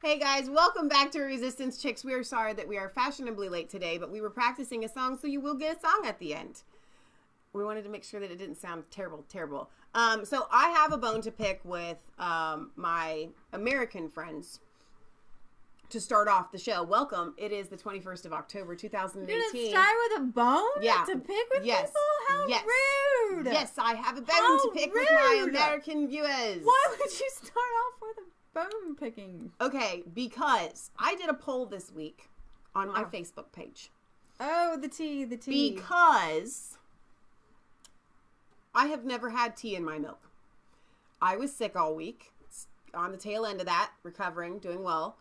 Hey guys, welcome back to Resistance Chicks. We are sorry that we are fashionably late today, but we were practicing a song, so you will get a song at the end. We wanted to make sure that it didn't sound terrible. So I have a bone to pick with my American friends to start off the show. Welcome. It is the 21st of October, 2018. You're going to start with a bone to pick with yes. people? How rude. Yes, I have a bone to pick with my American viewers. Why would you start off with a bone picking? Okay, because I did a poll this week on my Facebook page. Oh, the tea. Because I have never had tea in my milk. I was sick all week, on the tail end of that, recovering, doing well.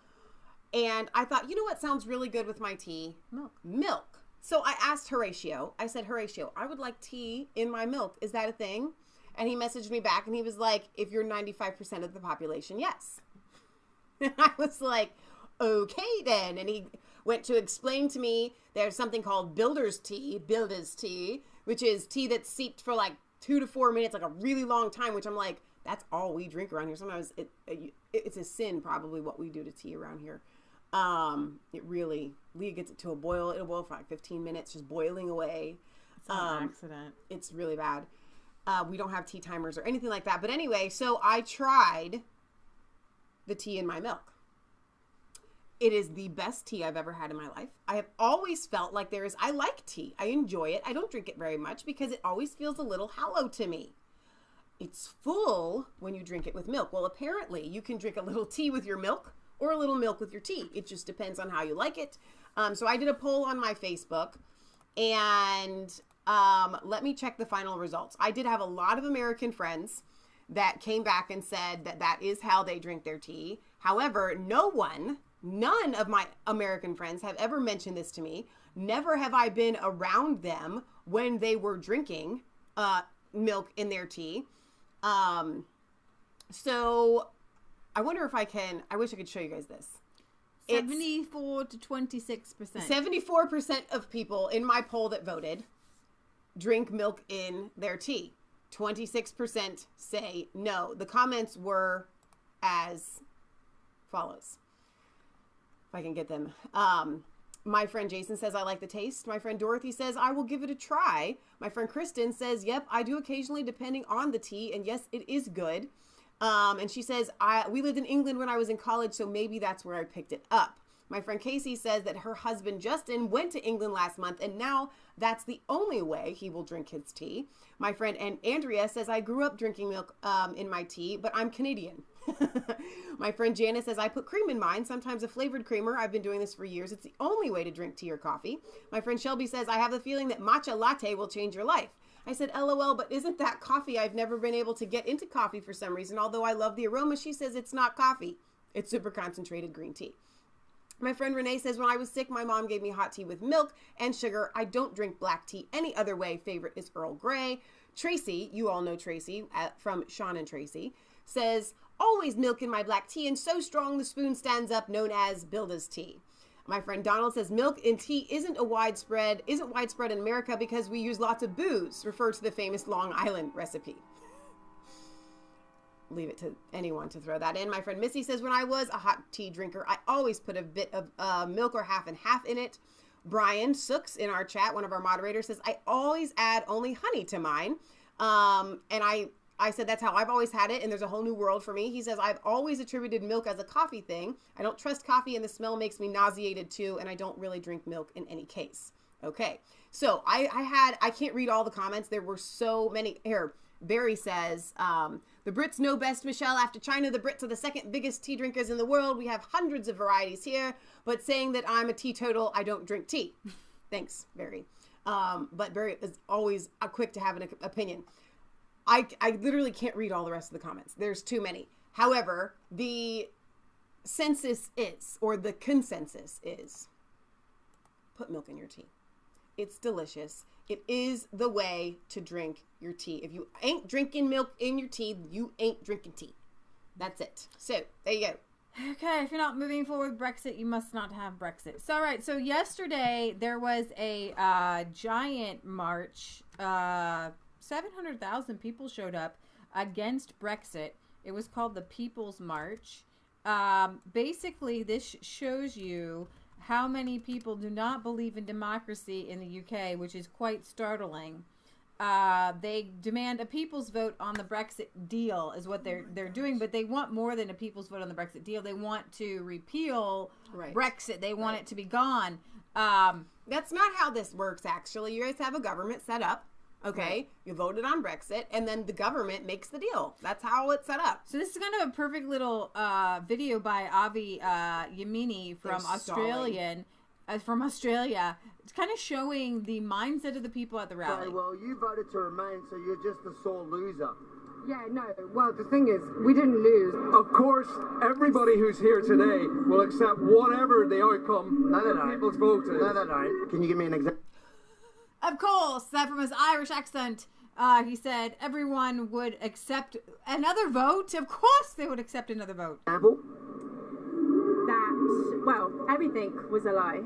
And I thought, you know what sounds really good with my tea? Milk. So I asked Horatio. I said, Horatio, I would like tea in my milk. Is that a thing? And he messaged me back and he was like, if you're 95% of the population, yes. And I was like, okay then. And he went to explain to me there's something called builder's tea, which is tea that's steeped for like 2 to 4 minutes, like a really long time, which I'm like, that's all we drink around here. Sometimes it's a sin probably what we do to tea around here. Leah gets it to a boil. It'll boil for like 15 minutes, just boiling away. It's an accident. It's really bad. We don't have tea timers or anything like that. But anyway, so I tried the tea in my milk. It is the best tea I've ever had in my life. I have always felt like I like tea. I enjoy it. I don't drink it very much because it always feels a little hollow to me. It's full when you drink it with milk. Well, apparently you can drink a little tea with your milk or a little milk with your tea. It just depends on how you like it. So I did a poll on my Facebook and let me check the final results. I did have a lot of American friends that came back and said that that is how they drink their tea. However, none of my American friends have ever mentioned this to me. Never have I been around them when they were drinking milk in their tea. So I wonder if I wish I could show you guys this. 74 to 26%. 74% of people in my poll that voted drink milk in their tea. 26% say no. The comments were as follows. If I can get them. My friend Jason says, I like the taste. My friend Dorothy says, I will give it a try. My friend Kristen says, yep, I do occasionally depending on the tea. And yes, it is good. And she says, we lived in England when I was in college, so maybe that's where I picked it up. My friend Casey says that her husband Justin went to England last month, and now that's the only way he will drink his tea. My friend Andrea says, I grew up drinking milk in my tea, but I'm Canadian. My friend Janice says, I put cream in mine, sometimes a flavored creamer. I've been doing this for years. It's the only way to drink tea or coffee. My friend Shelby says, I have the feeling that matcha latte will change your life. I said, LOL, but isn't that coffee? I've never been able to get into coffee for some reason, although I love the aroma. She says it's not coffee. It's super concentrated green tea. My friend Renee says, when I was sick, my mom gave me hot tea with milk and sugar. I don't drink black tea any other way. Favorite is Earl Grey. Tracy, you all know Tracy from Sean and Tracy, says, always milk in my black tea and so strong the spoon stands up, known as Builder's tea. My friend Donald says milk in tea isn't widespread in America because we use lots of booze, refer to the famous Long Island recipe. Leave it to anyone to throw that in. My friend Missy says, when I was a hot tea drinker, I always put a bit of milk or half and half in it. Brian Sooks in our chat, one of our moderators, says, I always add only honey to mine. And I said, that's how I've always had it. And there's a whole new world for me. He says, I've always attributed milk as a coffee thing. I don't trust coffee and the smell makes me nauseated too. And I don't really drink milk in any case. Okay. So I can't read all the comments. There were so many here. Barry says, the Brits know best, Michelle. After China, the Brits are the second biggest tea drinkers in the world. We have hundreds of varieties here, but saying that I'm a teetotal, I don't drink tea. Thanks, Barry. But Barry is always quick to have an opinion. I literally can't read all the rest of the comments. There's too many. However, the consensus is, put milk in your tea. It's delicious. It is the way to drink your tea. If you ain't drinking milk in your tea, you ain't drinking tea. That's it. So, there you go. Okay, if you're not moving forward with Brexit, you must not have Brexit. So, all right. So, yesterday, there was a giant march. 700,000 people showed up against Brexit. It was called the People's March. Basically, this shows you how many people do not believe in democracy in the UK, which is quite startling. They demand a people's vote on the Brexit deal is what they're doing, but they want more than a people's vote on the Brexit deal. They want to repeal Brexit. They want it to be gone. That's not how this works, actually. You guys have a government set up. Okay, right. You voted on Brexit, and then the government makes the deal. That's how it's set up. So this is kind of a perfect little video by Avi Yamini from Australia. It's kind of showing the mindset of the people at the rally. Okay, well, you voted to remain, so you're just a sore loser. Yeah, no. Well, the thing is, we didn't lose. Of course, everybody who's here today will accept whatever the outcome of people's vote is. No, they don't. Can you give me an example? Of course, that from his Irish accent, he said everyone would accept another vote. Of course they would accept another vote. Example? That, well, everything was a lie.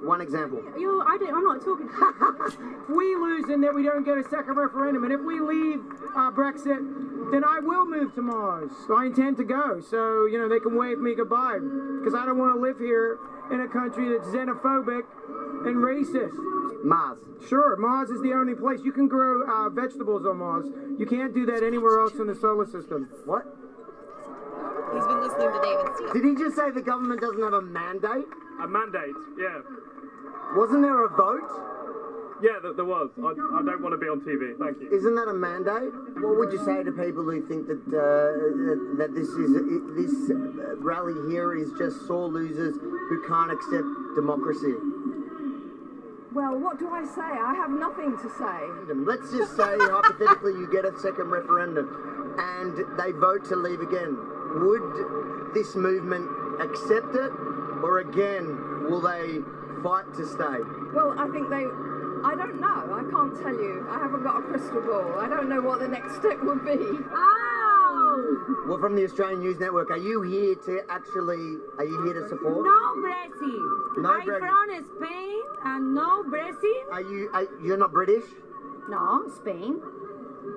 One example. I'm not talking. If we lose and that we don't get a second referendum, and if we leave Brexit, then I will move to Mars. So I intend to go. So, they can wave me goodbye. Because I don't want to live here in a country that's xenophobic and racist. Mars. Sure, Mars is the only place. You can grow vegetables on Mars. You can't do that anywhere else in the solar system. What? He's been listening to David Steele. Did he just say the government doesn't have a mandate? A mandate, yeah. Wasn't there a vote? Yeah, there was. I don't want to be on TV, thank you. Isn't that a mandate? What would you say to people who think that that this rally here is just sore losers who can't accept democracy? Well, what do I say? I have nothing to say. Let's just say, hypothetically, you get a second referendum and they vote to leave again. Would this movement accept it? Or again, will they fight to stay? Well, I think I don't know. I can't tell you. I haven't got a crystal ball. I don't know what the next step will be. Oh! Well, from the Australian News Network, are you here to support? No Brazil. No I'm Brazil. from Spain and no Brazil. You're not British? No, Spain.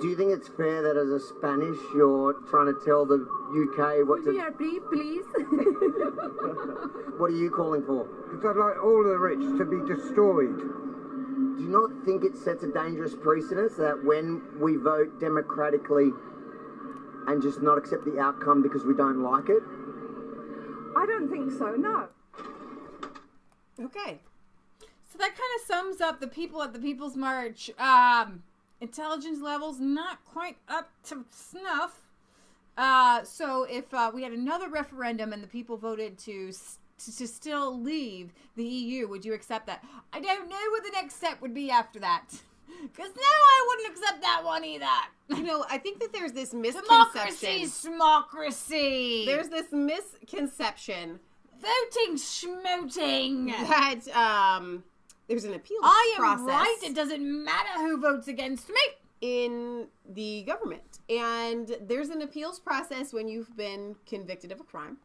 Do you think it's fair that as a Spanish you're trying to tell the UK what Would to... you repeat, please? What are you calling for? Because I'd like all the rich to be destroyed. Do you not think it sets a dangerous precedence that when we vote democratically and just not accept the outcome because we don't like it? I don't think so, no. Okay. So that kind of sums up the people at the People's March. Intelligence levels not quite up to snuff. So if we had another referendum and the people voted to still leave the EU, would you accept that? I don't know what the next step would be after that. Because no, I wouldn't accept that one either. I think that there's this misconception. Democracy. There's this misconception. Voting schmoting. That there's an appeals I am process. right. It doesn't matter who votes against me. In the government. And there's an appeals process when you've been convicted of a crime.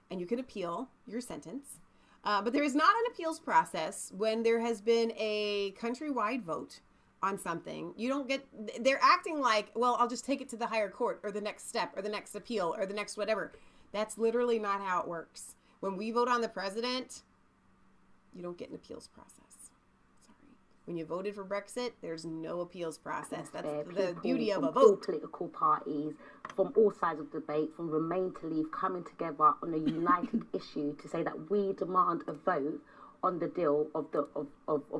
And you can appeal your sentence. But there is not an appeals process when there has been a countrywide vote on something. You don't get... They're acting like, well, I'll just take it to the higher court or the next step or the next appeal or the next whatever. That's literally not how it works. When we vote on the president, you don't get an appeals process. When you voted for Brexit, there's no appeals process. That's the beauty of a vote. All political parties, from all sides of the debate, from Remain to Leave, coming together on a united issue to say that we demand a vote on the deal of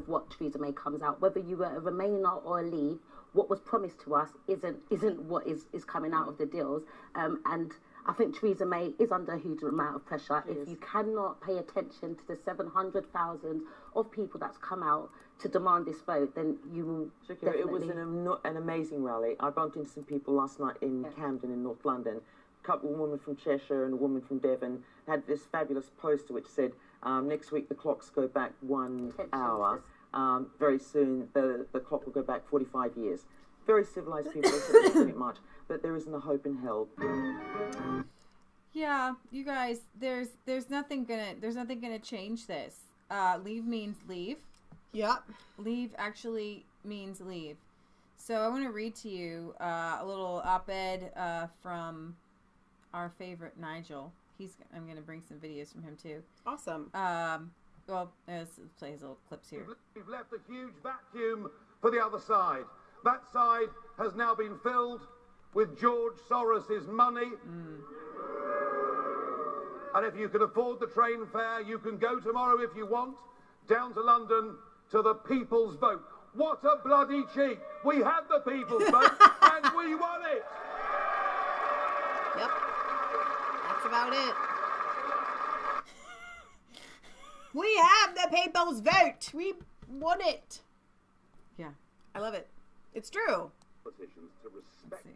what Theresa May comes out. Whether you were a Remainer or a Leave, what was promised to us isn't what is coming out of the deals. And I think Theresa May is under a huge amount of pressure. If you cannot pay attention to the 700,000 of people that's come out to demand this vote, then you will definitely... It was an amazing rally. I bumped into some people last night in Camden in North London. A woman from Cheshire and a woman from Devon had this fabulous poster which said, next week the clocks go back 1 hour. Very soon the clock will go back 45 years. Very civilised people, pretty much. But there isn't a hope in hell. Yeah, you guys, there's nothing gonna change this. Leave means leave. Yep. Leave actually means leave. So I want to read to you a little op-ed from our favorite Nigel. I'm going to bring some videos from him too. Awesome. Well, let's play his little clips here. We've left a huge vacuum for the other side. That side has now been filled with George Soros's money. And if you can afford the train fare, you can go tomorrow if you want, down to London to the people's vote. What a bloody cheek. We had the people's vote and we won it. Yep. That's about it. We have the people's vote. We won it. Yeah. I love it. It's true. Politicians to respect.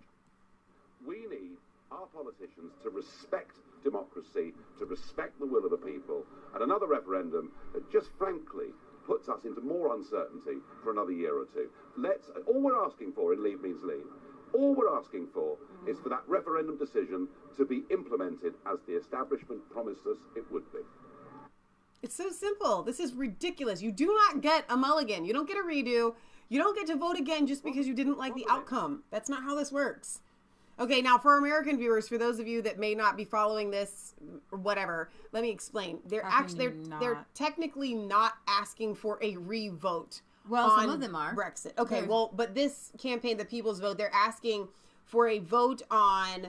We need our politicians to respect democracy, to respect the will of the people. And another referendum that just frankly puts us into more uncertainty for another year or two. All we're asking for in Leave Means Leave, all we're asking for is for that referendum decision to be implemented as the establishment promised us it would be. It's so simple. This is ridiculous. You do not get a mulligan. You don't get a redo. You don't get to vote again just because you didn't like the outcome. That's not how this works. Okay, now for American viewers, for those of you that may not be following this or whatever, let me explain. They're technically not asking for a re-vote. Well, some of them are. Brexit. Okay, well, but this campaign, the People's Vote, they're asking for a vote on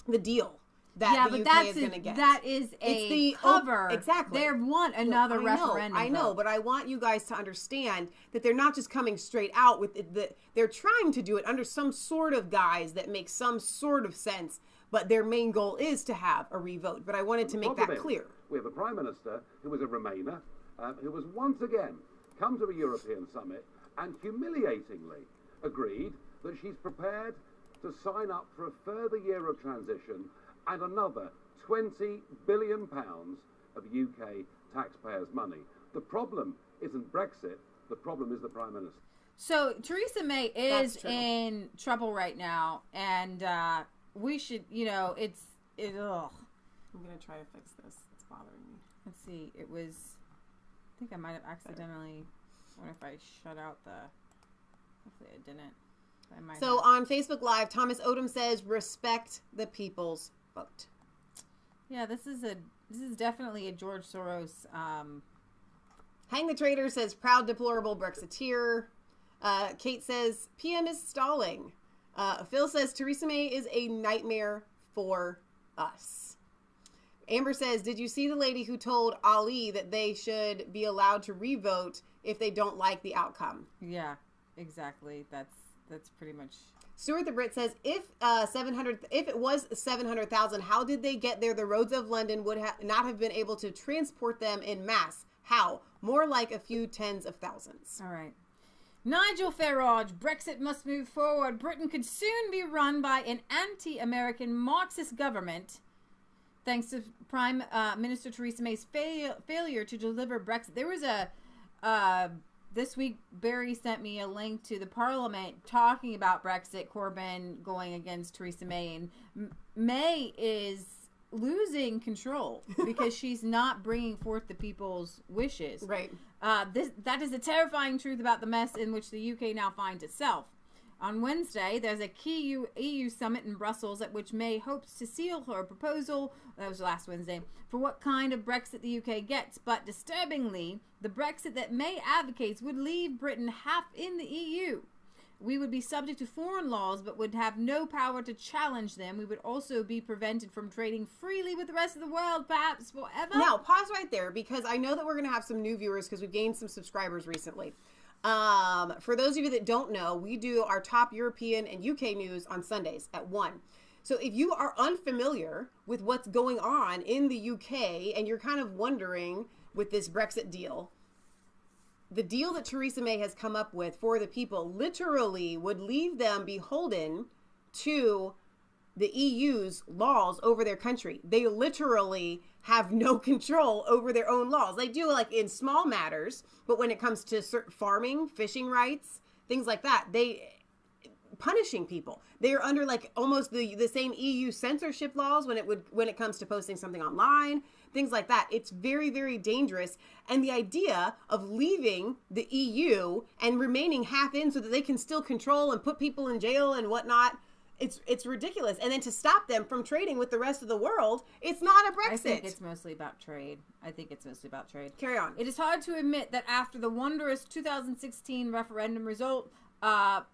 the deal that the UK is going to get. That is a cover. Exactly. They want another referendum. I know, but I want you guys to understand that they're not just coming straight out with it. They're trying to do it under some sort of guise that makes some sort of sense, but their main goal is to have a revote. But I wanted to make that clear. We have a Prime Minister who was a Remainer, who was once again come to a European summit and humiliatingly agreed that she's prepared to sign up for a further year of transition and another £20 billion of UK taxpayers' money. The problem isn't Brexit, the problem is the Prime Minister. So Theresa May is in trouble right now, and we should, ugh. I'm going to try to fix this. It's bothering me. Let's see. I think I might have accidentally, I wonder if I shut out hopefully I didn't. So on Facebook Live, Thomas Odom says, respect the people's vote. Yeah, this is definitely a George Soros. Hang the Traitor says, proud deplorable Brexiteer. Kate says, PM is stalling. Phil says, Theresa May is a nightmare for us. Amber says, did you see the lady who told Ali that they should be allowed to re-vote if they don't like the outcome? Yeah, exactly. That's pretty much. Stuart the Brit says, if it was 700,000, how did they get there? The roads of London would not have been able to transport them in mass. How? More like a few tens of thousands. All right. Nigel Farage, Brexit must move forward. Britain could soon be run by an anti-American Marxist government, thanks to Prime Minister Theresa May's failure to deliver Brexit. There was this week, Barry sent me a link to the Parliament talking about Brexit, Corbyn going against Theresa May, and May is losing control because she's not bringing forth the people's wishes. Right. That is a terrifying truth about the mess in which the UK now finds itself. On Wednesday, there's a key EU summit in Brussels at which May hopes to seal her proposal, that was last Wednesday, for what kind of Brexit the UK gets. But disturbingly, the Brexit that May advocates would leave Britain half in the EU. We would be subject to foreign laws but would have no power to challenge them. We would also be prevented from trading freely with the rest of the world, perhaps forever. Now, pause right there because I know that we're going to have some new viewers because we've gained some subscribers recently. For those of you that don't know, we do our top European and UK news on Sundays at 1. So if you are unfamiliar with what's going on in the UK and you're kind of wondering with this Brexit deal, the deal that Theresa May has come up with for the people literally would leave them beholden to the EU's laws over their country. They literally have no control over their own laws. They do like in small matters, but when it comes to certain farming, fishing rights, things like that, they punishing people. They are under like almost the same EU censorship laws when it comes to posting something online, things like that. It's very, very dangerous. And the idea of leaving the EU and remaining half in so that they can still control and put people in jail and whatnot, It's ridiculous. And then to stop them from trading with the rest of the world, it's not a Brexit. I think it's mostly about trade. Carry on. It is hard to admit that after the wondrous 2016 referendum result,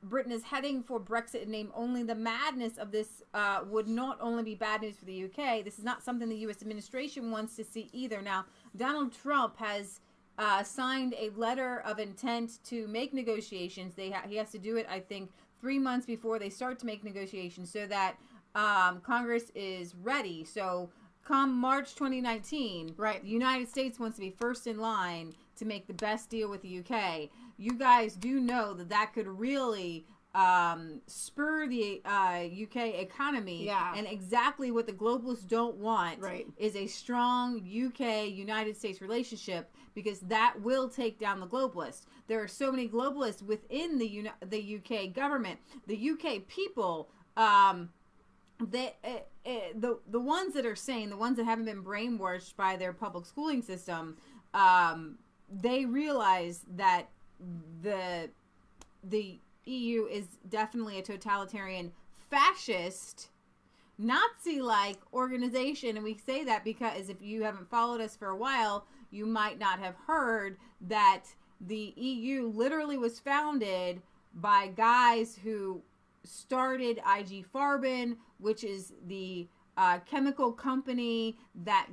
Britain is heading for Brexit in name only. The madness of this would not only be bad news for the UK. This is not something the US administration wants to see either. Now, Donald Trump has signed a letter of intent to make negotiations. He has to do it, I think, 3 months before they start to make negotiations so that Congress is ready. So come March 2019, right, the United States wants to be first in line to make the best deal with the UK. You guys do know that could really spur the UK economy. Yeah. And exactly what the globalists don't want right. is a strong UK-United States relationship, because that will take down the globalists. There are so many globalists within the UK government. The UK people, the ones that are sane, the ones that haven't been brainwashed by their public schooling system, they realize that the EU is definitely a totalitarian, fascist, Nazi-like organization. And we say that because if you haven't followed us for a while, you might not have heard that the EU literally was founded by guys who started IG Farben, which is the chemical company that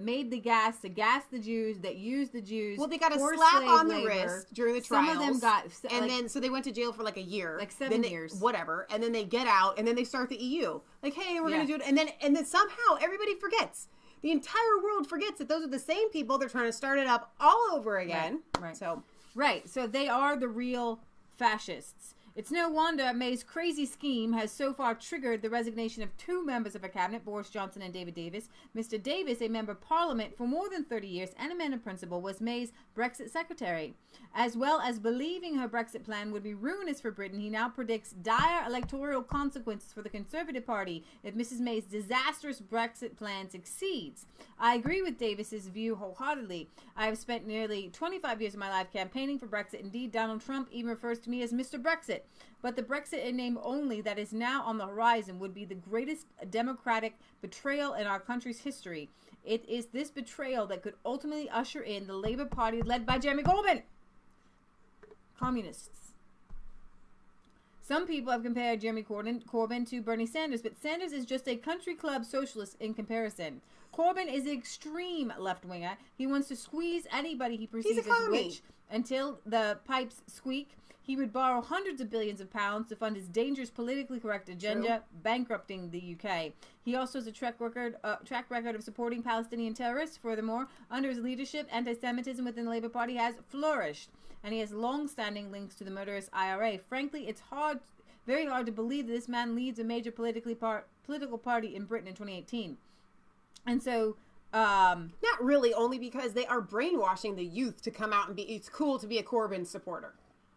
made the gas to gas the Jews, that used the Jews. Well, they got a slap on the wrist during the trials. Some of them got, and then so they went to jail for like a year, like 7 years, whatever. And then they get out, and then they start the EU. Like, hey, we're gonna do it, and then somehow everybody forgets. The entire world forgets that those are the same people. They're trying to start it up all over again. Right. So they are the real fascists. It's no wonder May's crazy scheme has so far triggered the resignation of 2 members of her cabinet, Boris Johnson and David Davis. Mr. Davis, a member of Parliament for more than 30 years and a man of principle, was May's Brexit secretary. As well as believing her Brexit plan would be ruinous for Britain, he now predicts dire electoral consequences for the Conservative Party if Mrs. May's disastrous Brexit plan succeeds. I agree with Davis's view wholeheartedly. I have spent nearly 25 years of my life campaigning for Brexit. Indeed, Donald Trump even refers to me as Mr. Brexit. But the Brexit in name only that is now on the horizon would be the greatest democratic betrayal in our country's history. It is this betrayal that could ultimately usher in the Labour Party led by Jeremy Corbyn. Communists. Some people have compared Jeremy Corbyn to Bernie Sanders, but Sanders is just a country club socialist in comparison. Corbyn is an extreme left-winger. He wants to squeeze anybody he perceives as rich until the pipes squeak. He would borrow hundreds of billions of pounds to fund his dangerous politically correct agenda, bankrupting the UK. He also has a track record of supporting Palestinian terrorists. Furthermore, under his leadership, anti-Semitism within the Labour Party has flourished, and he has long-standing links to the murderous IRA. Frankly, it's very hard to believe that this man leads a major political party in Britain in 2018. And so... not really, only because they are brainwashing the youth to come out and it's cool to be a Corbyn supporter.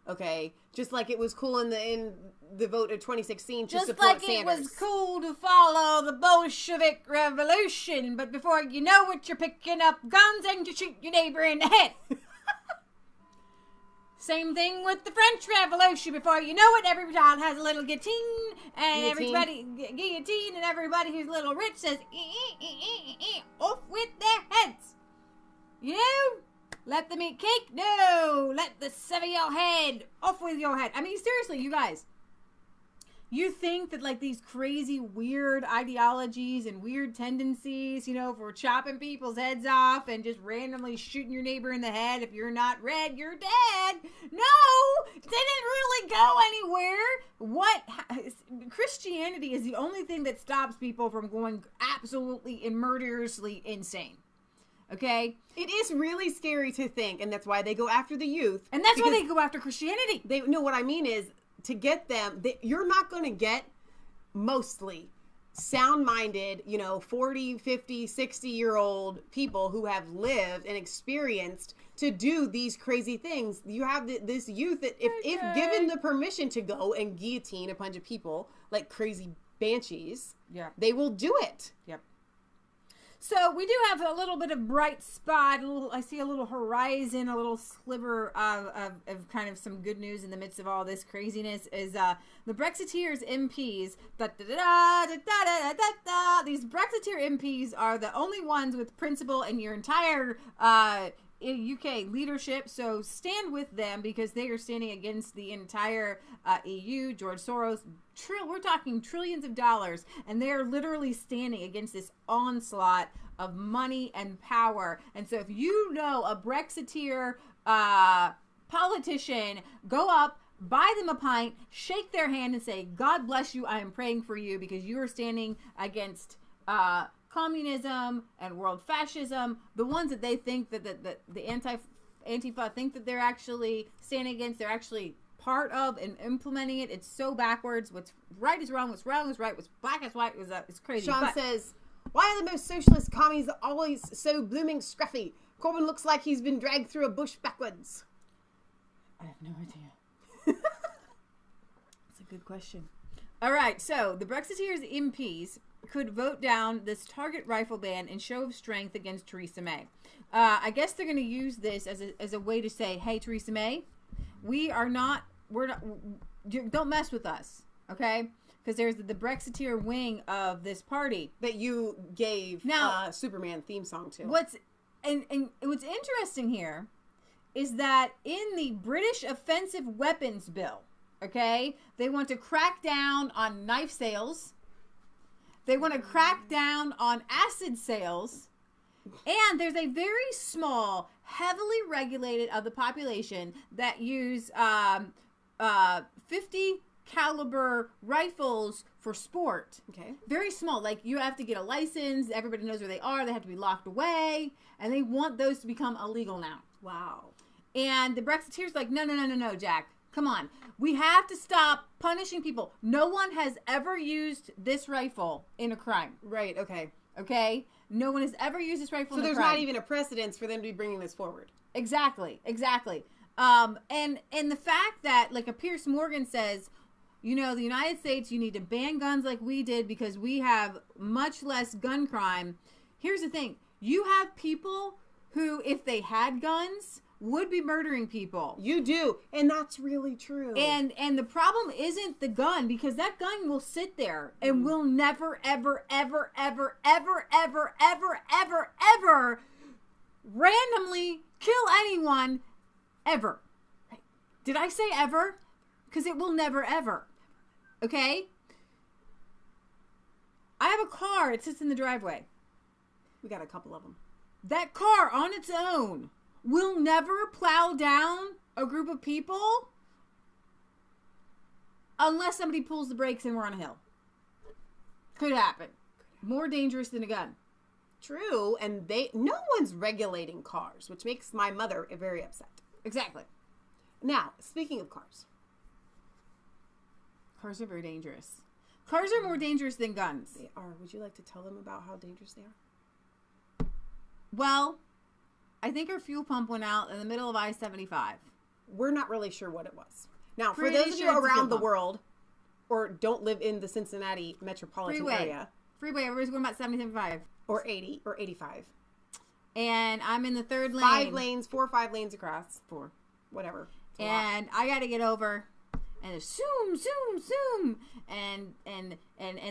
Okay, just like it was cool in the vote of 2016 to support Sanders. Just like it was cool to follow the Bolshevik Revolution, but before you know it, you're picking up guns and you shoot your neighbor in the head. Same thing with the French Revolution. Before you know it, every child has a little guillotine, and everybody and everybody who's a little rich says, off with their heads. You know? Let them eat cake? No! Let them sever your head! Off with your head! I mean, seriously, you guys. You think that, like, these crazy, weird ideologies and weird tendencies, you know, for chopping people's heads off and just randomly shooting your neighbor in the head. If you're not red, you're dead. No! It didn't really go anywhere. Christianity is the only thing that stops people from going absolutely and murderously insane. Okay? It is really scary to think, and that's why they go after the youth. And that's why they go after Christianity. They know what I mean is, to get them, you're not going to get mostly sound-minded, 40, 50, 60-year-old people who have lived and experienced to do these crazy things. You have this youth that if given the permission to go and guillotine a bunch of people like crazy banshees, they will do it. Yep. So we do have a little bit of bright spot. I see a little horizon, a little sliver of kind of some good news in the midst of all this craziness. Is the Brexiteers MPs? These Brexiteer MPs are the only ones with principle in your entire UK leadership, so stand with them because they are standing against the entire EU. George Soros, we're talking trillions of dollars, and they are literally standing against this onslaught of money and power. And so if you know a Brexiteer politician, go up, buy them a pint, shake their hand, and say, God bless you, I am praying for you, because you are standing against communism and world fascism, the ones that they think that the Antifa think that they're actually standing against, they're actually part of and implementing it. It's so backwards. What's right is wrong, what's wrong is right, what's black is white. It's crazy. Sean says, why are the most socialist commies always so blooming scruffy? Corbyn looks like he's been dragged through a bush backwards. I have no idea. That's a good question. All right, so the Brexiteers MPs could vote down this target rifle ban in show of strength against Theresa May. I guess they're going to use this as a way to say, hey, Theresa May, don't mess with us, okay? Because there's the Brexiteer wing of this party that you gave now Superman theme song to. What's interesting here is that in the British Offensive Weapons Bill, okay, they want to crack down on knife sales. They want to crack down on acid sales. And there's a very small, heavily regulated of the population that use 50 caliber rifles for sport. Okay. Very small. Like, you have to get a license. Everybody knows where they are. They have to be locked away. And they want those to become illegal now. Wow. And the Brexiteers like, no, Jack. Come on. We have to stop punishing people. No one has ever used this rifle in a crime. Right, okay. Okay? No one has ever used this rifle in a crime. So there's not even a precedence for them to be bringing this forward. Exactly. And the fact that, like, a Pierce Morgan says, you know, the United States, you need to ban guns like we did because we have much less gun crime. Here's the thing. You have people who, if they had guns, would be murdering people. You do, and that's really true. And the problem isn't the gun, because that gun will sit there and will never, ever, ever, ever, ever, ever, ever, ever, ever randomly kill anyone ever. Did I say ever? Because it will never, ever. Okay? I have a car. It sits in the driveway. We got a couple of them. That car on its own will never plow down a group of people unless somebody pulls the brakes and we're on a hill. Could happen. More dangerous than a gun. True, and no one's regulating cars, which makes my mother very upset. Exactly. Now, speaking of cars. Cars are very dangerous. Cars are more dangerous than guns. They are. Would you like to tell them about how dangerous they are? Well, I think our fuel pump went out in the middle of I-75. We're not really sure what it was. Now, for those of you around the world or don't live in the Cincinnati metropolitan area. Freeway, everybody's going about 75. Or 80 or 85. And I'm in the third lane. 5 lanes, 4 or 5 lanes across. 4, whatever. And I got to get over. And there's zoom, zoom, zoom. And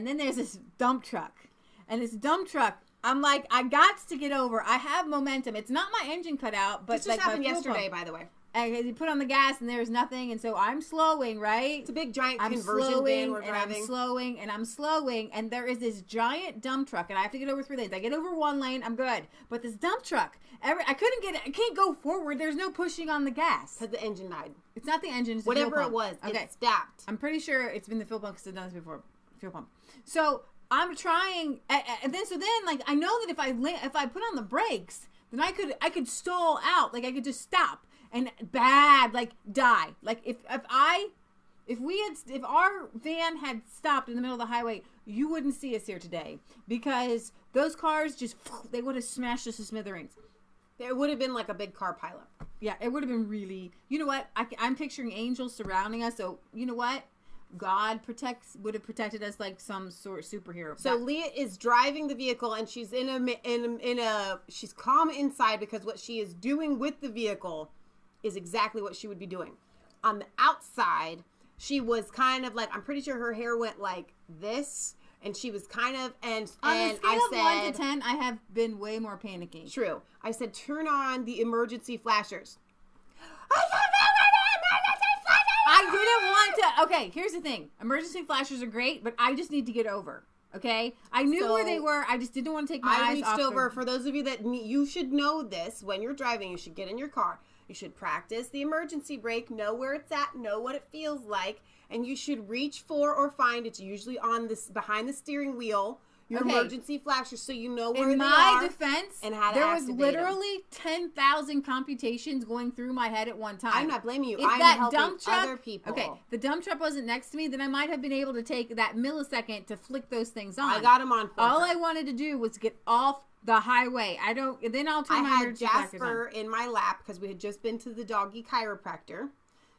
then there's this dump truck. And this dump truck, I'm like, I got to get over. I have momentum. It's not my engine cut out, but this just happened yesterday, by the way. You put on the gas and there's nothing, and so I'm slowing, right? It's a big giant conversion van we're driving. I'm slowing, and there is this giant dump truck, and I have to get over 3 lanes. I get over 1 lane, I'm good. But this dump truck, I can't go forward. There's no pushing on the gas. Because the engine died. It's not the engine, it's the whatever fuel pump. It was, okay. It stopped. I'm pretty sure it's been the fuel pump because I've done this before. Fuel pump. So I'm trying, and then like I know that if I put on the brakes, then I could stall out, like I could just stop and die. Like if our van had stopped in the middle of the highway, you wouldn't see us here today because those cars they would have smashed us to smithereens. It would have been like a big car pileup. Yeah, it would have been really. You know what? I'm picturing angels surrounding us. So you know what? God would have protected us like some sort of superhero. So Leah is driving the vehicle, and she's she's calm inside because what she is doing with the vehicle is exactly what she would be doing. On the outside, she was kind of like, I'm pretty sure her hair went like this, and she was kind of, and on a scale I of said, 1 to 10, I have been way more panicky. True. I said, turn on the emergency flashers. I didn't want to. Okay, here's the thing. Emergency flashers are great, but I just need to get over. Okay? I knew where they were. I just didn't want to take my eyes off. I reached over. For those of you that you should know this, when you're driving, you should get in your car. You should practice the emergency brake, know where it's at, know what it feels like, and you should reach for or find, it's usually on this behind the steering wheel, your emergency flashers, so you know where they are. In my defense, and how to there was activate literally 10,000 computations going through my head at one time. I'm not blaming you. If I'm that helping dump truck, other people. Okay, the dump truck wasn't next to me, then I might have been able to take that millisecond to flick those things on. I got them on. All I wanted to do was get off the highway. Then I'll turn my emergency flashers on. I had Jasper in my lap because we had just been to the doggy chiropractor.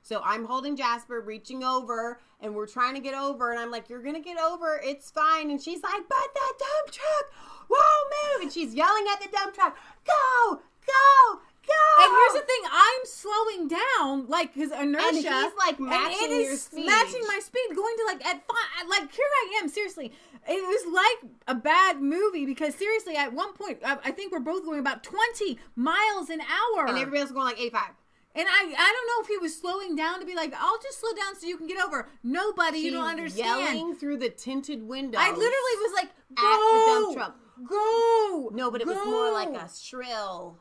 So I'm holding Jasper, reaching over, and we're trying to get over, and I'm like, you're going to get over, it's fine. And she's like, but the dump truck won't move. And she's yelling at the dump truck, go, go, go. And here's the thing, I'm slowing down, like, because inertia. And he's, like, matching your speed. Matching my speed, going to, like, at 5, like, here I am, seriously. It was like a bad movie because, seriously, at one point, I think we're both going about 20 miles an hour. And everybody else was going like 85. And I don't know if he was slowing down to be like, I'll just slow down so you can get over. Nobody, you don't understand. Yelling through the tinted windows. I literally was like, go, at the dump truck. Go. No, but it was more like a shrill.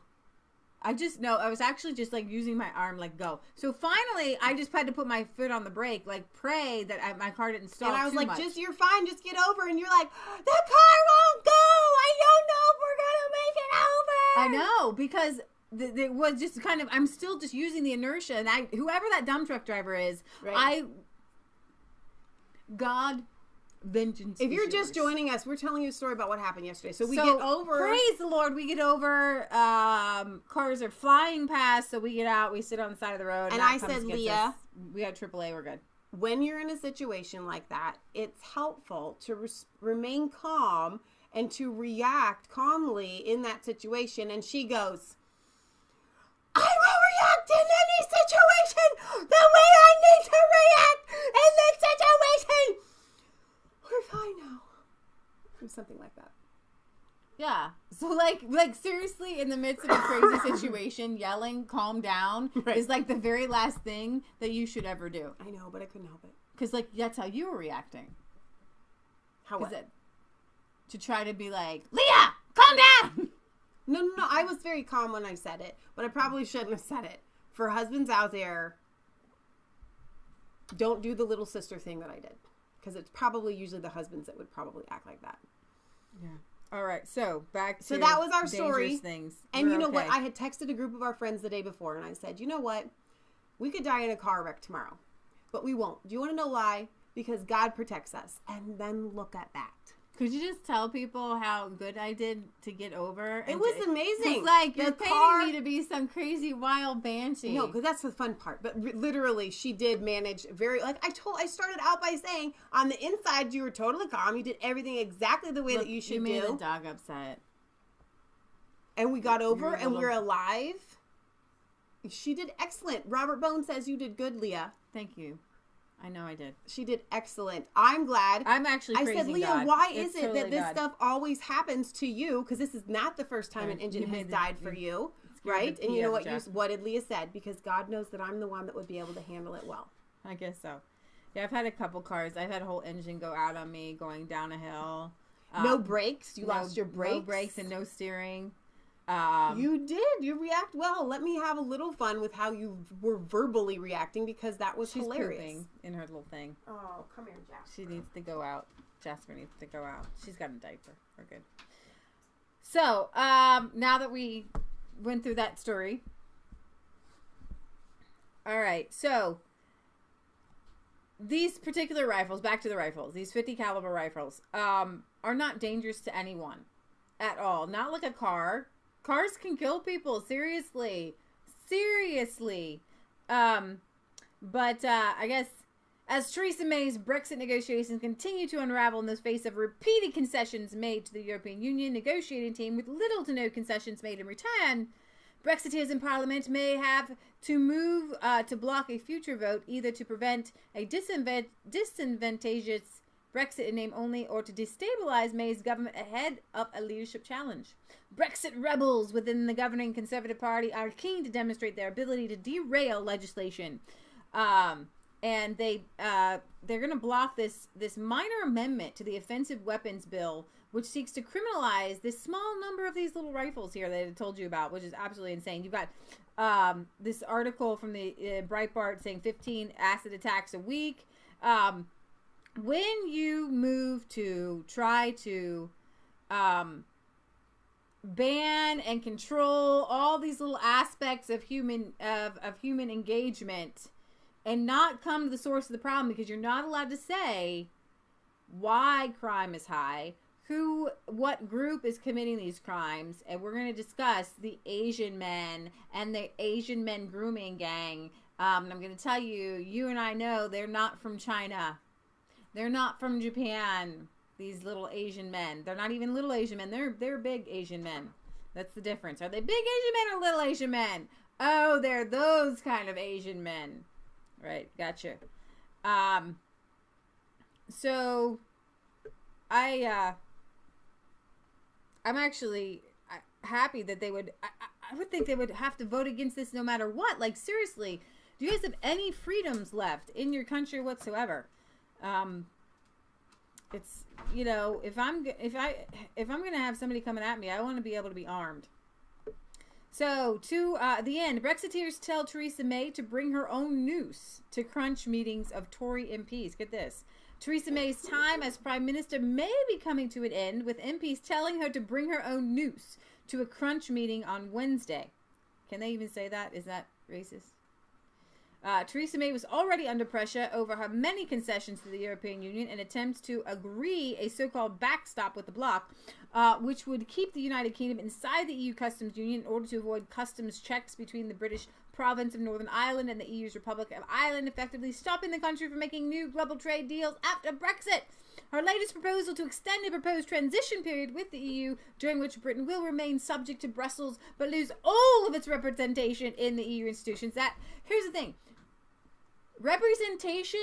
I was actually just like using my arm, like go. So finally, I just had to put my foot on the brake, like pray that my car didn't stall. And I was like, much. you're fine, just get over. And you're like, the car won't go. I don't know if we're gonna make it over. I know, because it was just kind of, I'm still just using the inertia, and whoever that dump truck driver is, right. God, vengeance. If you're just joining us, we're telling you a story about what happened yesterday. So we get over. Praise the Lord, we get over. Cars are flying past, so we get out. We sit on the side of the road. And I said, Leah, we got AAA. We're good. When you're in a situation like that, it's helpful to remain calm and to react calmly in that situation. And she goes, I will react in any situation the way I need to react in this situation. We're fine now. Or something like that. Yeah. So like seriously, in the midst of a crazy situation, yelling, calm down is like the very last thing that you should ever do. I know, but I couldn't help it. Because like that's how you were reacting. How was it? To try to be like, Leah, calm down. No. I was very calm when I said it, but I probably shouldn't have said it. For husbands out there, don't do the little sister thing that I did. Because it's probably usually the husbands that would probably act like that. Yeah. All right. So back to So that was our story. Things. And you know what? I had texted a group of our friends the day before, and I said, you know what? We could die in a car wreck tomorrow, but we won't. Do you want to know why? Because God protects us. And then look at that. Could you just tell people how good I did to get over? It was amazing. It's like you're paying me to be some crazy wild banshee. No, because that's the fun part. But literally, she did manage very. Like I started out by saying, on the inside, you were totally calm. You did everything exactly the way that you should you made do. the dog upset, and we got over, and we're alive. She did excellent. Robert Bone says you did good, Leah. Thank you. I know I did. She did excellent. I'm glad. I'm actually praising I said, Leah, God. why is it that this stuff always happens to you? Because this is not the first time an engine has died for you, right? And you know what? What did Leah said? Because God knows that I'm the one that would be able to handle it well. I guess so. Yeah, I've had a couple cars. I've had a whole engine go out on me going down a hill. No brakes. You lost your brakes. No brakes and no steering. You did. You react well. Let me have a little fun with how you were verbally reacting because that was hilarious. Pooping in her little thing. Oh, come here, Jasper. She needs to go out. Jasper needs to go out. She's got a diaper. We're good. So, now that we went through that story. All right. So, these particular rifles, back to the rifles, these 50 caliber rifles, are not dangerous to anyone at all. Not like a car. Cars can kill people, seriously. But I guess As Theresa May's Brexit negotiations continue to unravel in the face of repeated concessions made to the European Union negotiating team with little to no concessions made in return, Brexiteers in Parliament may have to move to block a future vote, either to prevent a disadvantageous Brexit in name only, or to destabilize May's government ahead of a leadership challenge. Brexit rebels within the governing Conservative Party are keen to demonstrate their ability to derail legislation. And they're going to block this minor amendment to the Offensive Weapons Bill, which seeks to criminalize this small number of these little rifles here that I told you about, which is absolutely insane. You've got this article from the Breitbart saying 15 acid attacks a week. When you move to try to ban and control all these little aspects of human engagement and not come to the source of the problem, because you're not allowed to say why crime is high, what group is committing these crimes, and we're going to discuss the Asian men and the Asian men grooming gang. I'm going to tell you, you and I know they're not from China. They're not from Japan, these little Asian men. They're not even little Asian men. They're big Asian men. That's the difference. Are they big Asian men or little Asian men? Oh, they're those kind of Asian men. Right, gotcha. So I'm actually happy that they would. I would think they would have to vote against this no matter what. Like, seriously, do you guys have any freedoms left in your country whatsoever? It's, you know, if I'm gonna have somebody coming at me, I want to be able to be armed. So to the end, Brexiteers tell Theresa May to bring her own noose to crunch meetings of Tory MPs. Get this. Theresa May's time as Prime Minister may be coming to an end, with MPs telling her to bring her own noose to a crunch meeting on Wednesday. Can they even say that? Is that racist? Theresa May was already under pressure over her many concessions to the European Union and attempts to agree a so-called backstop with the bloc, which would keep the United Kingdom inside the EU customs union in order to avoid customs checks between the British province of Northern Ireland and the EU's Republic of Ireland, effectively stopping the country from making new global trade deals after Brexit. Her latest proposal to extend a proposed transition period with the EU, during which Britain will remain subject to Brussels but lose all of its representation in the EU institutions. Here's the thing. Representation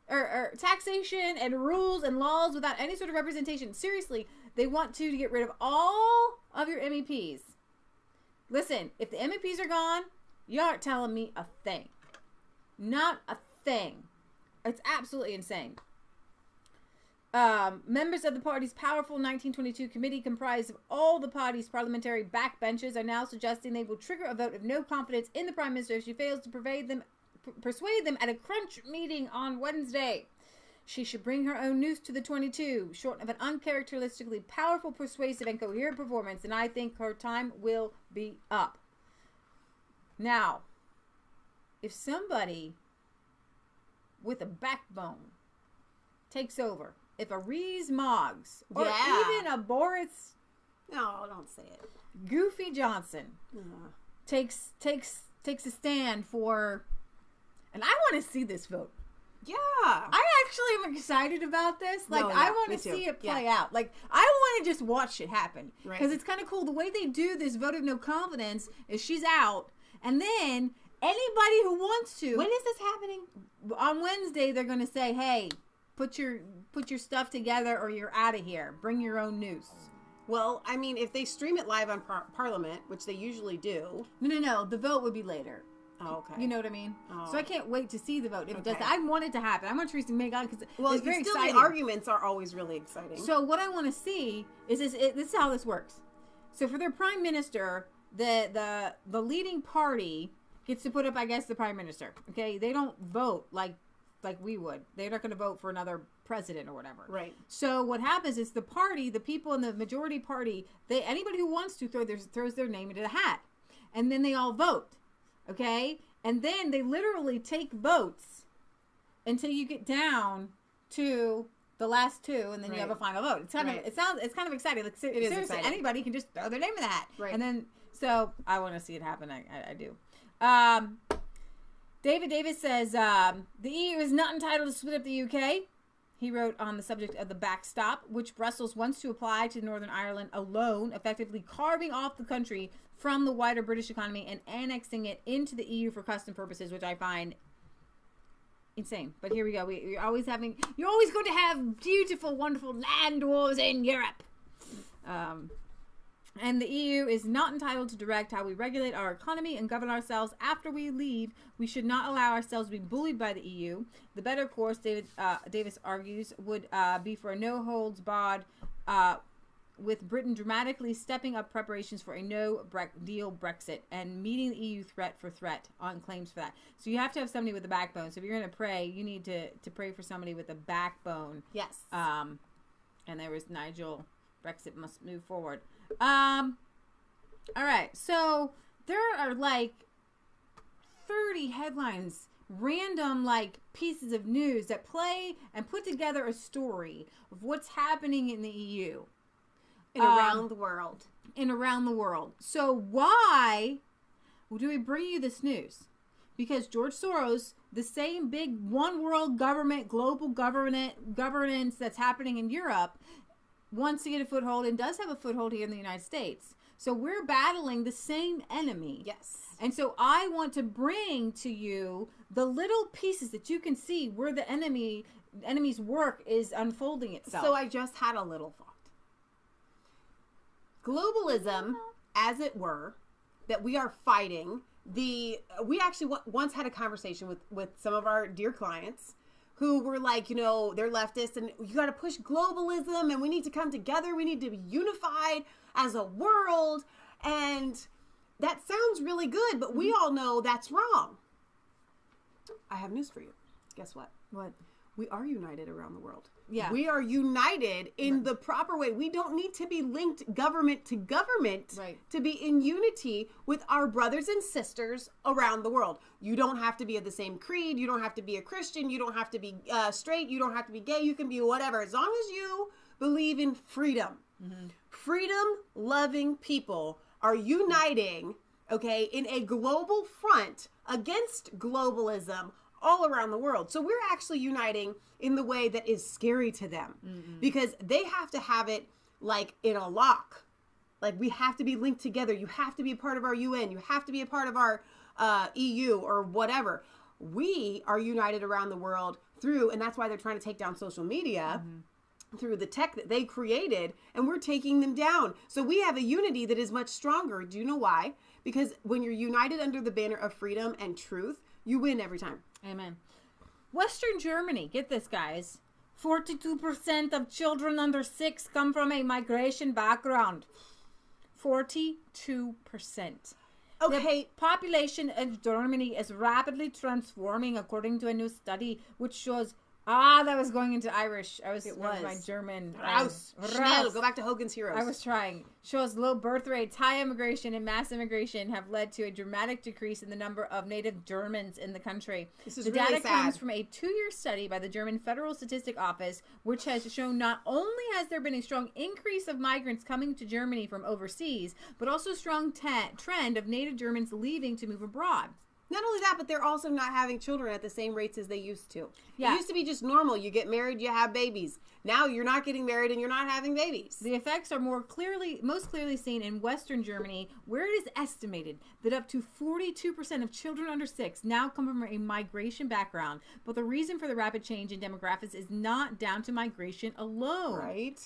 or taxation and rules and laws without any sort of representation. Seriously, they want to get rid of all of your MEPs. Listen, if the MEPs are gone, you aren't telling me a thing. Not a thing. It's absolutely insane. Members of the party's powerful 1922 committee, comprised of all the party's parliamentary backbenchers, are now suggesting they will trigger a vote of no confidence in the Prime Minister if she fails to persuade them at a crunch meeting on Wednesday. She should bring her own noose to the 22, short of an uncharacteristically powerful, persuasive, and coherent performance, and I think her time will be up. Now, if somebody with a backbone takes over, if a Rees Moggs, or even a Boris, no, don't say it, Goofy Johnson, takes a stand for. And I want to see this vote. Yeah. I actually am excited about this. Like, I want to see it play out. Like, I want to just watch it happen. Because it's kind of cool. The way they do this vote of no confidence is she's out. And then anybody who wants to. When is this happening? On Wednesday, they're going to say, hey, put your stuff together or you're out of here. Bring your own noose. Well, I mean, if they stream it live on Parliament, which they usually do. No. The vote would be later. Oh, okay. You know what I mean? Oh. So I can't wait to see the vote. If it does, I want it to happen. I want Theresa May on because it's very exciting. The arguments are always really exciting. So what I want to see is this is how this works. So for their prime minister, the leading party gets to put up, I guess, the prime minister. Okay, they don't vote like we would. They're not going to vote for another president or whatever. Right. So what happens is the party, the people in the majority party, anybody who wants to throws their name into the hat, and then they all vote. Okay, and then they literally take votes until you get down to the last two, and then you have a final vote. It's kind of exciting. Like, seriously, exciting. Anybody can just throw their name in the hat, and then I do. So I want to see it happen. I do. David Davis says, the EU is not entitled to split up the UK. He wrote on the subject of the backstop, which Brussels wants to apply to Northern Ireland alone, effectively carving off the country from the wider British economy and annexing it into the EU for custom purposes, which I find insane. But here we go. You're always going to have beautiful, wonderful land wars in Europe. And the EU is not entitled to direct how we regulate our economy and govern ourselves after we leave. We should not allow ourselves to be bullied by the EU. The better course, Davis argues, would be for a no-holds-barred, with Britain dramatically stepping up preparations for a no-deal Brexit and meeting the EU threat for threat on claims for that. So you have to have somebody with a backbone. So if you're going to pray, you need to pray for somebody with a backbone. Yes. And there was Nigel, Brexit must move forward. All right, so there are like 30 headlines, random like pieces of news that play and put together a story of what's happening in the EU. Around the world. Around the world. So why do we bring you this news? Because George Soros, the same big one world government, global governance that's happening in Europe, wants to get a foothold and does have a foothold here in the United States. So we're battling the same enemy. Yes. And so I want to bring to you the little pieces that you can see where the enemy's work is unfolding itself. So I just had a little thought. Globalism, as it were, that we are fighting, we actually once had a conversation with some of our dear clients who were like, they're leftists and you got to push globalism and we need to come together. We need to be unified as a world. And that sounds really good, but we all know that's wrong. I have news for you. Guess what? What? We are united around the world. Yeah. We are united in the proper way. We don't need to be linked government to government to be in unity with our brothers and sisters around the world. You don't have to be of the same creed. You don't have to be a Christian. You don't have to be straight. You don't have to be gay. You can be whatever. As long as you believe in freedom. Mm-hmm. Freedom-loving people are uniting, in a global front against globalism all around the world. So we're actually uniting in the way that is scary to them because they have to have it like in a lock. Like we have to be linked together. You have to be a part of our UN. You have to be a part of our EU or whatever. We are united around the world through, and that's why they're trying to take down social media through the tech that they created, and we're taking them down. So we have a unity that is much stronger. Do you know why? Because when you're united under the banner of freedom and truth, you win every time. Amen. Western Germany, get this, guys. 42% of children under 6 come from a migration background. 42%. Okay. The population of Germany is rapidly transforming, according to a new study, which shows... that was going into Irish. My German. Raus. Schnell. Go back to Hogan's Heroes. I was trying. Shows low birth rates, high immigration, and mass immigration have led to a dramatic decrease in the number of native Germans in the country. This is the really data sad. comes from a 2-year study by the German Federal Statistic Office, which has shown not only has there been a strong increase of migrants coming to Germany from overseas, but also a strong trend of native Germans leaving to move abroad. Not only that, but they're also not having children at the same rates as they used to. Yeah. It used to be just normal. You get married, you have babies. Now you're not getting married and you're not having babies. The effects are most clearly seen in Western Germany, where it is estimated that up to 42% of children under 6 now come from a migration background. But the reason for the rapid change in demographics is not down to migration alone. Right.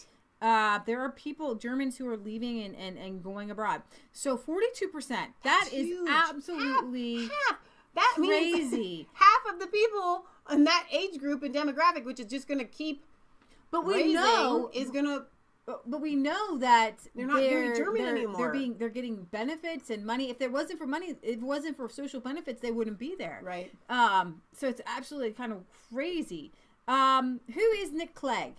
There are Germans who are leaving and going abroad. So 42%. That is huge. Absolutely half. That crazy. Means half of the people in that age group and demographic, which is just going to keep But we know that they're not very German anymore. They're getting benefits and money. If it wasn't for social benefits, they wouldn't be there. Right. So it's absolutely kind of crazy. Who is Nick Clegg?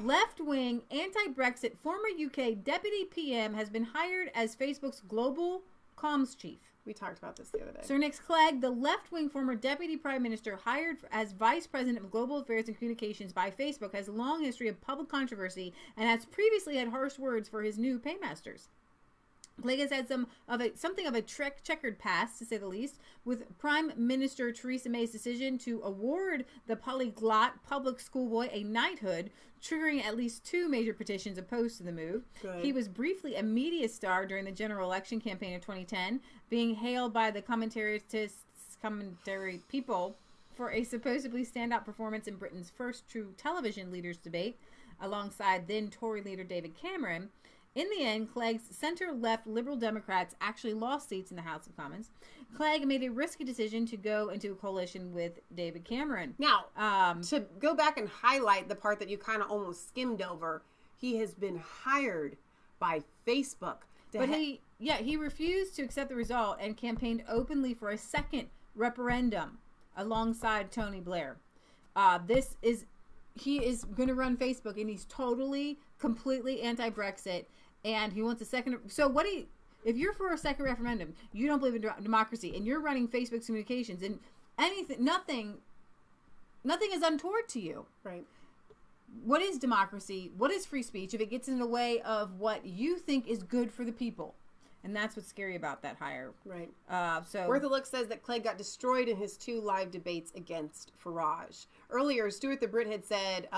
Left-wing, anti-Brexit, former UK deputy PM has been hired as Facebook's global comms chief. We talked about this the other day. Sir Nick Clegg, the left-wing former deputy prime minister hired as vice president of global affairs and communications by Facebook, has a long history of public controversy and has previously had harsh words for his new paymasters. Clegg has had something of a checkered past, to say the least, with Prime Minister Theresa May's decision to award the polyglot public schoolboy a knighthood, triggering at least 2 major petitions opposed to the move. Good. He was briefly a media star during the general election campaign of 2010, being hailed by the commentary people for a supposedly standout performance in Britain's first true television leaders debate, alongside then Tory leader David Cameron. In the end, Clegg's center-left Liberal Democrats actually lost seats in the House of Commons. Clegg made a risky decision to go into a coalition with David Cameron. Now, to go back and highlight the part that you kind of almost skimmed over, he has been hired by Facebook. He refused to accept the result and campaigned openly for a second referendum alongside Tony Blair. He is going to run Facebook, and he's completely anti-Brexit, and he wants a second. So if you're for a second referendum, you don't believe in democracy, and you're running Facebook's communications, and nothing is untoward to you. Right. What is democracy? What is free speech if it gets in the way of what you think is good for the people? And that's what's scary about that hire. Right. So Worth a Look says that Clegg got destroyed in his 2 live debates against Farage. Earlier, Stuart the Brit had said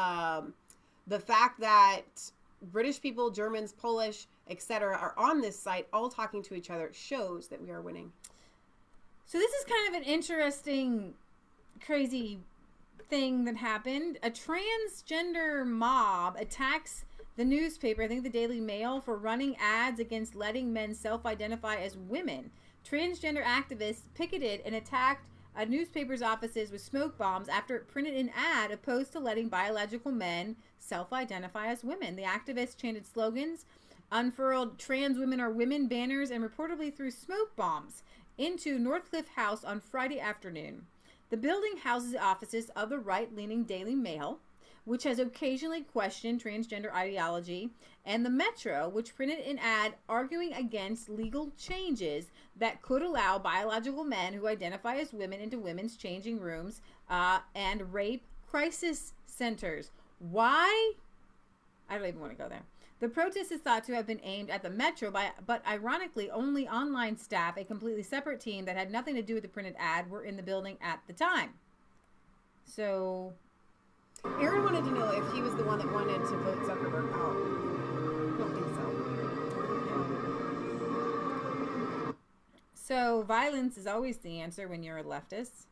the fact that British people, Germans, Polish, etc. are on this site all talking to each other shows that we are winning. So this is kind of an interesting, crazy thing that happened. A transgender mob attacks the newspaper, I think the Daily Mail, for running ads against letting men self-identify as women. Transgender activists picketed and attacked a newspaper's offices with smoke bombs after it printed an ad opposed to letting biological men self-identify as women. The activists chanted slogans, unfurled "Trans women are women" banners, and reportedly threw smoke bombs into Northcliffe House on Friday afternoon. The building houses the offices of the right-leaning Daily Mail, which has occasionally questioned transgender ideology, and the Metro, which printed an ad arguing against legal changes that could allow biological men who identify as women into women's changing rooms and rape crisis centers. Why? I don't even want to go there. The protest is thought to have been aimed at the Metro, but ironically, only online staff, a completely separate team that had nothing to do with the printed ad, were in the building at the time. So Aaron wanted to know if he was the one that wanted to vote Zuckerberg out. I don't think so. So violence is always the answer when you're a leftist.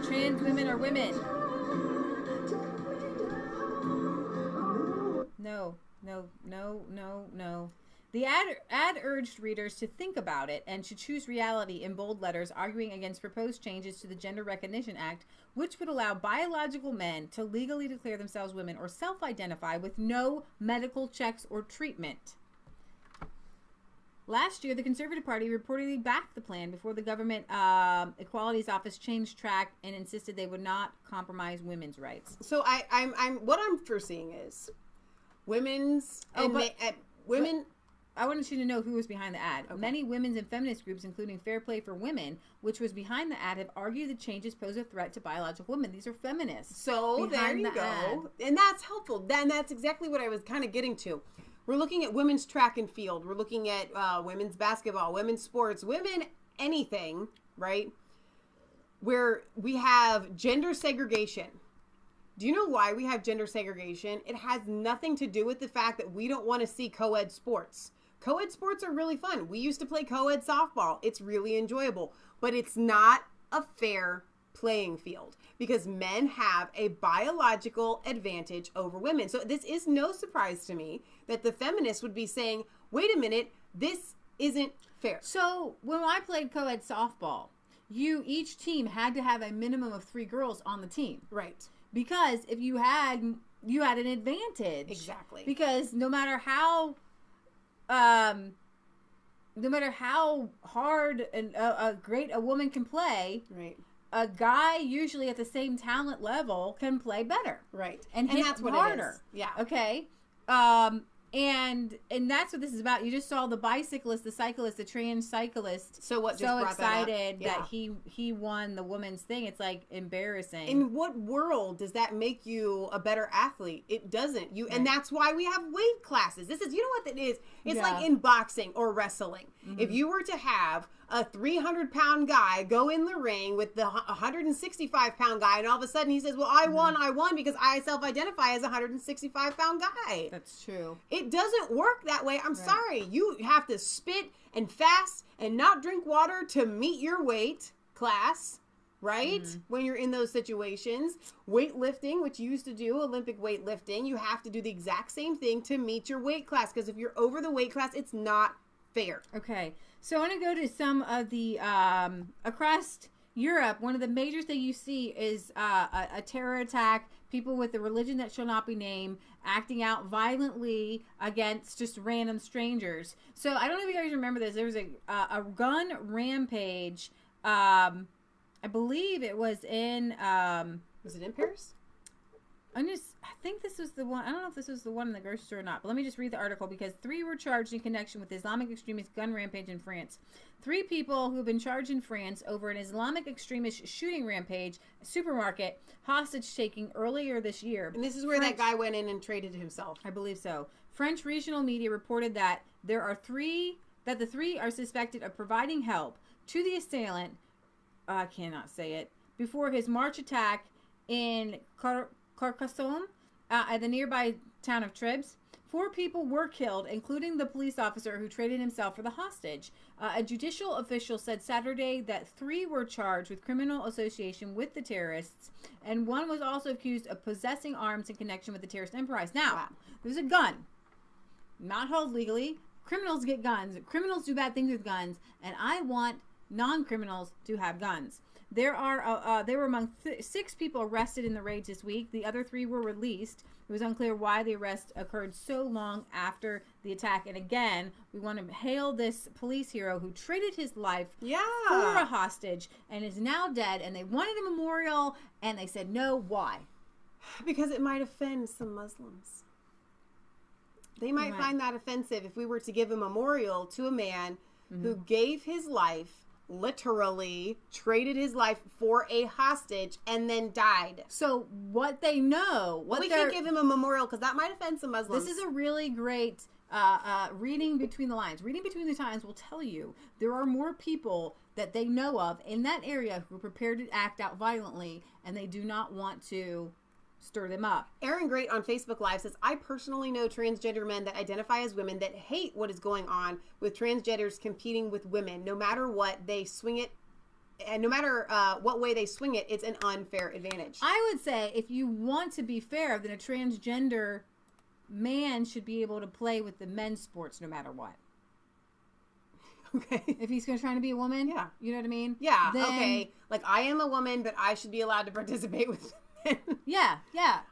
Trans women are women. No. The ad urged readers to think about it and to choose reality in bold letters, arguing against proposed changes to the Gender Recognition Act, which would allow biological men to legally declare themselves women or self-identify with no medical checks or treatment. Last year, the Conservative Party reportedly backed the plan before the Government Equalities Office changed track and insisted they would not compromise women's rights. So what I'm foreseeing is women's women. I wanted you to know who was behind the ad. Okay. Many women's and feminist groups, including Fair Play for Women, which was behind the ad, have argued the changes pose a threat to biological women. These are feminists. So there you go. And that's helpful. Then that's exactly what I was kind of getting to. We're looking at women's track and field. We're looking at women's basketball, women's sports, women anything, right? Where we have gender segregation. Do you know why we have gender segregation? It has nothing to do with the fact that we don't want to see co-ed sports. Co-ed sports are really fun. We used to play co-ed softball. It's really enjoyable. But it's not a fair playing field because men have a biological advantage over women. So this is no surprise to me that the feminists would be saying, wait a minute, this isn't fair. So when I played co-ed softball, each team had to have a minimum of 3 girls on the team. Right. Because if you had an advantage. Exactly. Because no matter how hard and great a woman can play, right, a guy usually at the same talent level can play better, right, and hit that's what harder. it is. Yeah. Okay. And that's what this is about. You just saw the bicyclist, the cyclist, the trans cyclist. So what? So excited that he won the women's thing. It's like embarrassing. In what world does that make you a better athlete? It doesn't. And that's why we have weight classes. This is, you know what that is? It's like in boxing or wrestling. Mm-hmm. If you were to have a 300-pound guy go in the ring with the 165-pound guy, and all of a sudden he says, well, I won because I self-identify as a 165-pound guy. That's true. It doesn't work that way. I'm sorry. You have to spit and fast and not drink water to meet your weight class, right? When you're in those situations. Weightlifting, which you used to do, Olympic weightlifting, you have to do the exact same thing to meet your weight class, because if you're over the weight class, it's not fair. Okay. So I want to go to some of the, across Europe, one of the major things you see is a terror attack, people with a religion that shall not be named, acting out violently against just random strangers. So I don't know if you guys remember this. There was a gun rampage. I believe it was in... was it in Paris? I think this was the one. I don't know if this was the one in the grocery store or not, but let me just read the article, because 3 were charged in connection with the Islamic extremist gun rampage in France. 3 people who have been charged in France over an Islamic extremist shooting rampage, supermarket, hostage taking earlier this year. And this is where that guy went in and traded himself. I believe so. French regional media reported that the 3 are suspected of providing help to the assailant, I cannot say it, before his March attack in Carcassonne, at the nearby town of Tribes. 4 people were killed, including the police officer who traded himself for the hostage. A judicial official said Saturday that 3 were charged with criminal association with the terrorists, and 1 was also accused of possessing arms in connection with the terrorist enterprise. Now, there's a gun, not held legally. Criminals get guns. Criminals do bad things with guns, and I want non-criminals to have guns. There were among 6 people arrested in the raids this week. The other 3 were released. It was unclear why the arrest occurred so long after the attack. And again, we want to hail this police hero who traded his life for a hostage and is now dead. And they wanted a memorial, and they said no. Why? Because it might offend some Muslims. They might find that offensive if we were to give a memorial to a man who gave his life, literally traded his life for a hostage, and then died. So what they know, we can't give him a memorial because that might offend some Muslims. This is a really great reading between the lines. Reading between the lines will tell you there are more people that they know of in that area who are prepared to act out violently, and they do not want to stir them up. Aaron Great on Facebook Live says, I personally know transgender men that identify as women that hate what is going on with transgenders competing with women. No matter what, they swing it, and no matter what way they swing it, it's an unfair advantage. I would say if you want to be fair, then a transgender man should be able to play with the men's sports no matter what. Okay. If he's trying to be a woman? Yeah. You know what I mean? Yeah, okay. Like, I am a woman, but I should be allowed to participate with yeah.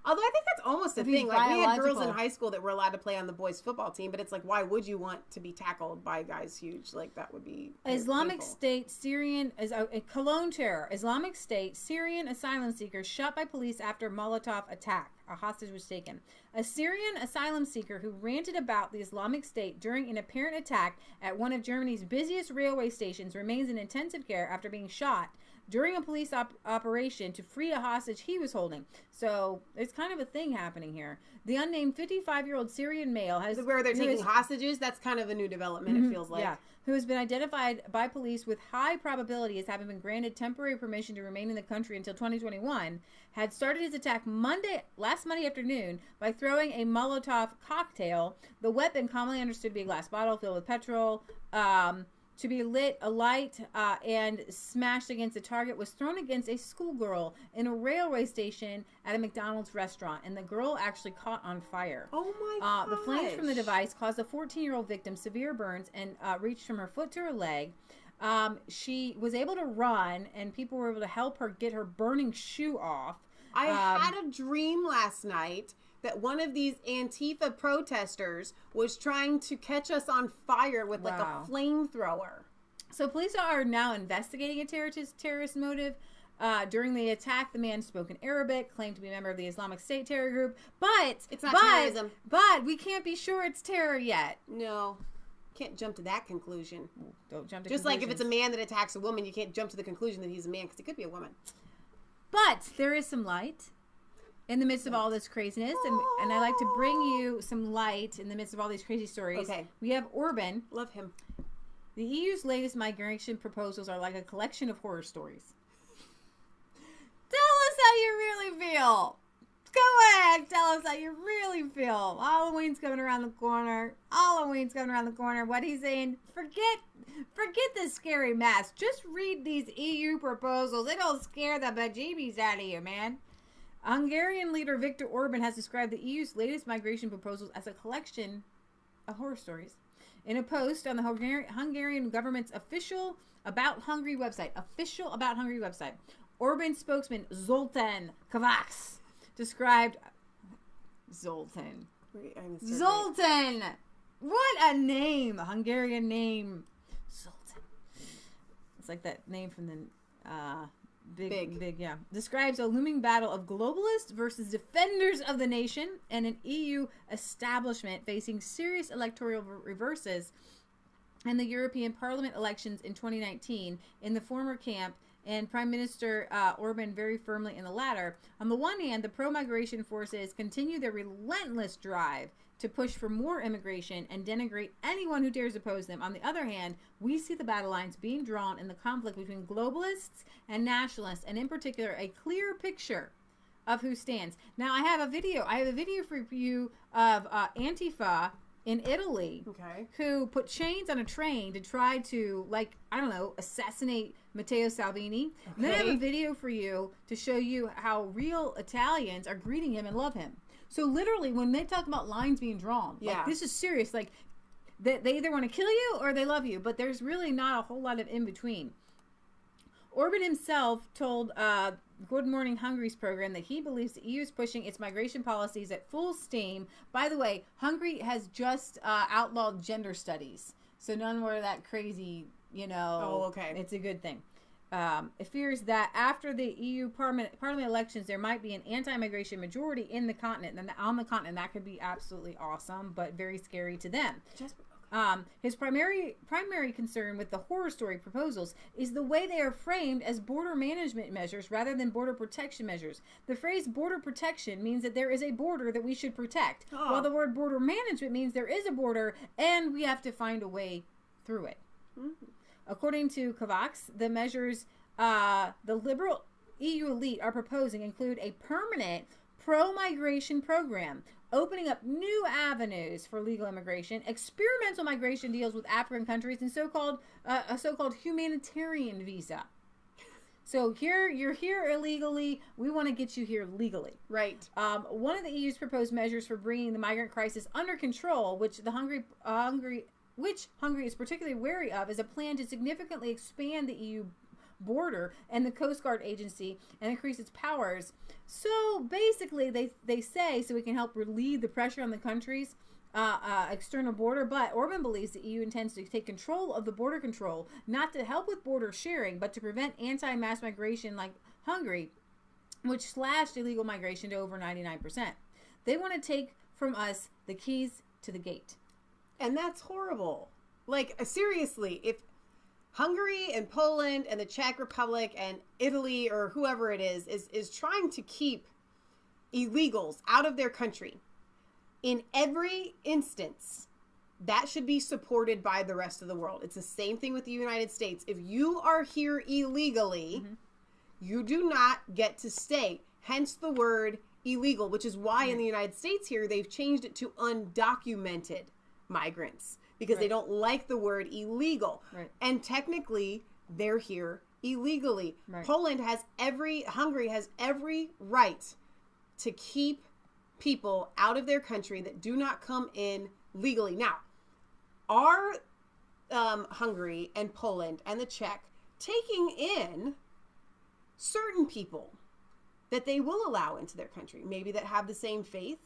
Although I think that's almost a thing. Like, we had girls in high school that were allowed to play on the boys' football team, but it's like, why would you want to be tackled by guys huge? Like, that would be Islamic painful. State Syrian Cologne terror. Islamic State Syrian asylum seeker shot by police after Molotov attack. A hostage was taken. A Syrian asylum seeker who ranted about the Islamic State during an apparent attack at one of Germany's busiest railway stations remains in intensive care after being shot during a police operation to free a hostage he was holding. So it's kind of a thing happening here. The unnamed 55-year-old Syrian male has... Where they're taking hostages? That's kind of a new development, it feels like. Yeah. Who has been identified by police with high probability as having been granted temporary permission to remain in the country until 2021, had started his attack last Monday afternoon by throwing a Molotov cocktail, the weapon commonly understood to be a glass bottle filled with petrol, to be alight and smashed against a target, was thrown against a schoolgirl in a railway station at a McDonald's restaurant, and the girl actually caught on fire. Oh my gosh. The flames from the device caused a 14-year-old victim severe burns and reached from her foot to her leg. She was able to run, and people were able to help her get her burning shoe off. I had a dream last night that one of these Antifa protesters was trying to catch us on fire with like a flamethrower. So police are now investigating a terrorist motive. During the attack, the man spoke in Arabic, claimed to be a member of the Islamic State terror group, but it's not terrorism. But we can't be sure it's terror yet. No, can't jump to that conclusion. Don't jump to just like if it's a man that attacks a woman, you can't jump to the conclusion that he's a man because it could be a woman. But there is some light in the midst of all this craziness, and I like to bring you some light in the midst of all these crazy stories. Okay, we have Orban. Love him. The EU's latest migration proposals are like a collection of horror stories. Tell us how you really feel. Go ahead, tell us how you really feel. Halloween's coming around the corner. What he's saying, forget the scary mask. Just read these EU proposals. It'll scare the bejeebies out of you, man. Hungarian leader Viktor Orban has described the EU's latest migration proposals as a collection of horror stories. In a post on the Hungarian government's official About Hungary website, Orban spokesman Zoltán Kovács described Zoltán. What a name! A Hungarian name. Zoltán. It's like that name from the big, yeah. Describes a looming battle of globalists versus defenders of the nation and an EU establishment facing serious electoral reverses in the European Parliament elections in 2019 in the former camp, and Prime Minister Orban very firmly in the latter. On the one hand, the pro-migration forces continue their relentless drive to push for more immigration and denigrate anyone who dares oppose them. On the other hand, we see the battle lines being drawn in the conflict between globalists and nationalists, and in particular, a clear picture of who stands. Now, I have a video for you of Antifa in Italy, who put chains on a train to try to, assassinate Matteo Salvini. Okay. And then I have a video for you to show you how real Italians are greeting him and love him. So literally, when they talk about lines being drawn, this is serious. Like, they either want to kill you or they love you, but there's really not a whole lot of in between. Orban himself told Good Morning Hungary's program that he believes the EU is pushing its migration policies at full steam. By the way, Hungary has just outlawed gender studies, so none more of that crazy, Oh, okay. It's a good thing. It fears that after the EU parliament elections, there might be an anti-migration majority in the continent, and on the continent, that could be absolutely awesome, but very scary to them. His primary concern with the horror story proposals is the way they are framed as border management measures rather than border protection measures. The phrase border protection means that there is a border that we should protect, while the word border management means there is a border and we have to find a way through it. Mm-hmm. According to Kovács, the measures the liberal EU elite are proposing include a permanent pro-migration program, opening up new avenues for legal immigration, experimental migration deals with African countries, and a so-called humanitarian visa. So you're here illegally. We want to get you here legally. Right. One of the EU's proposed measures for bringing the migrant crisis under control, which Hungary is particularly wary of, is a plan to significantly expand the EU border and the Coast Guard agency and increase its powers. So basically, they say so we can help relieve the pressure on the country's external border. But Orban believes the EU intends to take control of the border control, not to help with border sharing, but to prevent anti-mass migration like Hungary, which slashed illegal migration to over 99%. They want to take from us the keys to the gate. And that's horrible. Like, seriously, if Hungary and Poland and the Czech Republic and Italy or whoever it is trying to keep illegals out of their country, in every instance, that should be supported by the rest of the world. It's the same thing with the United States. If you are here illegally, you do not get to stay. Hence the word illegal, which is why in the United States here, they've changed it to undocumented migrants because they don't like the word illegal. Right. And technically, they're here illegally. Right. Hungary has every right to keep people out of their country that do not come in legally. Now, are Hungary and Poland and the Czech taking in certain people that they will allow into their country, maybe that have the same faith?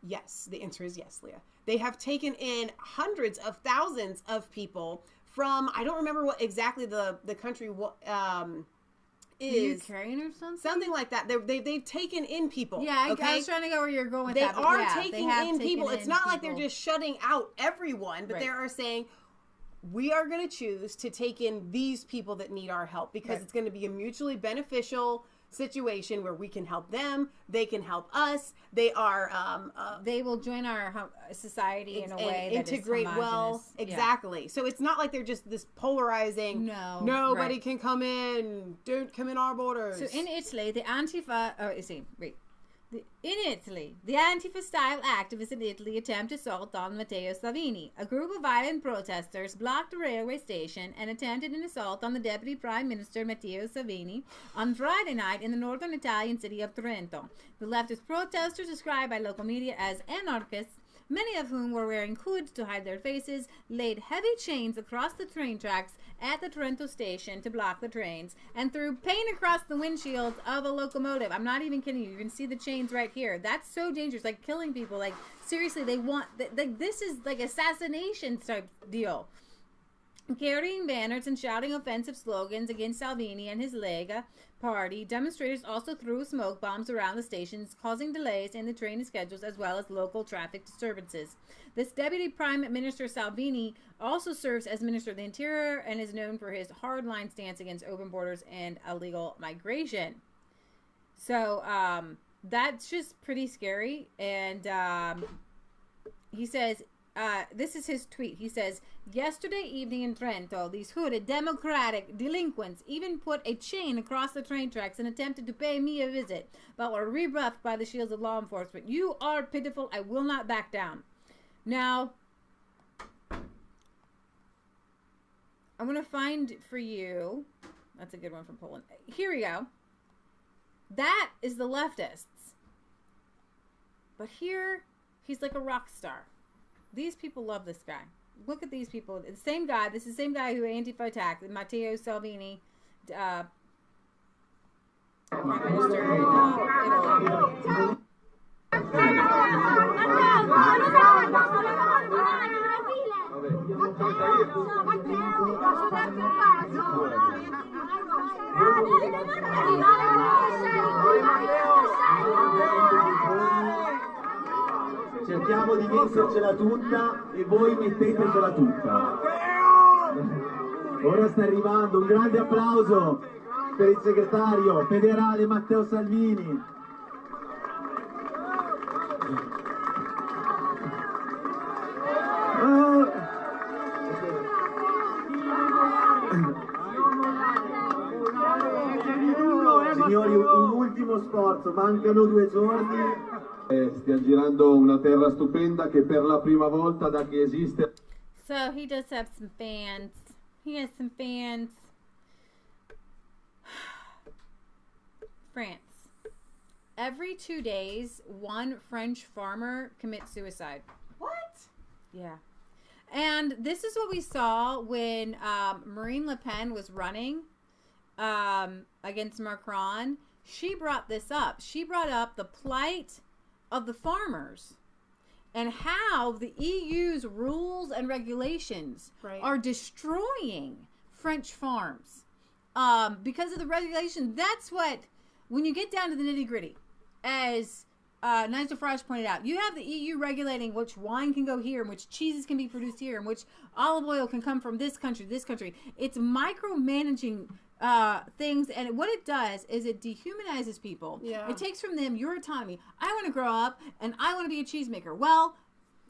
Yes, the answer is yes, Leah. They have taken in hundreds of thousands of people from, I don't remember what exactly the country is Ukraine or something like that. They've taken in people. Yeah, okay? I was trying to go where you're going with they that. Are yeah, taking in people. It's not like they're just shutting out everyone, but they are saying, we are going to choose to take in these people that need our help because it's going to be a mutually beneficial situation where we can help them, they can help us. They will join our society in a way that integrate is well. Exactly. So it's not like they're just this polarizing. Nobody can come in. Don't come in our borders. So in Italy, the Antifa. In Italy, the Antifa-style activists in Italy attempt assault on Matteo Salvini. A group of violent protesters blocked a railway station and attempted an assault on the Deputy Prime Minister Matteo Salvini on Friday night in the northern Italian city of Trento. The leftist protesters, described by local media as anarchists, many of whom were wearing hoods to hide their faces, laid heavy chains across the train tracks at the Trento station to block the trains, and threw paint across the windshields of a locomotive. I'm not even kidding you. You can see the chains right here. That's so dangerous. Like killing people. Like, seriously, they want... Like, this is like assassination type deal. Carrying banners and shouting offensive slogans against Salvini and his Lega party, demonstrators also threw smoke bombs around the stations, causing delays in the train schedules as well as local traffic disturbances. This Deputy Prime Minister Salvini also serves as Minister of the Interior and is known for his hardline stance against open borders and illegal migration. So that's just pretty scary. And he says... this is his tweet. He says, yesterday evening in Trento, these hooded democratic delinquents even put a chain across the train tracks and attempted to pay me a visit, but were rebuffed by the shields of law enforcement. You are pitiful. I will not back down. Now, I'm going to find for you. That's a good one from Poland. Here we go. That is the leftists. But here, he's like a rock star. These people love this guy. Look at these people. The same guy. This is the same guy who Antifa attacked. Matteo Salvini, Prime Minister in Italy. Cerchiamo di mettercela tutta e voi mettetecela tutta. Ora sta arrivando un grande applauso per il segretario federale Matteo Salvini. Signori, un ultimo sforzo, mancano 2 giorni. Stia girando una terra stupenda che per la prima volta da che esiste. So he does have some fans. He has some fans. France. Every 2 days, one French farmer commits suicide. What? Yeah. And this is what we saw when Marine Le Pen was running against Macron. She brought this up. She brought up the plight of the farmers and how the EU's rules and regulations are destroying French farms because of the regulation. That's what, when you get down to the nitty gritty, as Nigel Farage pointed out, you have the EU regulating which wine can go here and which cheeses can be produced here and which olive oil can come from this country, this country. It's micromanaging things, and what it does is it dehumanizes people. Yeah. It takes from them your autonomy. I want to grow up and I want to be a cheesemaker. Well,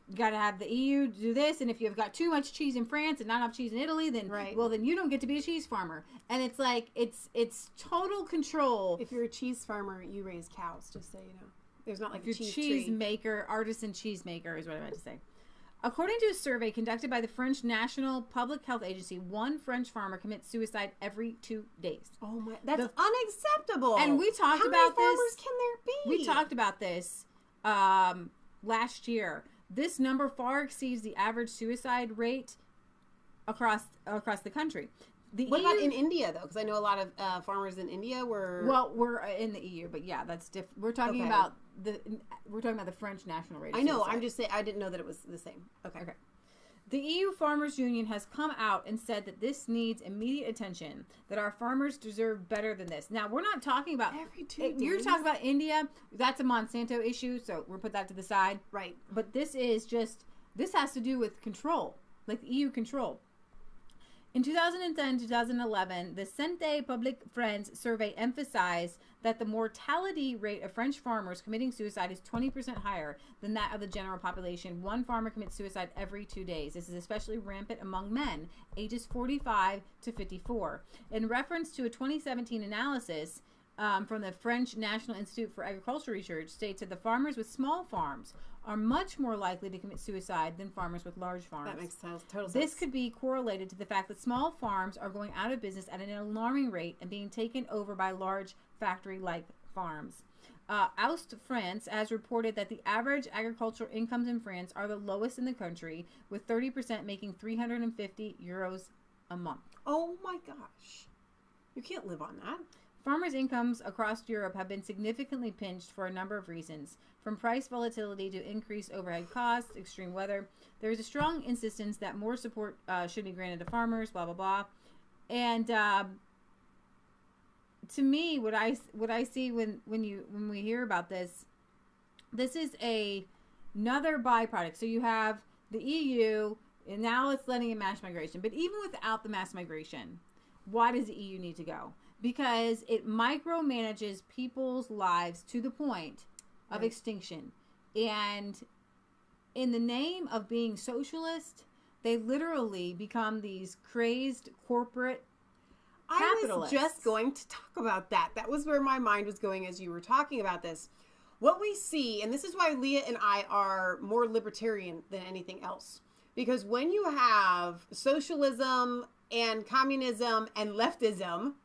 you got to have the EU do this, and if you've got too much cheese in France and not enough cheese in Italy, then well, then you don't get to be a cheese farmer. And it's like it's total control. If you're a cheese farmer, you raise cows, just so you know. There's not like a cheese cheese tree. maker, artisan cheese maker is what I meant to say. According to a survey conducted by the French National Public Health Agency, one French farmer commits suicide every 2 days. Oh my, that's unacceptable. And we talked How about many farmers can there be? We talked about this last year. This number far exceeds the average suicide rate across the country. What about in India, though? Because I know a lot of farmers in India were... Well, we're in the EU, but yeah, that's different. We're talking about the French national rate of I know. suicide. I'm just saying. I didn't know that it was the same. Okay. The EU Farmers Union has come out and said that this needs immediate attention, that our farmers deserve better than this. Now, we're not talking about... You're talking about India. That's a Monsanto issue, so we'll put that to the side. Right. But this is just... This has to do with control, like the EU control. In 2010-2011, the Santé Publique France survey emphasized that the mortality rate of French farmers committing suicide is 20% higher than that of the general population. One farmer commits suicide every 2 days. This is especially rampant among men, ages 45 to 54. In reference to a 2017 analysis from the French National Institute for Agricultural Research, states that the farmers with small farms are much more likely to commit suicide than farmers with large farms. That makes total sense. This could be correlated to the fact that small farms are going out of business at an alarming rate and being taken over by large factory-like farms. Oust France has reported that the average agricultural incomes in France are the lowest in the country, with 30% making 350 euros a month. Oh my gosh. You can't live on that. Farmers' incomes across Europe have been significantly pinched for a number of reasons, from price volatility to increased overhead costs, extreme weather. There is a strong insistence that more support should be granted to farmers, blah, blah, blah. And to me, what I see when we hear about this is another byproduct. So you have the EU, and now it's letting in mass migration. But even without the mass migration, why does the EU need to go? Because it micromanages people's lives to the point of extinction. And in the name of being socialist, they literally become these crazed corporate capitalists. I was just going to talk about that. That was where my mind was going as you were talking about this. What we see, and this is why Leah and I are more libertarian than anything else. Because when you have socialism and communism and leftism,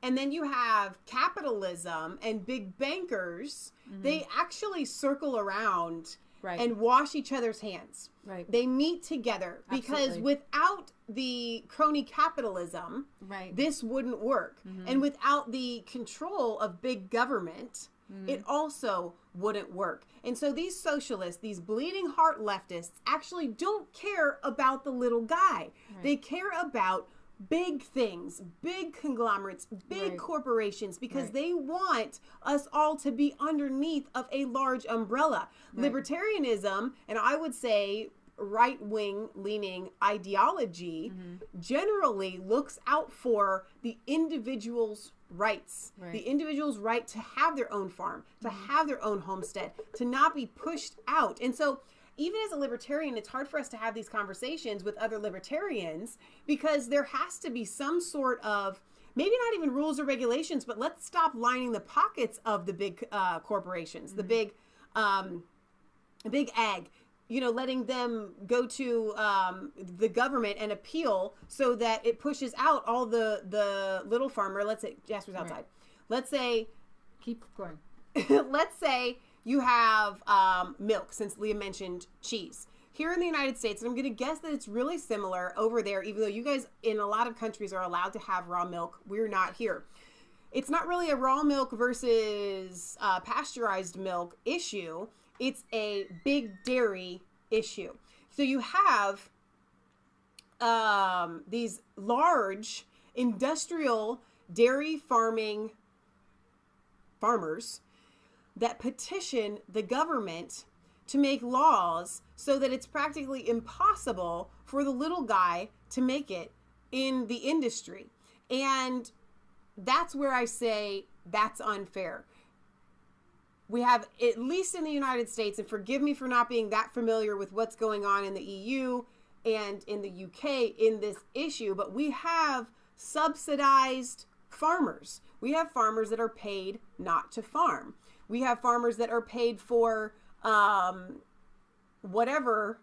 and then you have capitalism and big bankers, they actually circle around and wash each other's hands. Right. They meet together because without the crony capitalism, this wouldn't work. And without the control of big government, it also wouldn't work. And so these socialists, these bleeding heart leftists, actually don't care about the little guy. They care about big things, big conglomerates, big corporations, because they want us all to be underneath of a large umbrella. Libertarianism, and I would say right-wing leaning ideology, generally looks out for the individual's rights, the individual's right to have their own farm, to have their own homestead, to not be pushed out. And so even as a libertarian, it's hard for us to have these conversations with other libertarians because there has to be some sort of, maybe not even rules or regulations, but let's stop lining the pockets of the big corporations, the big ag, you know, letting them go to the government and appeal so that it pushes out all the little farmer. Let's say Jasper's outside. Let's say, keep going. Let's say you have milk, since Leah mentioned cheese. Here in the United States, and I'm going to guess that it's really similar over there, even though you guys in a lot of countries are allowed to have raw milk. We're not here. It's not really a raw milk versus pasteurized milk issue. It's a big dairy issue. So you have these large industrial dairy farmers that petition the government to make laws so that it's practically impossible for the little guy to make it in the industry. And that's where I say that's unfair. We have, at least in the United States, and forgive me for not being that familiar with what's going on in the EU and in the UK in this issue, but we have subsidized farmers. We have farmers that are paid not to farm. We have farmers that are paid for whatever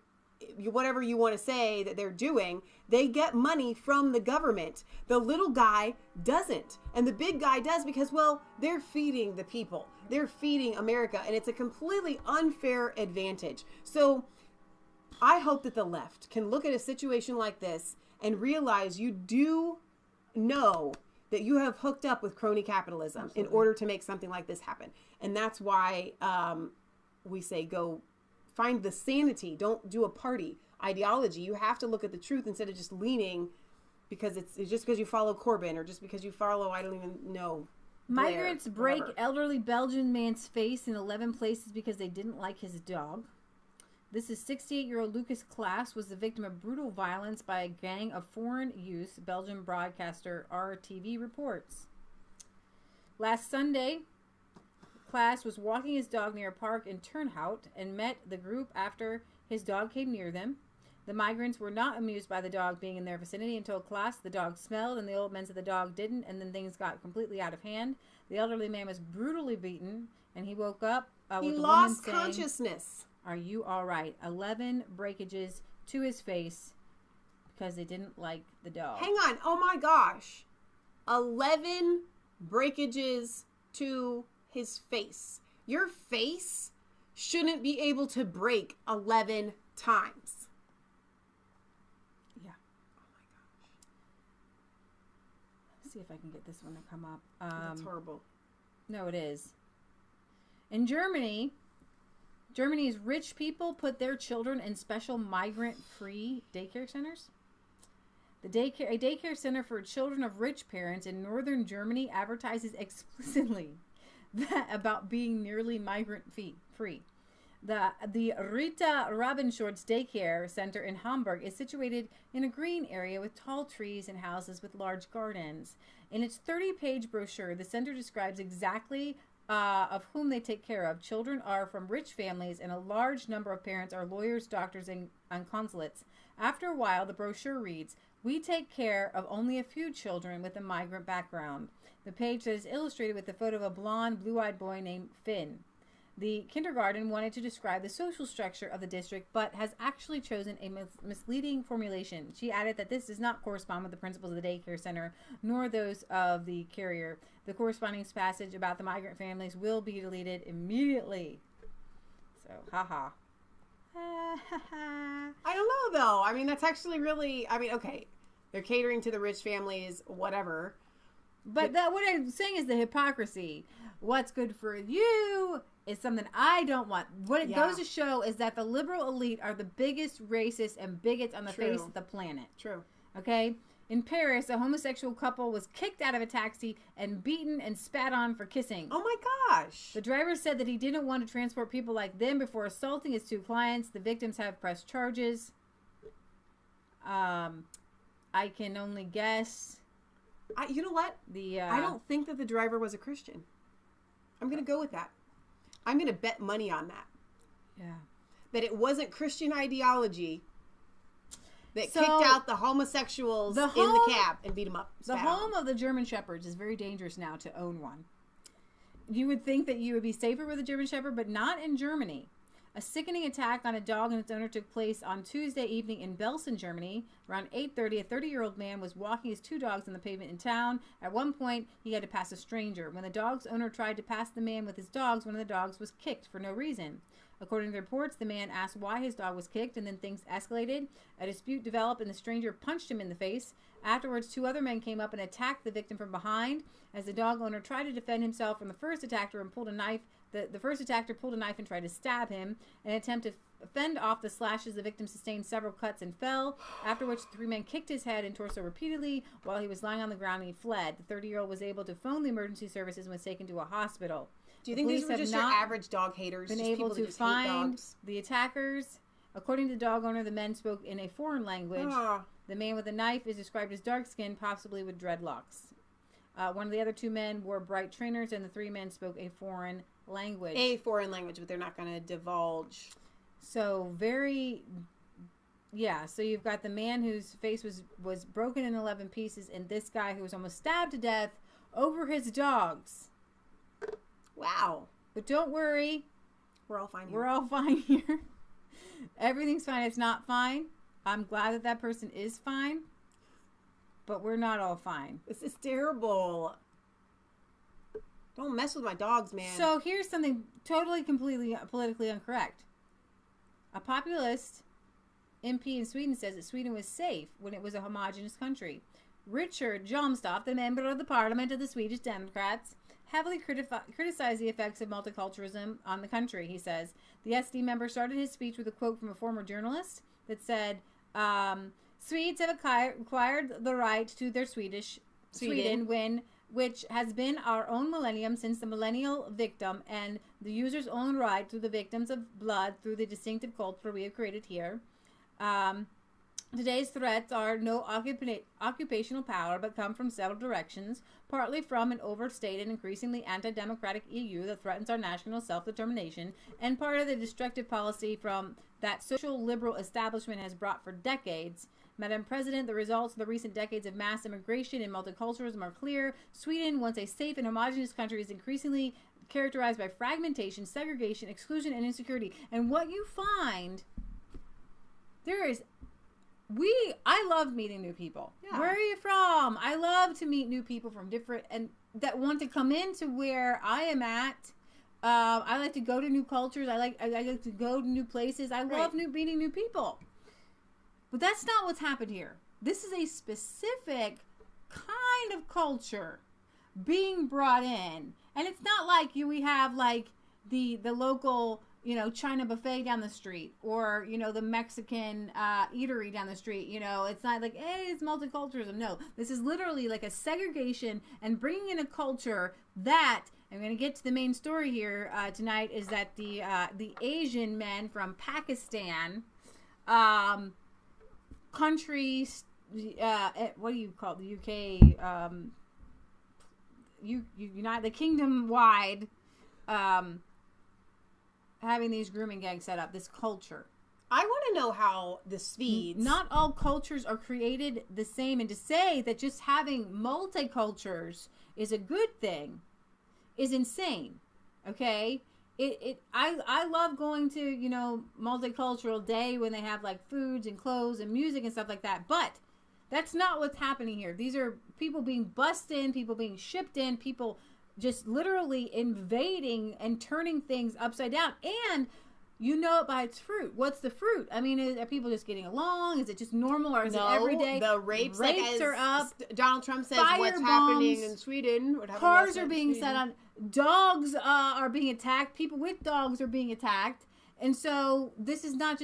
you want to say that they're doing. They get money from the government. The little guy doesn't. And the big guy does because, well, they're feeding the people. They're feeding America. And it's a completely unfair advantage. So I hope that the left can look at a situation like this and realize you do know that you have hooked up with crony capitalism in order to make something like this happen. And that's why we say go find the sanity. Don't do a party ideology. You have to look at the truth instead of just leaning because it's just because you follow Corbyn or just because you follow, I don't even know. Migrants break whatever. elderly Belgian man's face in 11 places because they didn't like his dog. This is 68-year-old Lucas Klaas was the victim of brutal violence by a gang of foreign youths, Belgian broadcaster RTV reports. Last Sunday, Klaas was walking his dog near a park in Turnhout and met the group after his dog came near them. The migrants were not amused by the dog being in their vicinity and told Klaas the dog smelled, and the old man said the dog didn't, and then things got completely out of hand. The elderly man was brutally beaten, and he woke up He with the lost woman saying, consciousness. "Are you all right?" 11 breakages to his face because they didn't like the dog. Hang on. Oh my gosh. 11 breakages to his face. Your face shouldn't be able to break 11 times. Yeah. Oh my gosh. Let's see if I can get this one to come up. That's horrible. No, it is. In Germany's rich people put their children in special migrant-free daycare centers. A daycare center for children of rich parents in northern Germany advertises explicitly about being nearly migrant-free. The Rita Robinschutz Daycare Center in Hamburg is situated in a green area with tall trees and houses with large gardens. In its 30-page brochure, the center describes exactly of whom they take care of. Children are from rich families, and a large number of parents are lawyers, doctors, and consulates. After a while, the brochure reads, "We take care of only a few children with a migrant background." The page that is illustrated with the photo of a blonde, blue-eyed boy named Finn. The kindergarten wanted to describe the social structure of the district, but has actually chosen a misleading formulation. She added that this does not correspond with the principles of the daycare center, nor those of the carrier. The corresponding passage about the migrant families will be deleted immediately. So, haha. I don't know, though. I mean, that's actually really, I mean, okay. They're catering to the rich families, whatever. But what I'm saying is the hypocrisy. What's good for you is something I don't want. What it goes to show is that the liberal elite are the biggest racists and bigots on the face of the planet. True. Okay? In Paris, a homosexual couple was kicked out of a taxi and beaten and spat on for kissing. Oh my gosh. The driver said that he didn't want to transport people like them before assaulting his two clients. The victims have pressed charges. I can only guess. You know what? I don't think that the driver was a Christian. I'm going to go with that. I'm going to bet money on that. Yeah. That it wasn't Christian ideology that kicked out the homosexuals in the cab and beat them up. The home of the German Shepherds is very dangerous now to own one. You would think that you would be safer with a German Shepherd, but not in Germany. A sickening attack on a dog and its owner took place on Tuesday evening in Belsen, Germany. Around 8:30, a 30-year-old man was walking his two dogs on the pavement in town. At one point, he had to pass a stranger. When the dog's owner tried to pass the man with his dogs, one of the dogs was kicked for no reason. According to the reports, the man asked why his dog was kicked, and then things escalated. A dispute developed, and the stranger punched him in the face. Afterwards, two other men came up and attacked the victim from behind. As the dog owner tried to defend himself from the first attacker and pulled a knife, the first attacker pulled a knife and tried to stab him. In an attempt to fend off the slashes, the victim sustained several cuts and fell, after which the three men kicked his head and torso repeatedly while he was lying on the ground, and he fled. The 30-year-old was able to phone the emergency services and was taken to a hospital. Do you think these were just your average dog haters? Been just able people to that just find hate dogs? the attackers. According to the dog owner, the men spoke in a foreign language. The man with the knife is described as dark-skinned, possibly with dreadlocks. One of the other two men wore bright trainers, and the three men spoke a foreign language. A foreign language, but they're not going to divulge. So so you've got the man whose face was broken in 11 pieces, and this guy who was almost stabbed to death over his dogs. Wow. But don't worry. We're all fine here. We're all fine here. Everything's fine. It's not fine. I'm glad that person is fine. But we're not all fine. This is terrible. Don't mess with my dogs, man. So here's something totally, completely, politically incorrect. A populist MP in Sweden says that Sweden was safe when it was a homogenous country. Richard Jomshof, the member of the parliament of the Swedish Democrats, heavily criticized the effects of multiculturalism on the country, he says. The SD member started his speech with a quote from a former journalist. that said, Swedes have acquired the right to their Sweden, which has been our own millennium since the millennial victim and the user's own right to the victims of blood through the distinctive culture we have created here. Today's threats are no occupational power, but come from several directions, partly from an overstated, increasingly anti-democratic EU that threatens our national self-determination, and part of the destructive policy from that social liberal establishment has brought for decades. Madam President, the results of the recent decades of mass immigration and multiculturalism are clear. Sweden, once a safe and homogenous country, is increasingly characterized by fragmentation, segregation, exclusion, and insecurity. And what you find, I love meeting new people. Yeah. Where are you from? I love to meet new people from different, and that want to come into where I am at. I like to go to new cultures. I like to go to new places. I love meeting new people. But that's not what's happened here. This is a specific kind of culture being brought in. And it's not like we have like the local, China buffet down the street or, the Mexican eatery down the street. It's not like, hey, it's multiculturalism. No, this is literally like a segregation and bringing in a culture that, I'm going to get to the main story here tonight, is that the Asian men from Pakistan, countries, what do you call it? The UK, the kingdom-wide, having these grooming gangs set up, this culture. I want to know how the Swedes... Not all cultures are created the same, and to say that just having multicultures is a good thing is insane, okay? I love going to, multicultural day when they have like foods and clothes and music and stuff like that. But that's not what's happening here. These are people being bussed in, people being shipped in, people just literally invading and turning things upside down. And you know it by its fruit. What's the fruit? I mean, are people just getting along? Is it just normal, or is it every day? The rapes are up. Donald Trump says Fire what's bombs, happening in Sweden. Cars are being set on. Dogs are being attacked. People with dogs are being attacked. And so this is not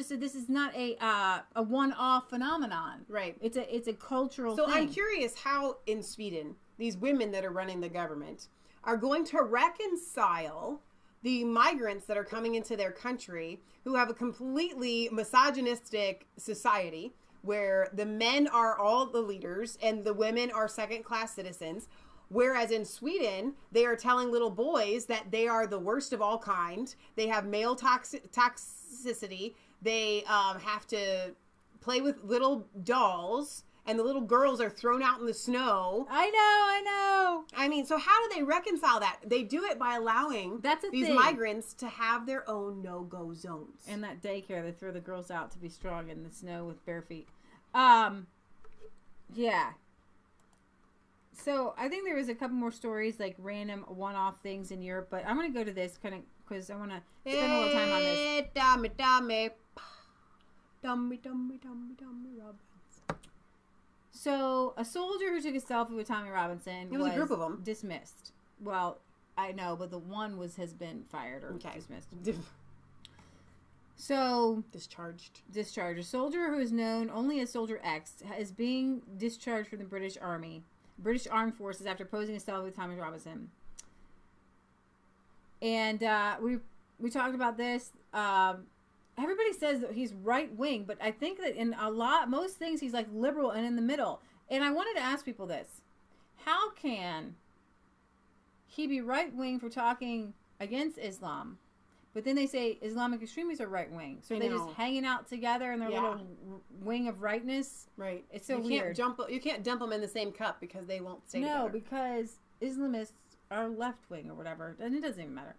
a one-off phenomenon. Right. It's a cultural thing. So I'm curious how in Sweden these women that are running the government are going to reconcile the migrants that are coming into their country who have a completely misogynistic society where the men are all the leaders and the women are second-class citizens. Whereas in Sweden, they are telling little boys that they are the worst of all kind. They have male toxicity. They have to play with little dolls. And the little girls are thrown out in the snow. I know. I mean, so how do they reconcile that? They do it by allowing these migrants to have their own no-go zones. And that daycare, they throw the girls out to be strong in the snow with bare feet. Yeah. So I think there was a couple more stories, like random one-off things in Europe. But I'm going to go to this kind of because I want to spend a little time on this. Dummy, Robin. So, a soldier who took a selfie with Tommy Robinson was a group of them. Dismissed. Well, I know, but the one has been fired or dismissed. So, discharged. A soldier who is known only as Soldier X is being discharged from the British Armed Forces after posing a selfie with Tommy Robinson. And we talked about this. Everybody says that he's right wing, but I think that in most things he's like liberal and in the middle. And I wanted to ask people this: how can he be right wing for talking against Islam, but then they say Islamic extremists are right wing? So they're just hanging out together in their little wing of rightness. Right. It's so weird. You can't dump them in the same cup because they won't stay together. No, because Islamists are left wing or whatever, and it doesn't even matter.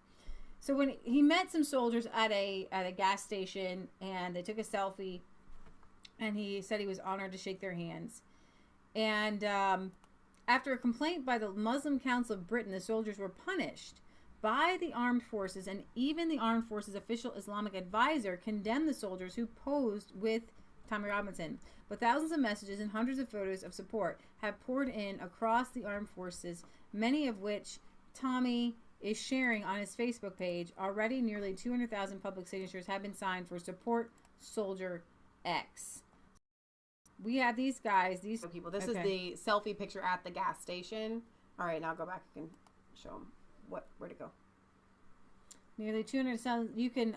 So when he met some soldiers at a gas station and they took a selfie, and he said he was honored to shake their hands. And after a complaint by the Muslim Council of Britain, the soldiers were punished by the armed forces, and even the armed forces official Islamic advisor condemned the soldiers who posed with Tommy Robinson. But thousands of messages and hundreds of photos of support have poured in across the armed forces, many of which Tommy is sharing on his Facebook page. Already nearly 200,000 public signatures have been signed for Support Soldier X. We have these guys. These people. This is the selfie picture at the gas station. All right, now I'll go back and show them where to go. Nearly 200,000. You can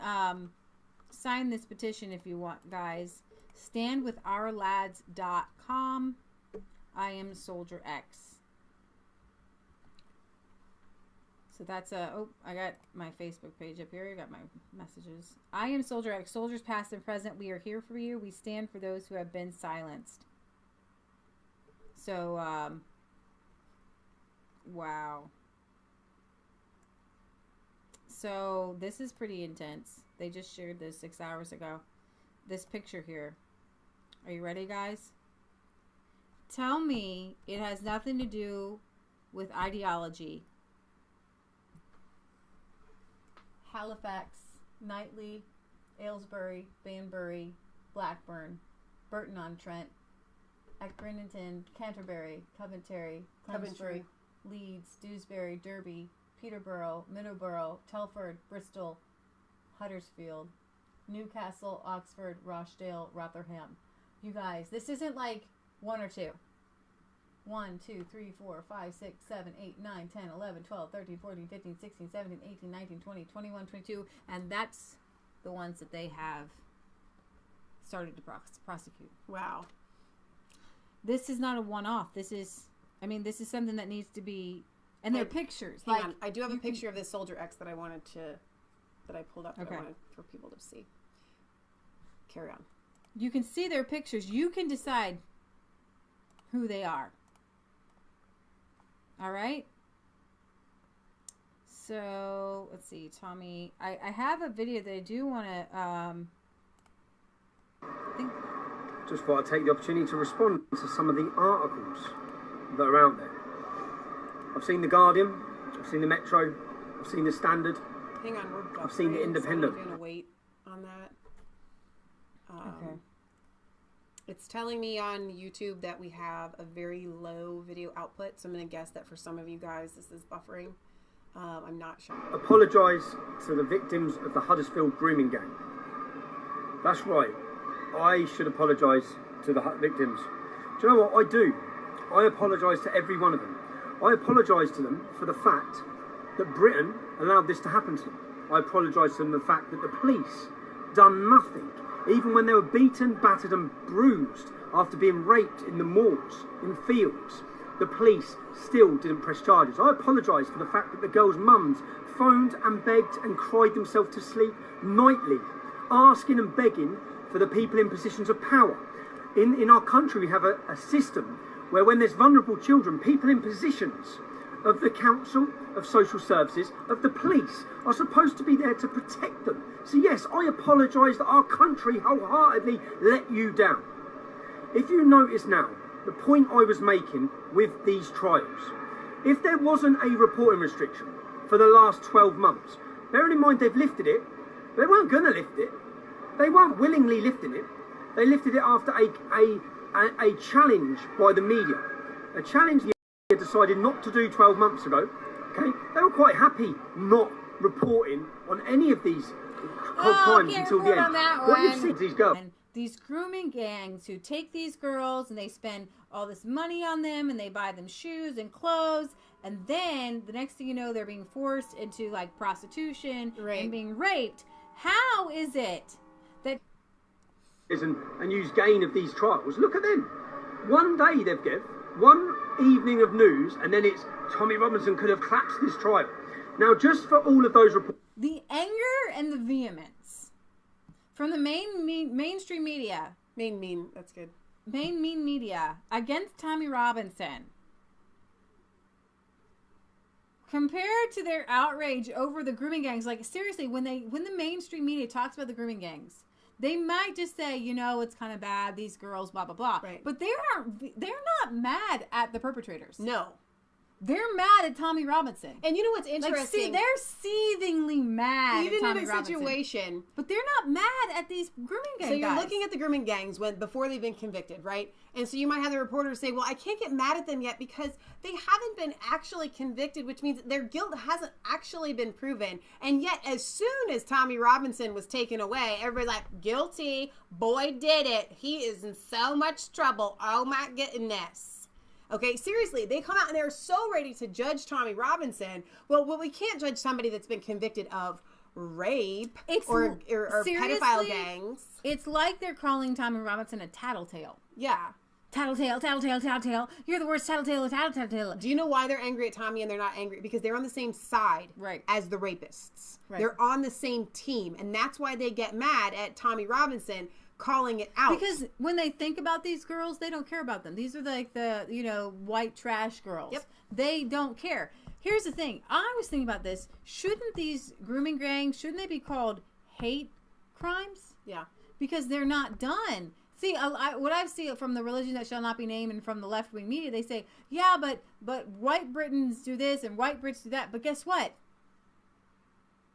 sign this petition if you want, guys. StandWithOurLads.com. I am Soldier X. So that's I got my Facebook page up here. I got my messages. I am Soldier X. Soldiers past and present, we are here for you. We stand for those who have been silenced. So, wow. So this is pretty intense. They just shared this 6 hours ago. This picture here. Are you ready, guys? Tell me it has nothing to do with ideology. Halifax, Knightley, Aylesbury, Banbury, Blackburn, Burton-on-Trent, Accrington, Canterbury, Coventry, Leeds, Dewsbury, Derby, Peterborough, Middleborough, Telford, Bristol, Huddersfield, Newcastle, Oxford, Rochdale, Rotherham. You guys, this isn't like one or two. 1, 2, 3, 4, 5, 6, 7, 8, 9, 10, 11, 12, 13, 14, 15, 16, 17, 18, 19, 20, 21, 22. And that's the ones that they have started to prosecute. Wow. This is not a one-off. This is something that needs to be... And they're pictures. Hang on. I do have a picture of this Soldier X that I pulled up that I wanted for people to see. Carry on. You can see their pictures. You can decide who they are. All right. So let's see, Tommy. I have a video that I do want to Just thought I'd take the opportunity to respond to some of the articles that are out there. I've seen the Guardian, I've seen the Metro, I've seen the Standard. Hang on, I've seen the Independent. So I'm gonna wait on that. okay. It's telling me on YouTube that we have a very low video output, so I'm going to guess that for some of you guys this is buffering. I'm not sure. Apologise to the victims of the Huddersfield grooming gang. That's right. I should apologise to the victims. Do you know what I do? I apologise to every one of them. I apologise to them for the fact that Britain allowed this to happen to them. I apologise to them for the fact that the police done nothing. Even when they were beaten, battered and bruised after being raped in the moors, in fields, the police still didn't press charges. I apologise for the fact that the girls' mums phoned and begged and cried themselves to sleep nightly, asking and begging for the people in positions of power. In our country, we have a system where when there's vulnerable children, people in positions of the council, of social services, of the police are supposed to be there to protect them. So yes, I apologise that our country wholeheartedly let you down. If you notice now, the point I was making with these trials, if there wasn't a reporting restriction for the last 12 months, bearing in mind they've lifted it, they weren't going to lift it. They weren't willingly lifting it. They lifted it after a challenge by the media. A challenge the media decided not to do 12 months ago. Okay, they were quite happy not reporting on any of these crimes until the end. What you've seen, these girls. And these grooming gangs who take these girls and they spend all this money on them and they buy them shoes and clothes, and then the next thing you know, they're being forced into like prostitution and being raped. How is it that and use gain of these trials? Look at them. One day they've given one evening of news, and then it's Tommy Robinson could have collapsed this trial. Now, just for all of those reports, the anger and the vehemence from the mainstream media, that's good. Main media against Tommy Robinson, compared to their outrage over the grooming gangs. Like seriously, when the mainstream media talks about the grooming gangs, they might just say, you know, it's kind of bad, theyese girls, blah blah blah. Right. But they're not mad at the perpetrators. No. they're mad at Tommy Robinson. And you know what's interesting? Like, see, they're seethingly mad even at Tommy in a Robinson. situation. But they're not mad at these grooming gangs. So you're looking at the grooming gangs before they've been convicted, right? And so you might have the reporters say, well, I can't get mad at them yet because they haven't been actually convicted, which means their guilt hasn't actually been proven. And yet, as soon as Tommy Robinson was taken away, everybody's like, guilty, boy did it. He is in so much trouble. Oh my goodness. Okay, seriously, they come out and they're so ready to judge Tommy Robinson. Well, we can't judge somebody that's been convicted of rape or pedophile gangs. It's like they're calling Tommy Robinson a tattletale. Yeah. Tattletale, tattletale, tattletale. You're the worst tattletale, tattletale. Do you know why they're angry at Tommy and they're not angry? Because they're on the same side as the rapists. Right. They're on the same team. And that's why they get mad at Tommy Robinson calling it out. Because when they think about these girls, they don't care about them. These are like the, white trash girls. Yep. They don't care. Here's the thing. I was thinking about this. Shouldn't these grooming gangs, shouldn't they be called hate crimes? Yeah. Because they're not done. See, what I've seen from the religion that shall not be named and from the left-wing media, they say, yeah, but white Britons do this and white Brits do that. But guess what?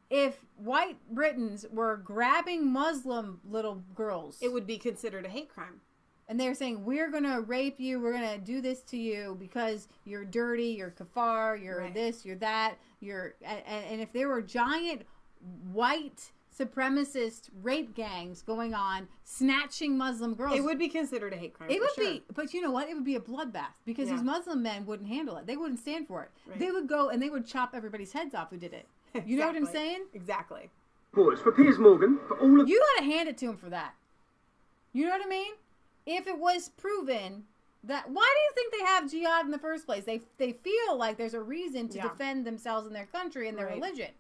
If white Britons were grabbing Muslim little girls, it would be considered a hate crime. And they're saying, we're going to rape you, we're going to do this to you because you're dirty, you're kafar, you're this, you're that, and if there were giant white supremacist rape gangs going on, snatching Muslim girls, it would be considered a hate crime. It would be, but you know what? It would be a bloodbath because these Muslim men wouldn't handle it. They wouldn't stand for it. Right. They would go and they would chop everybody's heads off who did it. You know what I'm saying? Exactly. Boys, for Piers Morgan, for all of you, got to hand it to him for that. You know what I mean? If it was proven that, why do you think they have jihad in the first place? They feel like there's a reason to defend themselves and their country and their religion.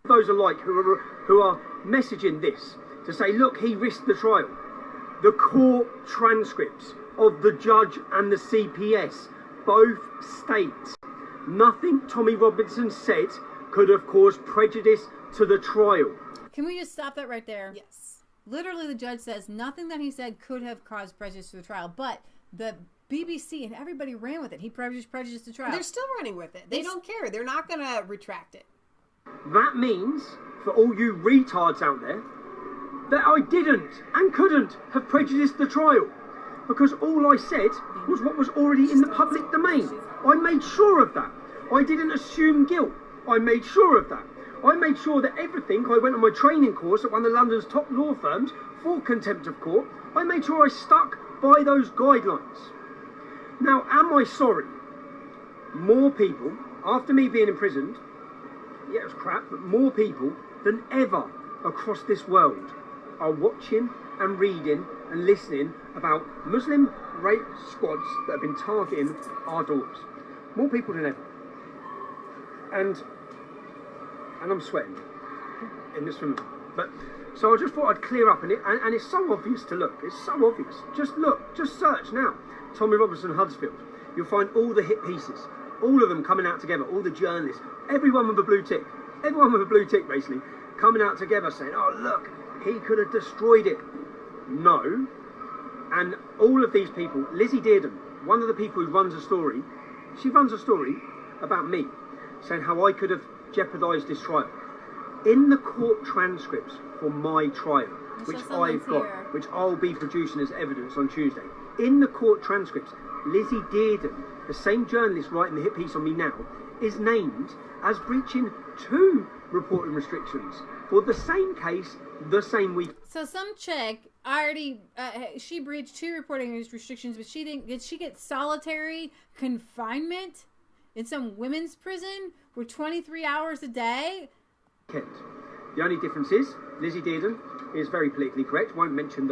Those alike who are messaging this to say, look, he risked the trial. The court transcripts of the judge and the CPS both state nothing Tommy Robinson said could have caused prejudice to the trial. Can we just stop that right there? Yes. Literally, the judge says nothing that he said could have caused prejudice to the trial, but the BBC and everybody ran with it. He prejudiced the trial. They're still running with it. They don't care. They're not going to retract it. That means, for all you retards out there, that I didn't and couldn't have prejudiced the trial. Because all I said was what was already in the public domain. I made sure of that. I didn't assume guilt. I made sure of that. I made sure that everything, I went on my training course at one of London's top law firms for contempt of court. I made sure I stuck by those guidelines. Now, am I sorry? More people, after me being imprisoned, yeah, it was crap, but more people than ever across this world are watching and reading and listening about Muslim rape squads that have been targeting our daughters. More people than ever. And I'm sweating in this room. But so I just thought I'd clear up, and it's so obvious to look. It's so obvious. Just look, just search now. Tommy Robinson Huddersfield. You'll find all the hit pieces, all of them coming out together, all the journalists, everyone with a blue tick, basically, coming out together saying, oh look, he could have destroyed it. No. And all of these people, Lizzie Dearden, one of the people who runs a story, she runs a story about me, saying how I could have jeopardised this trial. In the court transcripts for my trial, which I've got, which I'll be producing as evidence on Tuesday, in the court transcripts, Lizzie Dearden, the same journalist writing the hit piece on me now, is named as breaching 2 reporting restrictions for the same case the same week. So some chick already, she breached 2 reporting restrictions, but she didn't. Did she get solitary confinement in some women's prison for 23 hours a day? The only difference is Lizzie Dearden is very politically correct. Won't mention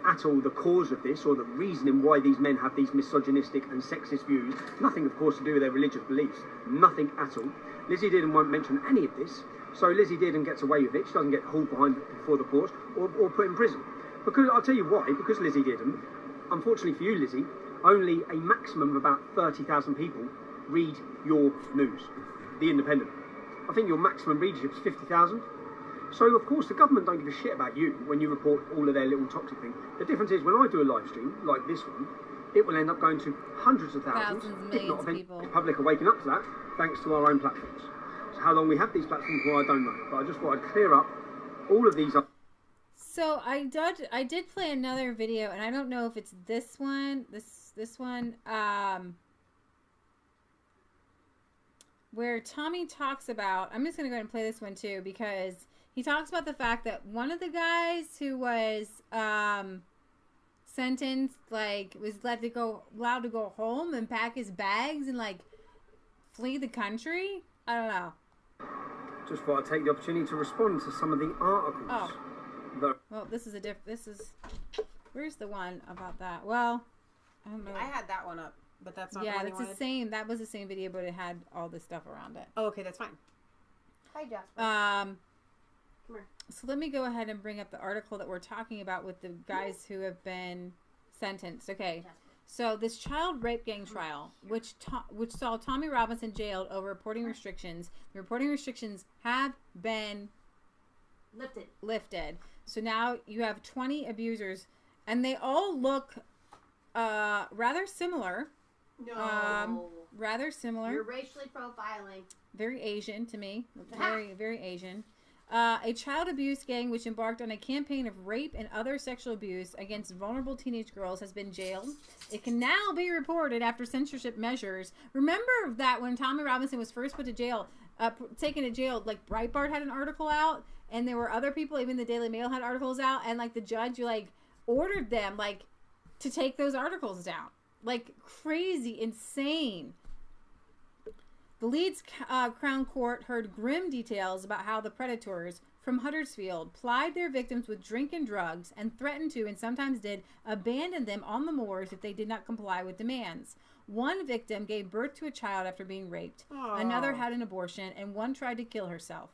at all the cause of this or the reasoning why these men have these misogynistic and sexist views. Nothing, of course, to do with their religious beliefs. Nothing at all. Lizzie Dearden won't mention any of this. So Lizzie Dearden gets away with it. She doesn't get hauled behind before the court or put in prison. Because I'll tell you why. Because Lizzie Dearden, unfortunately for you, Lizzie, only a maximum of about 30,000 people read your news, The Independent. I think your maximum readership is 50,000. So, of course, the government don't give a shit about you when you report all of their little toxic things. The difference is when I do a live stream, like this one, it will end up going to hundreds of thousands, Thousands, if not millions of people. the public are waking up to that, thanks to our own platforms. So how long we have these platforms for, I don't know. But I just thought I'd clear up all of these. So I did play another video, and I don't know if it's this one, this one, where Tommy talks about, I'm just going to go ahead and play this one too, because he talks about the fact that one of the guys who was sentenced, like, was allowed to go home and pack his bags and, like, flee the country. I don't know. Just thought I'd take the opportunity to respond to some of the articles. Oh. Well, this is where's the one about that? Well, I don't know. I had that one up, but that's not the yeah, one it's the same. That was the same video, but it had all this stuff around it. Oh, okay, that's fine. Hi, Jasper. Come here. So let me go ahead and bring up the article that we're talking about with the guys who have been sentenced. Okay. So this child rape gang trial, which saw Tommy Robinson jailed over reporting restrictions. The reporting restrictions have been lifted. So now you have 20 abusers, and they all look rather similar. No. Rather similar. You're racially profiling. Very Asian to me. Very, very Asian. A child abuse gang which embarked on a campaign of rape and other sexual abuse against vulnerable teenage girls has been jailed. It can now be reported after censorship measures. Remember that when Tommy Robinson was first put to jail, taken to jail, like Breitbart had an article out, and there were other people, even the Daily Mail had articles out, and like the judge like ordered them like to take those articles down. Like crazy, insane. The Leeds Crown Court heard grim details about how the predators from Huddersfield plied their victims with drink and drugs and threatened to, and sometimes did, abandon them on the moors if they did not comply with demands. One victim gave birth to a child after being raped. Aww. Another had an abortion, and one tried to kill herself.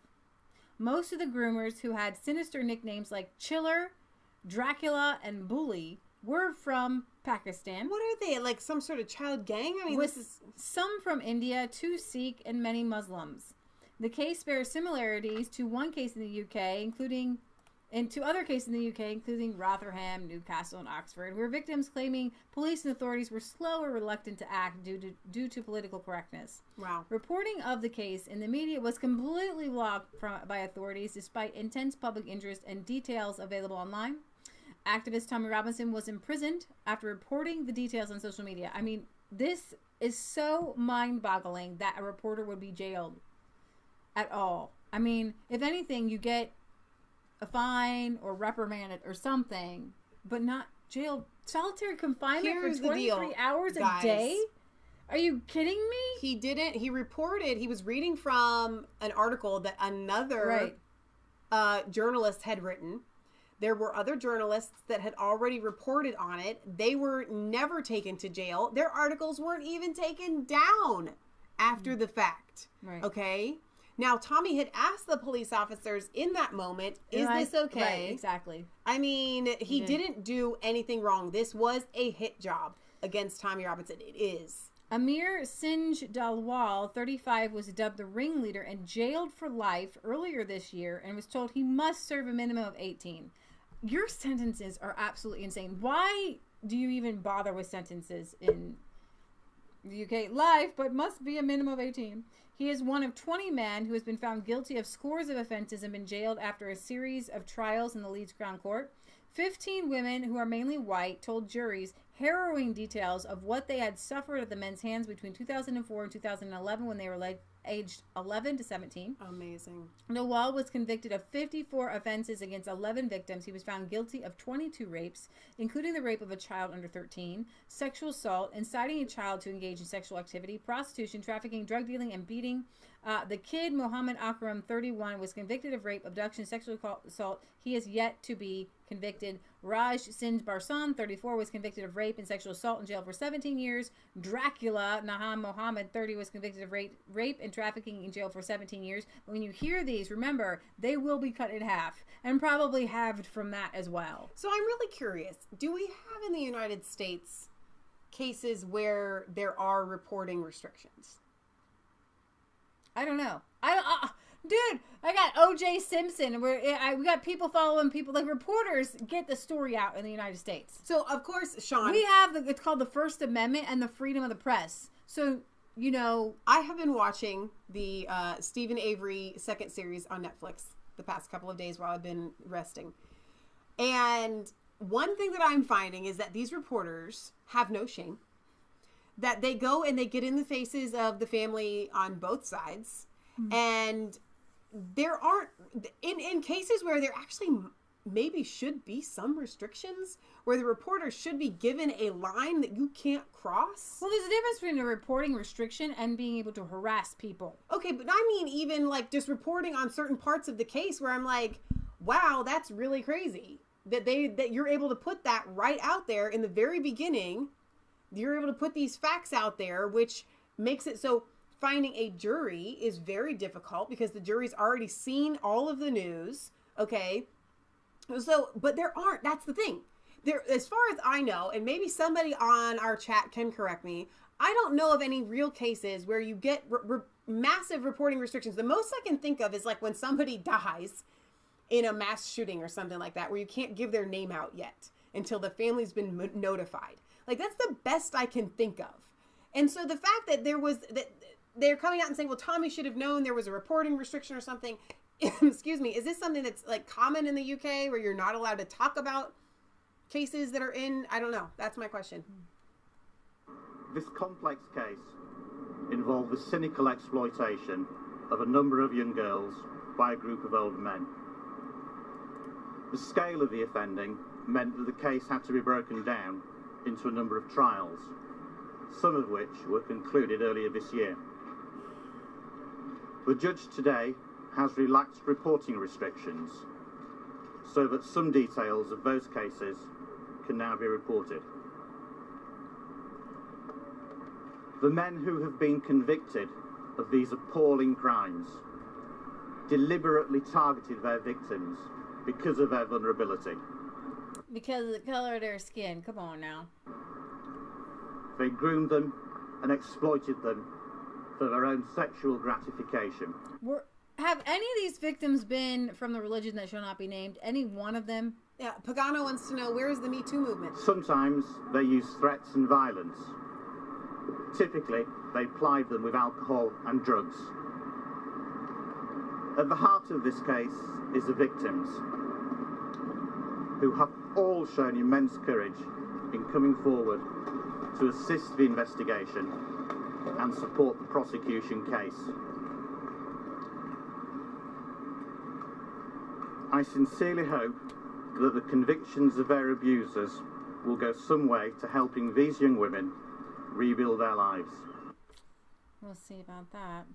Most of the groomers, who had sinister nicknames like Chiller, Dracula, and Bully, were from Pakistan. What are they? Like some sort of child gang? I mean, with some from India, 2 Sikh, and many Muslims. The case bears similarities to one case in the UK, including Rotherham, Newcastle, and Oxford, where victims claiming police and authorities were slow or reluctant to act due to political correctness. Wow. Reporting of the case in the media was completely blocked by authorities despite intense public interest and details available online. Activist Tommy Robinson was imprisoned after reporting the details on social media. I mean, this is so mind-boggling that a reporter would be jailed at all. I mean, if anything, you get a fine or reprimanded or something, but not jailed. Solitary confinement for 23 hours a day? Are you kidding me? He reported, he was reading from an article that another journalist had written. There were other journalists that had already reported on it. They were never taken to jail. Their articles weren't even taken down after the fact. Right. Okay? Now, Tommy had asked the police officers in that moment, is this okay? Right, exactly. I mean, he didn't do anything wrong. This was a hit job against Tommy Robinson. It is. Amir Sinj Dalwal, 35, was dubbed the ringleader and jailed for life earlier this year and was told he must serve a minimum of 18. Your sentences are absolutely insane. Why do you even bother with sentences in the UK? Life, but must be a minimum of 18. He is one of 20 men who has been found guilty of scores of offenses and been jailed after a series of trials in the Leeds Crown Court. 15 women, who are mainly white, told juries harrowing details of what they had suffered at the men's hands between 2004 and 2011 when they were aged 11 to 17. Amazing. Nawal was convicted of 54 offenses against 11 victims. He was found guilty of 22 rapes, including the rape of a child under 13, sexual assault, inciting a child to engage in sexual activity, prostitution, trafficking, drug dealing, and beating. The kid, Mohammed Akram, 31, was convicted of rape, abduction, sexual assault. He is yet to be convicted. Raj Sindh Barsan, 34, was convicted of rape and sexual assault in jail for 17 years. Dracula Naham Mohammed, 30, was convicted of rape and trafficking in jail for 17 years. When you hear these, remember, they will be cut in half and probably halved from that as well. So I'm really curious. Do we have in the United States cases where there are reporting restrictions? I don't know. Dude, I got O.J. Simpson. We got people following people. Like, reporters get the story out in the United States. So, of course, Sean. We have, it's called the First Amendment and the freedom of the press. So, you know. I have been watching the Stephen Avery second series on Netflix the past couple of days while I've been resting. And one thing that I'm finding is that these reporters have no shame. That they go and they get in the faces of the family on both sides. Mm-hmm. And there aren't, in cases where there actually maybe should be some restrictions, where the reporter should be given a line that you can't cross. Well, there's a difference between a reporting restriction and being able to harass people. Okay, but I mean even like just reporting on certain parts of the case where I'm like, wow, that's really crazy. That you're able to put that right out there in the very beginning. You're able to put these facts out there, which makes it so finding a jury is very difficult because the jury's already seen all of the news. Okay. So, but there aren't, that's the thing. There, as far as I know, and maybe somebody on our chat can correct me, I don't know of any real cases where you get massive reporting restrictions. The most I can think of is like when somebody dies in a mass shooting or something like that, where you can't give their name out yet until the family's been notified. Like, that's the best I can think of. And so the fact that they're coming out and saying, well, Tommy should have known there was a reporting restriction or something. Excuse me. Is this something that's like common in the UK where you're not allowed to talk about cases that are in, I don't know. That's my question. This complex case involved the cynical exploitation of a number of young girls by a group of older men. The scale of the offending meant that the case had to be broken down into a number of trials, some of which were concluded earlier this year. The judge today has relaxed reporting restrictions so that some details of those cases can now be reported. The men who have been convicted of these appalling crimes deliberately targeted their victims because of their vulnerability. Because of the color of their skin. Come on now. They groomed them and exploited them for their own sexual gratification. Have any of these victims been from the religion that shall not be named? Any one of them? Yeah, Pagano wants to know, where is the Me Too movement? Sometimes they use threats and violence. Typically, they plied them with alcohol and drugs. At the heart of this case is the victims, who have all shown immense courage in coming forward to assist the investigation and support the prosecution case. I sincerely hope that the convictions of their abusers will go some way to helping these young women rebuild their lives. We'll see about that.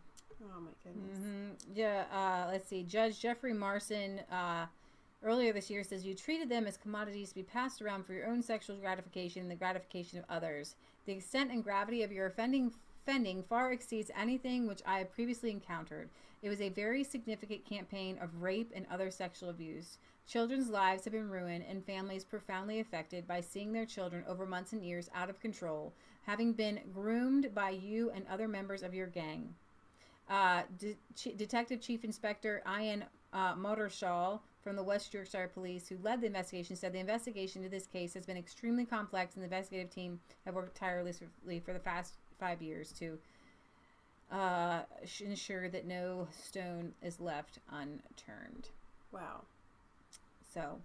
Oh my goodness. Mm-hmm. Yeah, let's see. Judge Jeffrey Marson earlier this year says you treated them as commodities to be passed around for your own sexual gratification and the gratification of others. The extent and gravity of your offending far exceeds anything which I have previously encountered. It was a very significant campaign of rape and other sexual abuse. Children's lives have been ruined and families profoundly affected by seeing their children over months and years out of control, having been groomed by you and other members of your gang. Detective Chief Inspector Ian Moderators from the West Yorkshire Police, who led the investigation, said the investigation into this case has been extremely complex and the investigative team have worked tirelessly for the past 5 years to ensure that no stone is left unturned. Wow. So,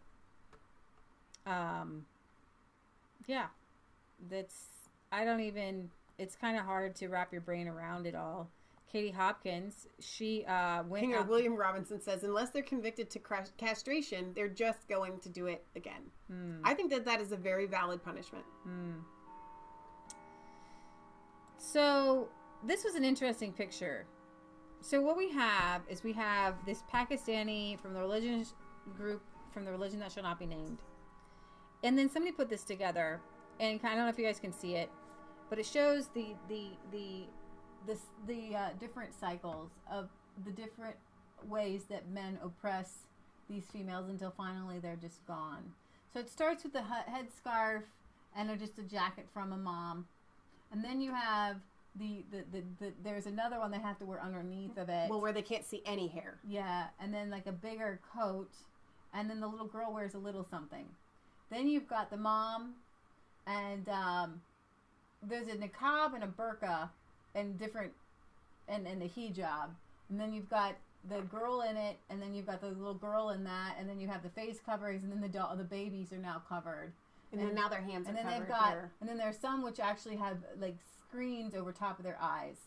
yeah, it's kind of hard to wrap your brain around it all. Katie Hopkins, she went King William Robinson says, unless they're convicted to castration, they're just going to do it again. I think that is a very valid punishment. So this was an interesting picture. So what we have is this Pakistani from the religious group from the religion that shall not be named. And then somebody put this together, and I don't know if you guys can see it, but it shows the different cycles of the different ways that men oppress these females until finally they're just gone. So it starts with the headscarf and just a jacket from a mom. And then you have there's another one they have to wear underneath of it. Well, where they can't see any hair. Yeah, and then like a bigger coat, and then the little girl wears a little something. Then you've got the mom, and there's a niqab and a burqa, and different, and the hijab, and then you've got the girl in it, and then you've got the little girl in that, and then you have the face coverings, and then the babies are now covered. And then now their hands are covered. And then they've got, and then there's some which actually have like screens over top of their eyes.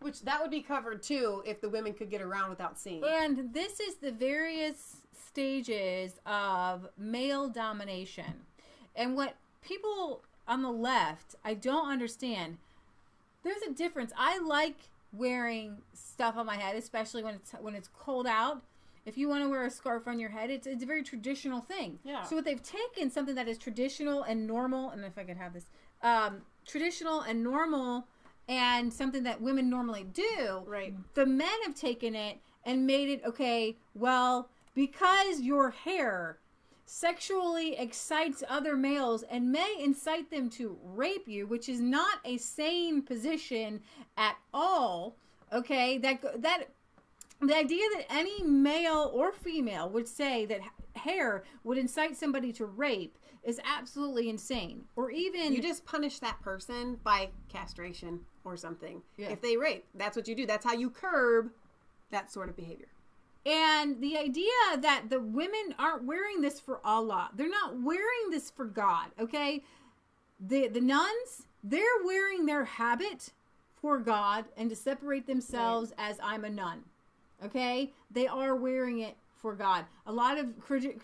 Which that would be covered too if the women could get around without seeing. And this is the various stages of male domination. And what people on the left, I don't understand. There's a difference. I like wearing stuff on my head, especially when it's cold out. If you want to wear a scarf on your head, it's a very traditional thing. Yeah. So what they've taken something that is traditional and normal, and if I could have this, traditional and normal, and something that women normally do. Right. The men have taken it and made it okay. Well, because your hair sexually excites other males and may incite them to rape you, which is not a sane position at all. Okay, that the idea that any male or female would say that hair would incite somebody to rape is absolutely insane. Or even you just punish that person by castration or something. Yeah. If they rape, that's what you do. That's how you curb that sort of behavior. And the idea that the women aren't wearing this for Allah. They're not wearing this for God, okay? The nuns, they're wearing their habit for God and to separate themselves as I'm a nun. Okay? They are wearing it for God. A lot of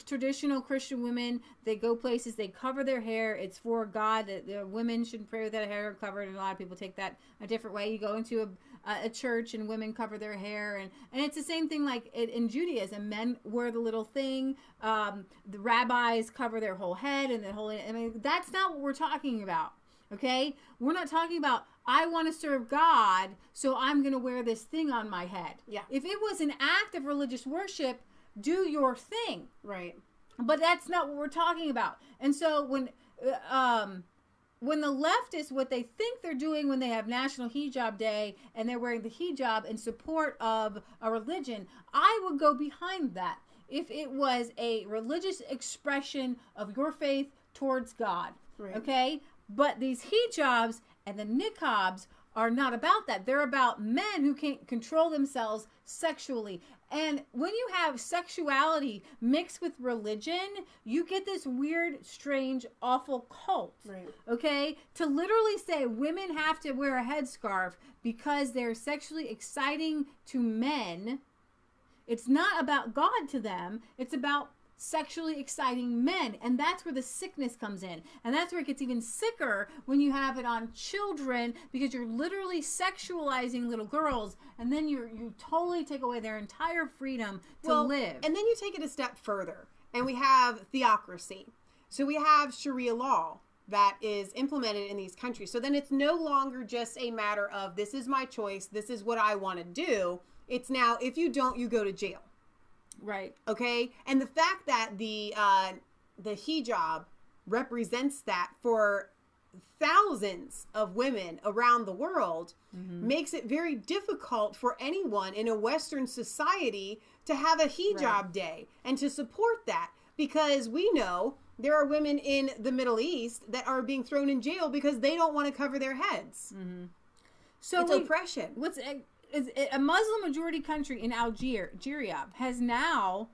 traditional Christian women, they go places, they cover their hair. It's for God. The women shouldn't pray with that hair covered, and a lot of people take that a different way. You go into a church and women cover their hair, and it's the same thing like in Judaism. Men wear the little thing. The rabbis cover their whole head and the whole. I mean, that's not what we're talking about. Okay, we're not talking about I want to serve God, so I'm going to wear this thing on my head. Yeah. If it was an act of religious worship, do your thing. Right. But that's not what we're talking about. And so when the leftists, what they think they're doing when they have National Hijab Day and they're wearing the hijab in support of a religion, I would go behind that. If it was a religious expression of your faith towards God. Right. Okay? But these hijabs and the niqabs are not about that. They're about men who can't control themselves sexually. And when you have sexuality mixed with religion, you get this weird, strange, awful cult. Right. Okay? To literally say women have to wear a headscarf because they're sexually exciting to men, it's not about God to them. It's about sexually exciting men, and that's where the sickness comes in, and that's where it gets even sicker when you have it on children, because you're literally sexualizing little girls, and then you totally take away their entire freedom to live. And then you take it a step further, and we have theocracy. So we have Sharia law that is implemented in these countries. So then it's no longer just a matter of this is my choice, this is what I want to do. It's now if you don't, you go to jail. Right. Okay. And the fact that the hijab represents that for thousands of women around the world makes it very difficult for anyone in a Western society to have a hijab day and to support that, because we know there are women in the Middle East that are being thrown in jail because they don't want to cover their heads. So it's oppression. A Muslim majority country in Algeria has now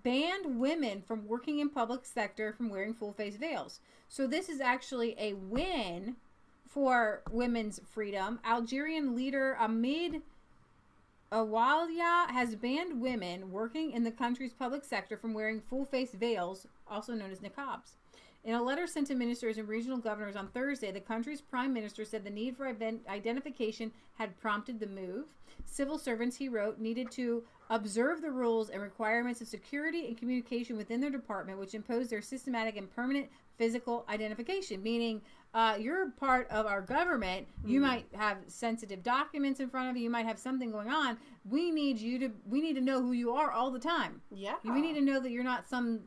banned women from working in public sector from wearing full face veils. So this is actually a win for women's freedom. Algerian leader Ahmed Awalia has banned women working in the country's public sector from wearing full face veils, also known as niqabs. In a letter sent to ministers and regional governors on Thursday, the country's prime minister said the need for identification had prompted the move. Civil servants, he wrote, needed to observe the rules and requirements of security and communication within their department, which impose their systematic and permanent physical identification, meaning you're part of our government. You might have sensitive documents in front of you. You might have something going on. We need to know who you are all the time. Yeah. We need to know that you're not some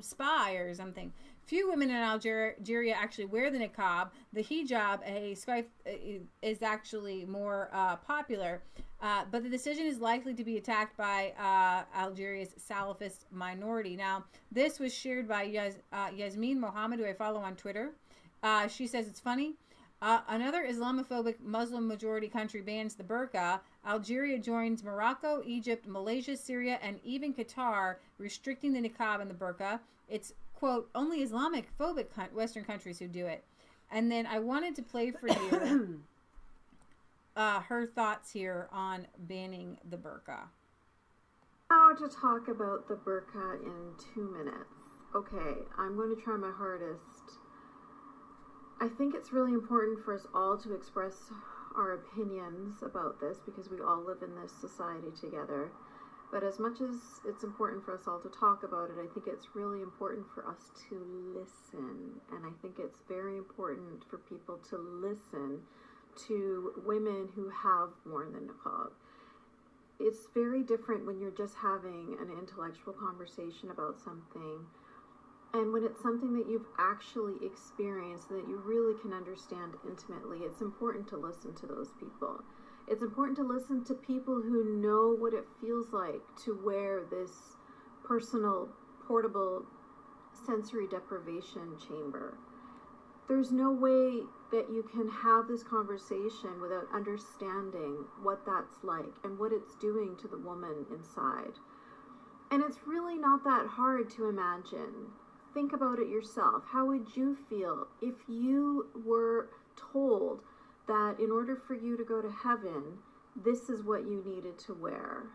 spy or something. Few women in Algeria actually wear the niqab. The hijab, a scarf, is actually more popular. But the decision is likely to be attacked by Algeria's Salafist minority. Now, this was shared by Yasmin Mohammed, who I follow on Twitter. She says it's funny. Another Islamophobic Muslim majority country bans the burqa. Algeria joins Morocco, Egypt, Malaysia, Syria, and even Qatar, restricting the niqab and the burqa. It's, quote, only Islamic phobic Western countries who do it. And then I wanted to play for you her thoughts here on banning the burqa. Now to talk about the burqa in 2 minutes. Okay, I'm going to try my hardest. I think it's really important for us all to express our opinions about this because we all live in this society together. But as much as it's important for us all to talk about it, I think it's really important for us to listen. And I think it's very important for people to listen to women who have worn the niqab. It's very different when you're just having an intellectual conversation about something, and when it's something that you've actually experienced and that you really can understand intimately. It's important to listen to those people. It's important to listen to people who know what it feels like to wear this personal, portable, sensory deprivation chamber. There's no way that you can have this conversation without understanding what that's like and what it's doing to the woman inside. And it's really not that hard to imagine. Think about it yourself. How would you feel if you were told that in order for you to go to heaven, this is what you needed to wear?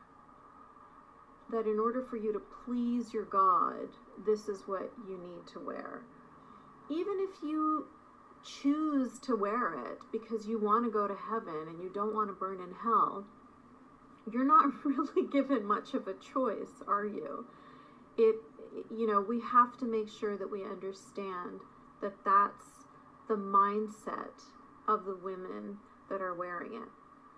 That in order for you to please your God, this is what you need to wear. Even if you choose to wear it because you want to go to heaven and you don't want to burn in hell, you're not really given much of a choice, are you? We have to make sure that we understand that that's the mindset of the women that are wearing it,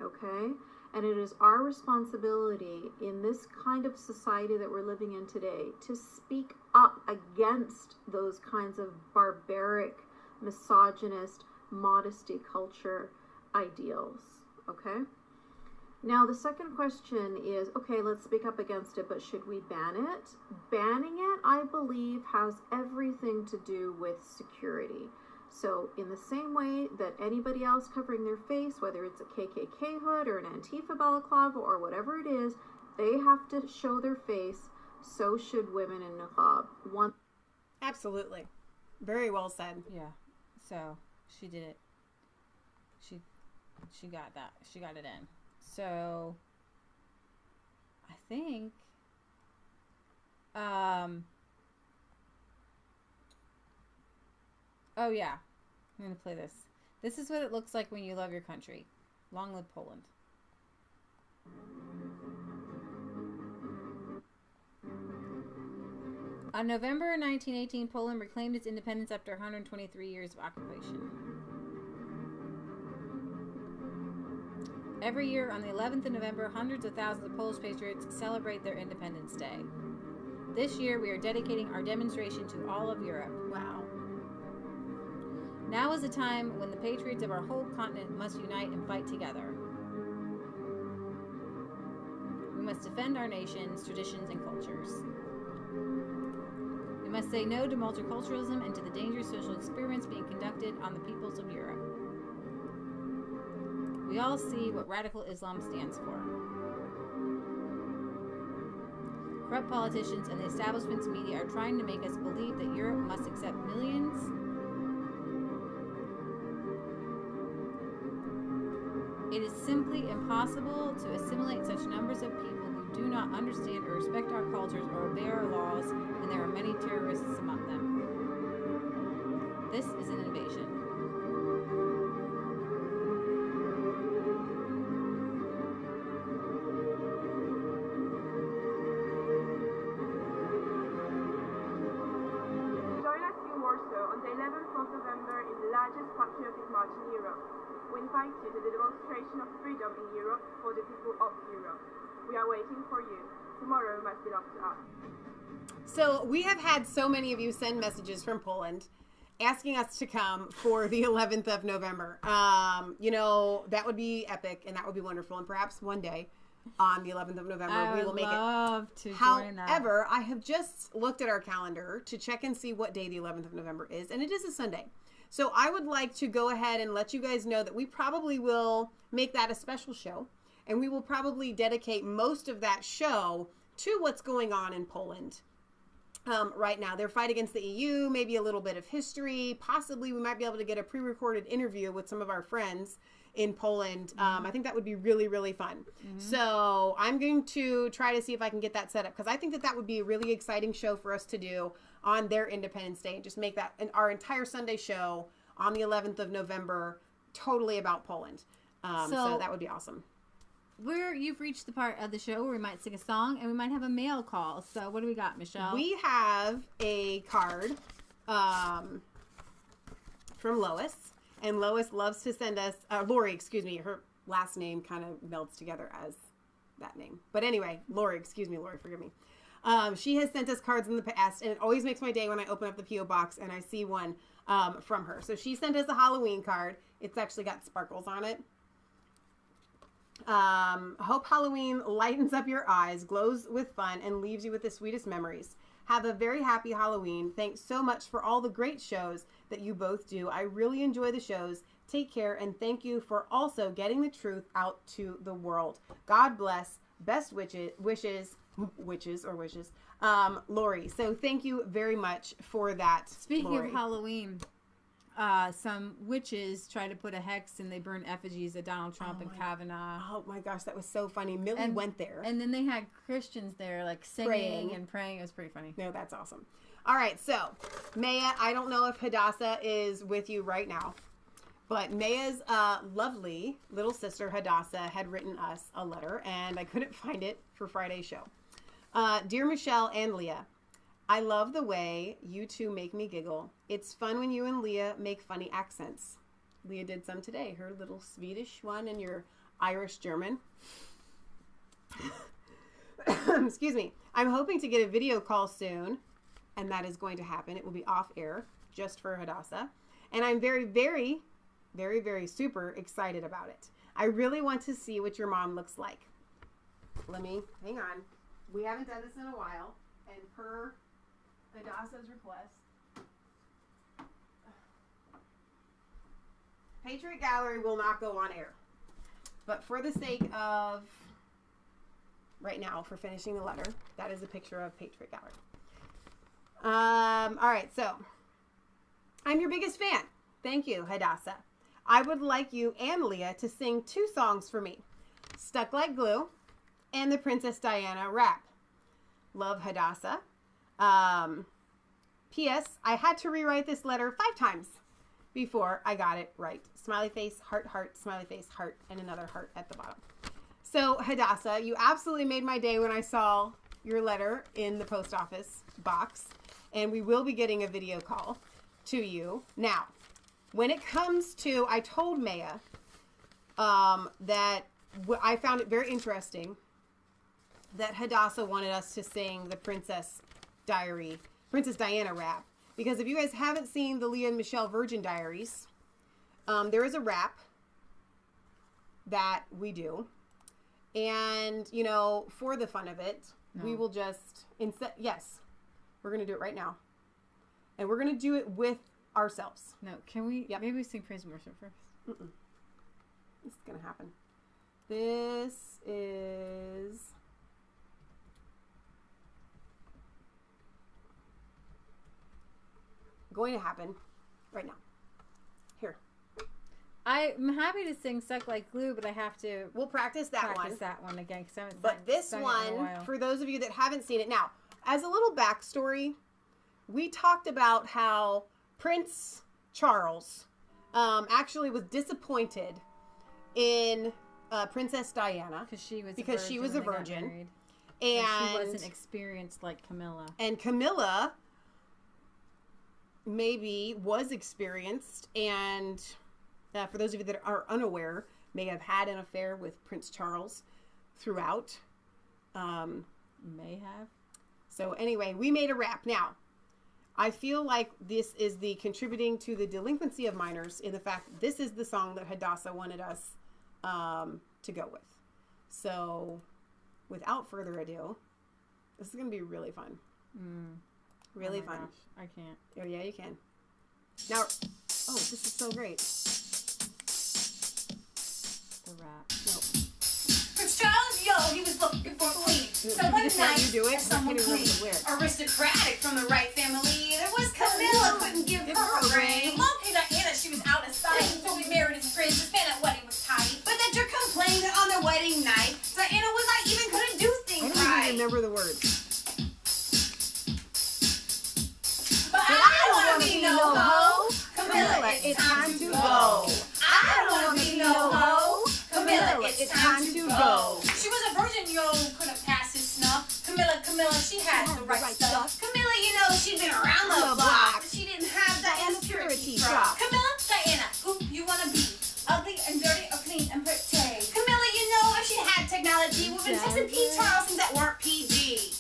okay? And it is our responsibility in this kind of society that we're living in today to speak up against those kinds of barbaric, misogynist, modesty culture ideals, okay? Now, the second question is, okay, let's speak up against it, but should we ban it? Banning it, I believe, has everything to do with security. So in the same way that anybody else covering their face, whether it's a KKK hood or an Antifa balaclava or whatever it is, they have to show their face, so should women in niqab. Absolutely. Very well said. Yeah. So she did it. She got that. She got it in. So I think oh yeah, I'm going to play this. This is what it looks like when you love your country. Long live Poland. On November 1918, Poland reclaimed its independence after 123 years of occupation. Every year on the 11th of November, hundreds of thousands of Polish patriots celebrate their Independence Day. This year, we are dedicating our demonstration to all of Europe. Wow. Now is the time when the patriots of our whole continent must unite and fight together. We must defend our nations, traditions, and cultures. We must say no to multiculturalism and to the dangerous social experiments being conducted on the peoples of Europe. We all see what radical Islam stands for. Corrupt politicians and the establishment's media are trying to make us believe that Europe must accept millions It is simply impossible to assimilate such numbers of people who do not understand or respect our cultures or obey our laws, and there are many terrorists among them. This is an invasion. Join us in Warsaw on the 11th of November in the largest patriotic march in Europe. We invite you to the demonstration of freedom in Europe for the people of Europe. We are waiting for you. Tomorrow must belong to us. So we have had so many of you send messages from Poland asking us to come for the 11th of November. That would be epic and that would be wonderful. And perhaps one day on the 11th of November, we will make it. I would love to join that. However, I have just looked at our calendar to check and see what day the 11th of November is, and it is a Sunday. So I would like to go ahead and let you guys know that we probably will make that a special show, and we will probably dedicate most of that show to what's going on in Poland right now. Their fight against the EU, maybe a little bit of history. Possibly we might be able to get a pre-recorded interview with some of our friends in Poland. I think that would be really, really fun. So I'm going to try to see if I can get that set up, because I think that would be a really exciting show for us to do on their Independence Day, and just make that our entire Sunday show on the 11th of November totally about Poland. So that would be awesome. You've reached the part of the show where we might sing a song and we might have a mail call. So what do we got, Michelle? We have a card from Lois. And Lois loves to send us, Lori, excuse me, her last name kind of melds together as that name. But anyway, Lori, forgive me. She has sent us cards in the past, and it always makes my day when I open up the P.O. box and I see one from her. So she sent us a Halloween card. It's actually got sparkles on it. Hope Halloween lightens up your eyes, glows with fun, and leaves you with the sweetest memories. Have a very happy Halloween. Thanks so much for all the great shows that you both do. I really enjoy the shows. Take care, and thank you for also getting the truth out to the world. God bless. Best wishes, Lori. So thank you very much for that. Speaking Lori. of Halloween, some witches try to put a hex and they burn effigies of Donald Trump and Kavanaugh. Oh my gosh, that was so funny. Millie went there. And then they had Christians there like singing and praying. It was pretty funny. No, that's awesome. All right, so Maia, I don't know if Hadassah is with you right now, but Maia's lovely little sister Hadassah had written us a letter, and I couldn't find it for Friday's show. Dear Michelle and Leah, I love the way you two make me giggle. It's fun when you and Leah make funny accents. Leah did some today, her little Swedish one and your Irish German. Excuse me. I'm hoping to get a video call soon, and that is going to happen. It will be off air just for Hadassah. And I'm very, very, very, very super excited about it. I really want to see what your mom looks like. Hang on. We haven't done this in a while, and per Hadassah's request, Patriot Gallery will not go on air. But for the sake of right now, for finishing the letter, that is a picture of Patriot Gallery. All right, so I'm your biggest fan. Thank you, Hadassah. I would like you and Leah to sing 2 songs for me, Stuck Like Glue and the Princess Diana rap. Love, Hadassah. P.S. I had to rewrite this letter 5 times before I got it right. Smiley face, heart, heart, smiley face, heart, and another heart at the bottom. So, Hadassah, you absolutely made my day when I saw your letter in the post office box, and we will be getting a video call to you. Now, when it comes to, I told Maia that I found it very interesting that Hadassah wanted us to sing the Princess Diana rap. Because if you guys haven't seen the Leah and Michelle Virgin Diaries, there is a rap that we do. And, for the fun of it, we will just, yes, we're going to do it right now. And we're going to do it with ourselves. No, can we, maybe we sing praise and worship first. This is going to happen. This is going to happen right now. Here. I'm happy to sing Stuck Like Glue, but I have to We'll practice that one again. Cause I haven't but this sung it in a one, while. for those of you that haven't seen it, now, as a little backstory, we talked about how Prince Charles actually was disappointed in Princess Diana because she was a virgin, and she wasn't experienced like Camilla. And Camilla maybe was experienced, and for those of you that are unaware, may have had an affair with Prince Charles throughout. May have. So anyway, we made a rap. Now, I feel like this is the contributing to the delinquency of minors in the fact that this is the song that Hadassah wanted us to go with. So without further ado, this is going to be really fun. Really fun. Gosh, I can't. Oh, yeah, you can. Now, oh, this is so great. The rap. No. Prince Charles, yo, he was looking for a queen. So one Just let night, you do it. someone I can't even clean, remember the lyrics. aristocratic from the right family. There was Camilla, couldn't give her a ring. Monkey Diana, she was out of sight. So we married his prince, his fan wedding was tight. But then Dirk complained that on their wedding night, Diana was like, even couldn't do things I don't right. even remember the words. But I don't wanna be no hoe. Camilla, it's time to go. I don't wanna be no hoe. Camilla, it's time to go. She was a virgin, yo, couldn't pass his snuff. Camilla, she had the right stuff. Camilla, you know, she'd been around the block, but she didn't have Diana's purity drop. Camilla, Diana, who you wanna be? Ugly and dirty or clean and pretty? Camilla, you know, if she had technology, we've been fixing P. Charles things that weren't PG.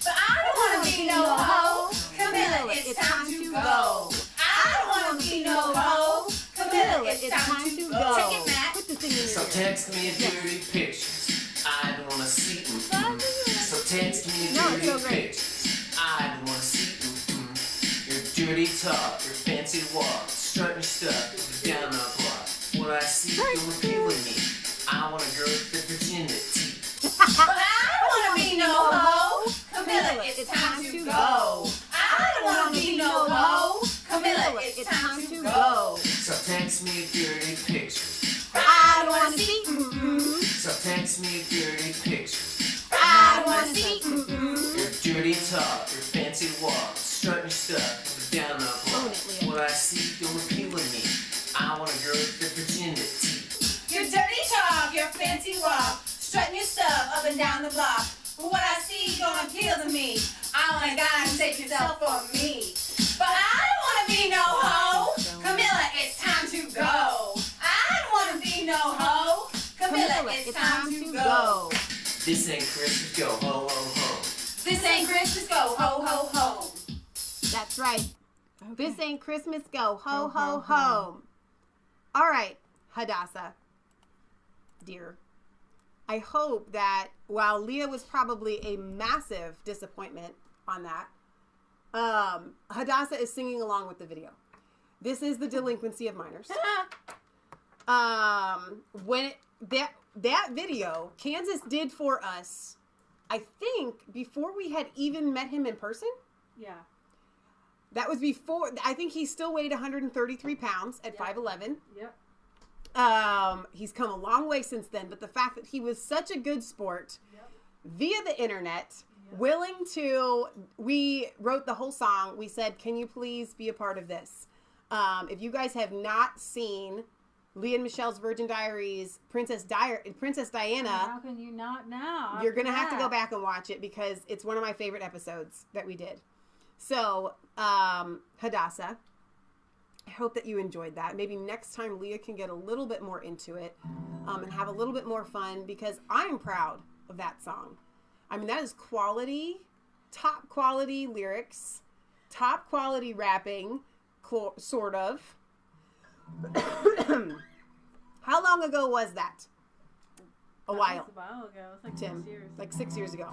But I don't wanna be no hoe. Camilla, it's time to go. I don't wanna be no hoe. Camilla, it's time to go. Check it, Matt. Put the thing in your So ear. text me dirty pictures. I don't wanna see them. So text me dirty pictures. I don't wanna see them. Your dirty talk, your fancy walk, strutting your stuff down the block. What I see don't appeal to me. I want a girl with the virginity. But I don't wanna be no hoe. Camilla, it's time to go. I don't wanna be no hoe. Camilla, it's time to go. So text me dirty pictures. I don't wanna see. So text me dirty pictures. I don't wanna see. Your dirty talk, your fancy walk, strutting your stuff down the block. What I see don't appeal to me. I want a girl with the virginity. Your dirty talk, your fancy walk, strutting your stuff up and down the block. But what I see don't appeal to me. I want a guy to take yourself for me. But I don't wanna be no hoe. Camilla, it's time to go. I don't wanna be no hoe. Camilla, it's time to go. This ain't Christmas, go ho ho ho. This ain't Christmas, go ho ho ho. That's right. This ain't Christmas, go ho ho ho. All right, Hadassah, dear. I hope that while Leah was probably a massive disappointment on that, Hadassah is singing along with the video. This is the delinquency of minors. When that video, Kansas did for us, I think before we had even met him in person. Yeah. That was before. I think he still weighed 133 pounds at 5'11". Yep. He's come a long way since then, but the fact that he was such a good sport via the internet, willing to, we wrote the whole song. We said, can you please be a part of this? If you guys have not seen Leah and Michelle's Virgin Diaries, Princess Diana, How can you not now? you're going to have to go back and watch it because it's one of my favorite episodes that we did. So, Hadassah, I hope that you enjoyed that. Maybe next time Leah can get a little bit more into it and have a little bit more fun because I'm proud of that song. I mean, that is quality, top quality lyrics, top quality rapping, sort of. How long ago was that? A while. That was a while ago. It's like Tim, 6 years. like 6 years ago.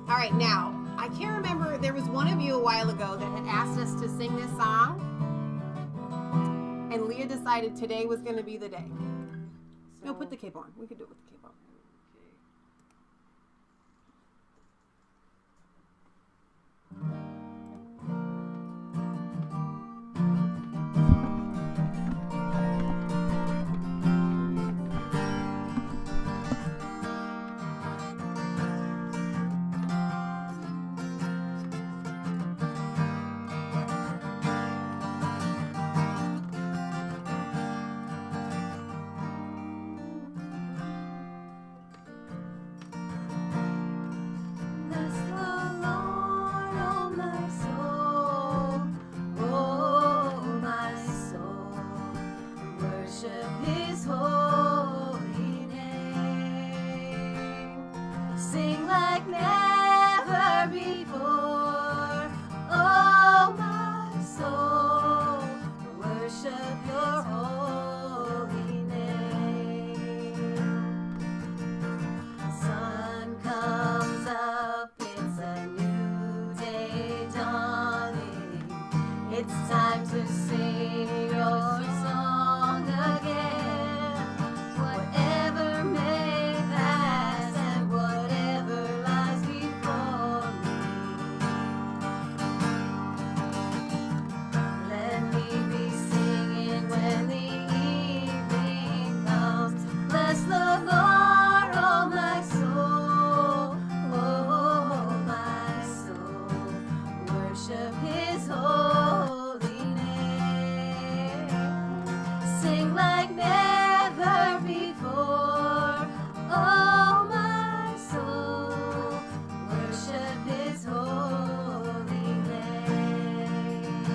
All right, now, I can't remember, there was one of you a while ago that had asked us to sing this song, and Leah decided today was going to be the day. No, put the cape on. We could do it with the cape on. time to sing your song again. Whatever may pass and whatever lies before me. Let me be singing when the evening comes. Bless the Lord, oh my soul, oh my soul. Worship His holy name. Sing like never before, oh my soul. Worship His holy name.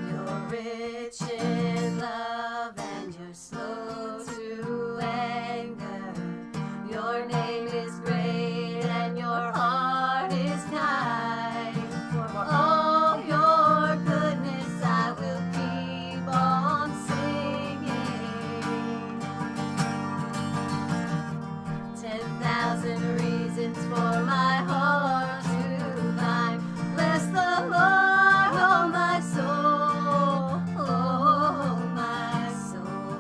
You're rich in love and you're slow to anger. Your name is great and your heart is kind. For all your goodness I will keep on singing. 10,000 reasons for my heart to find. Bless the Lord, oh my soul, oh my soul.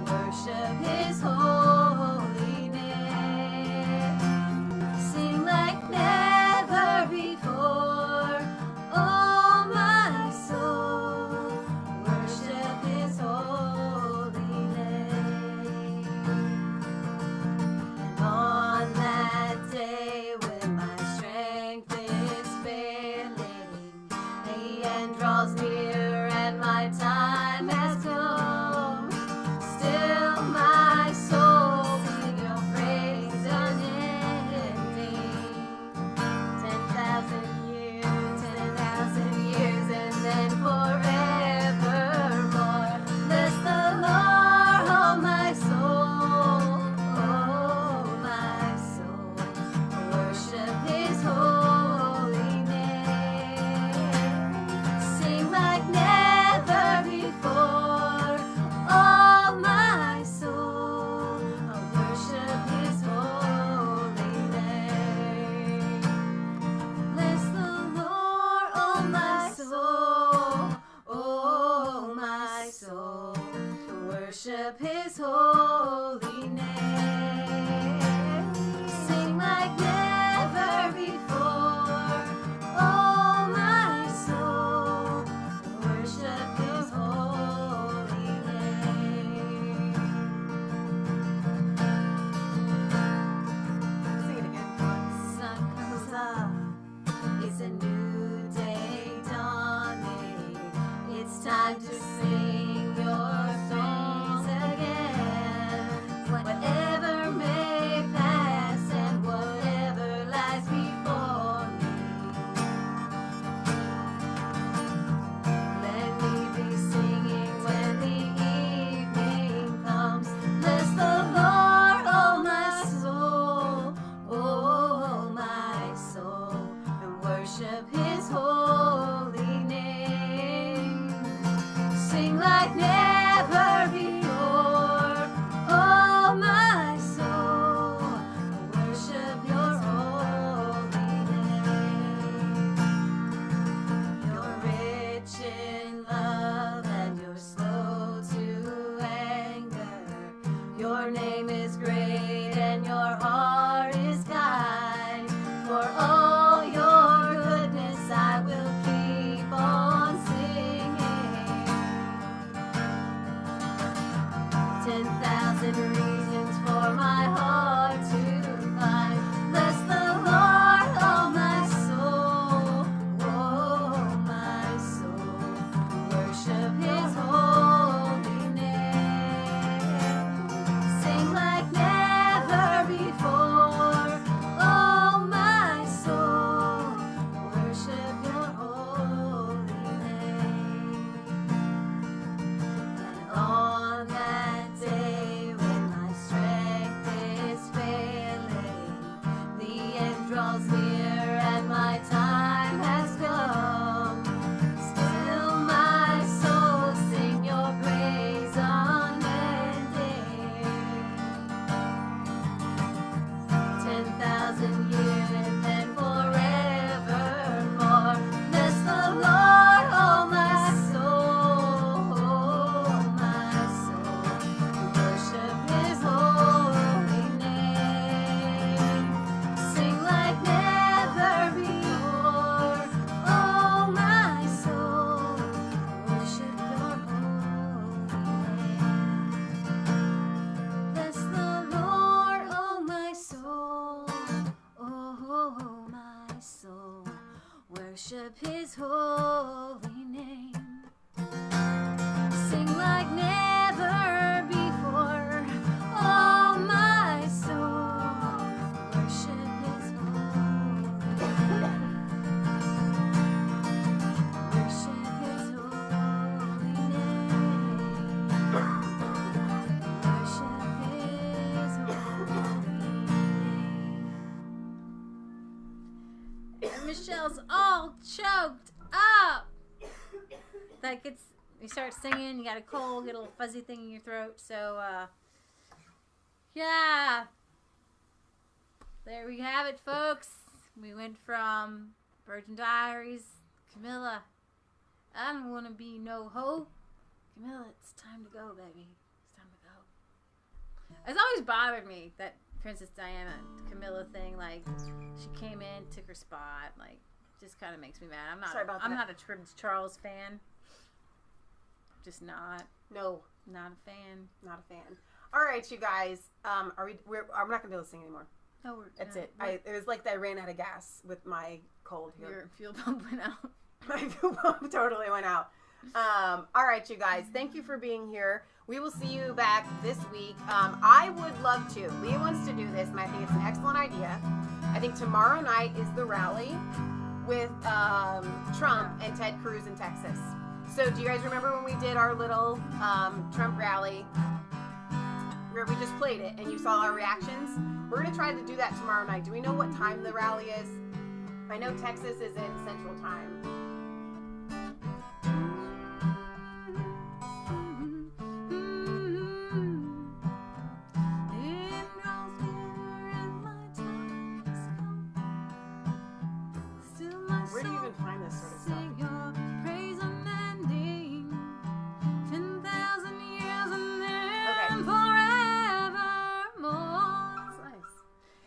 Worship His holy name. Sing like never before, oh my soul. Worship His holy name. And on that day when my strength is failing, the end draws near and my time has come. Still my soul sing your praise unending. 10,000 years, and then forevermore. Bless the Lord, oh my soul, oh my soul. Worship His holy name. Sing like never before, oh my soul. Worship His holy name. Bless the Lord, oh my soul, oh my soul. Worship His holy name. Sing like never before, oh my soul. Worship His holy name. Sing it again. Sun comes up. It's a new day dawning. It's time to sing your songs again. Whatever may pass and whatever lies before me. Let me be singing when the evening comes. Bless the Lord, oh my soul, oh my soul. And worship His holy name. Sing Worship his holy name. Sing like never before. Oh, my soul. Worship his holy name. Worship his holy name. Worship his holy name. And Michelle's all choked up. Like it's, you start singing, you got a cold, get a little fuzzy thing in your throat. So, yeah. There we have it, folks. We went from Virgin Diaries, Camilla, I don't want to be no hoe. Camilla, it's time to go, baby. It's time to go. It's always bothered me, that Princess Diana, Camilla thing. Like, she came in, took her spot. Like, just kind of makes me mad. I'm not a Prince Charles fan. Just not. No. Not a fan. Not a fan. All right, you guys. I'm not gonna be able to sing anymore. No, that's it. It was like I ran out of gas with my cold here. Your fuel pump went out. My fuel pump totally went out. All right, you guys. Thank you for being here. We will see you back this week. I would love to. Leah wants to do this, and I think it's an excellent idea. I think tomorrow night is the rally with Trump and Ted Cruz in Texas. So do you guys remember when we did our little Trump rally where we just played it and you saw our reactions? We're going to try to do that tomorrow night. Do we know what time the rally is? I know Texas is in Central Time. Where do you even find this sort of stuff?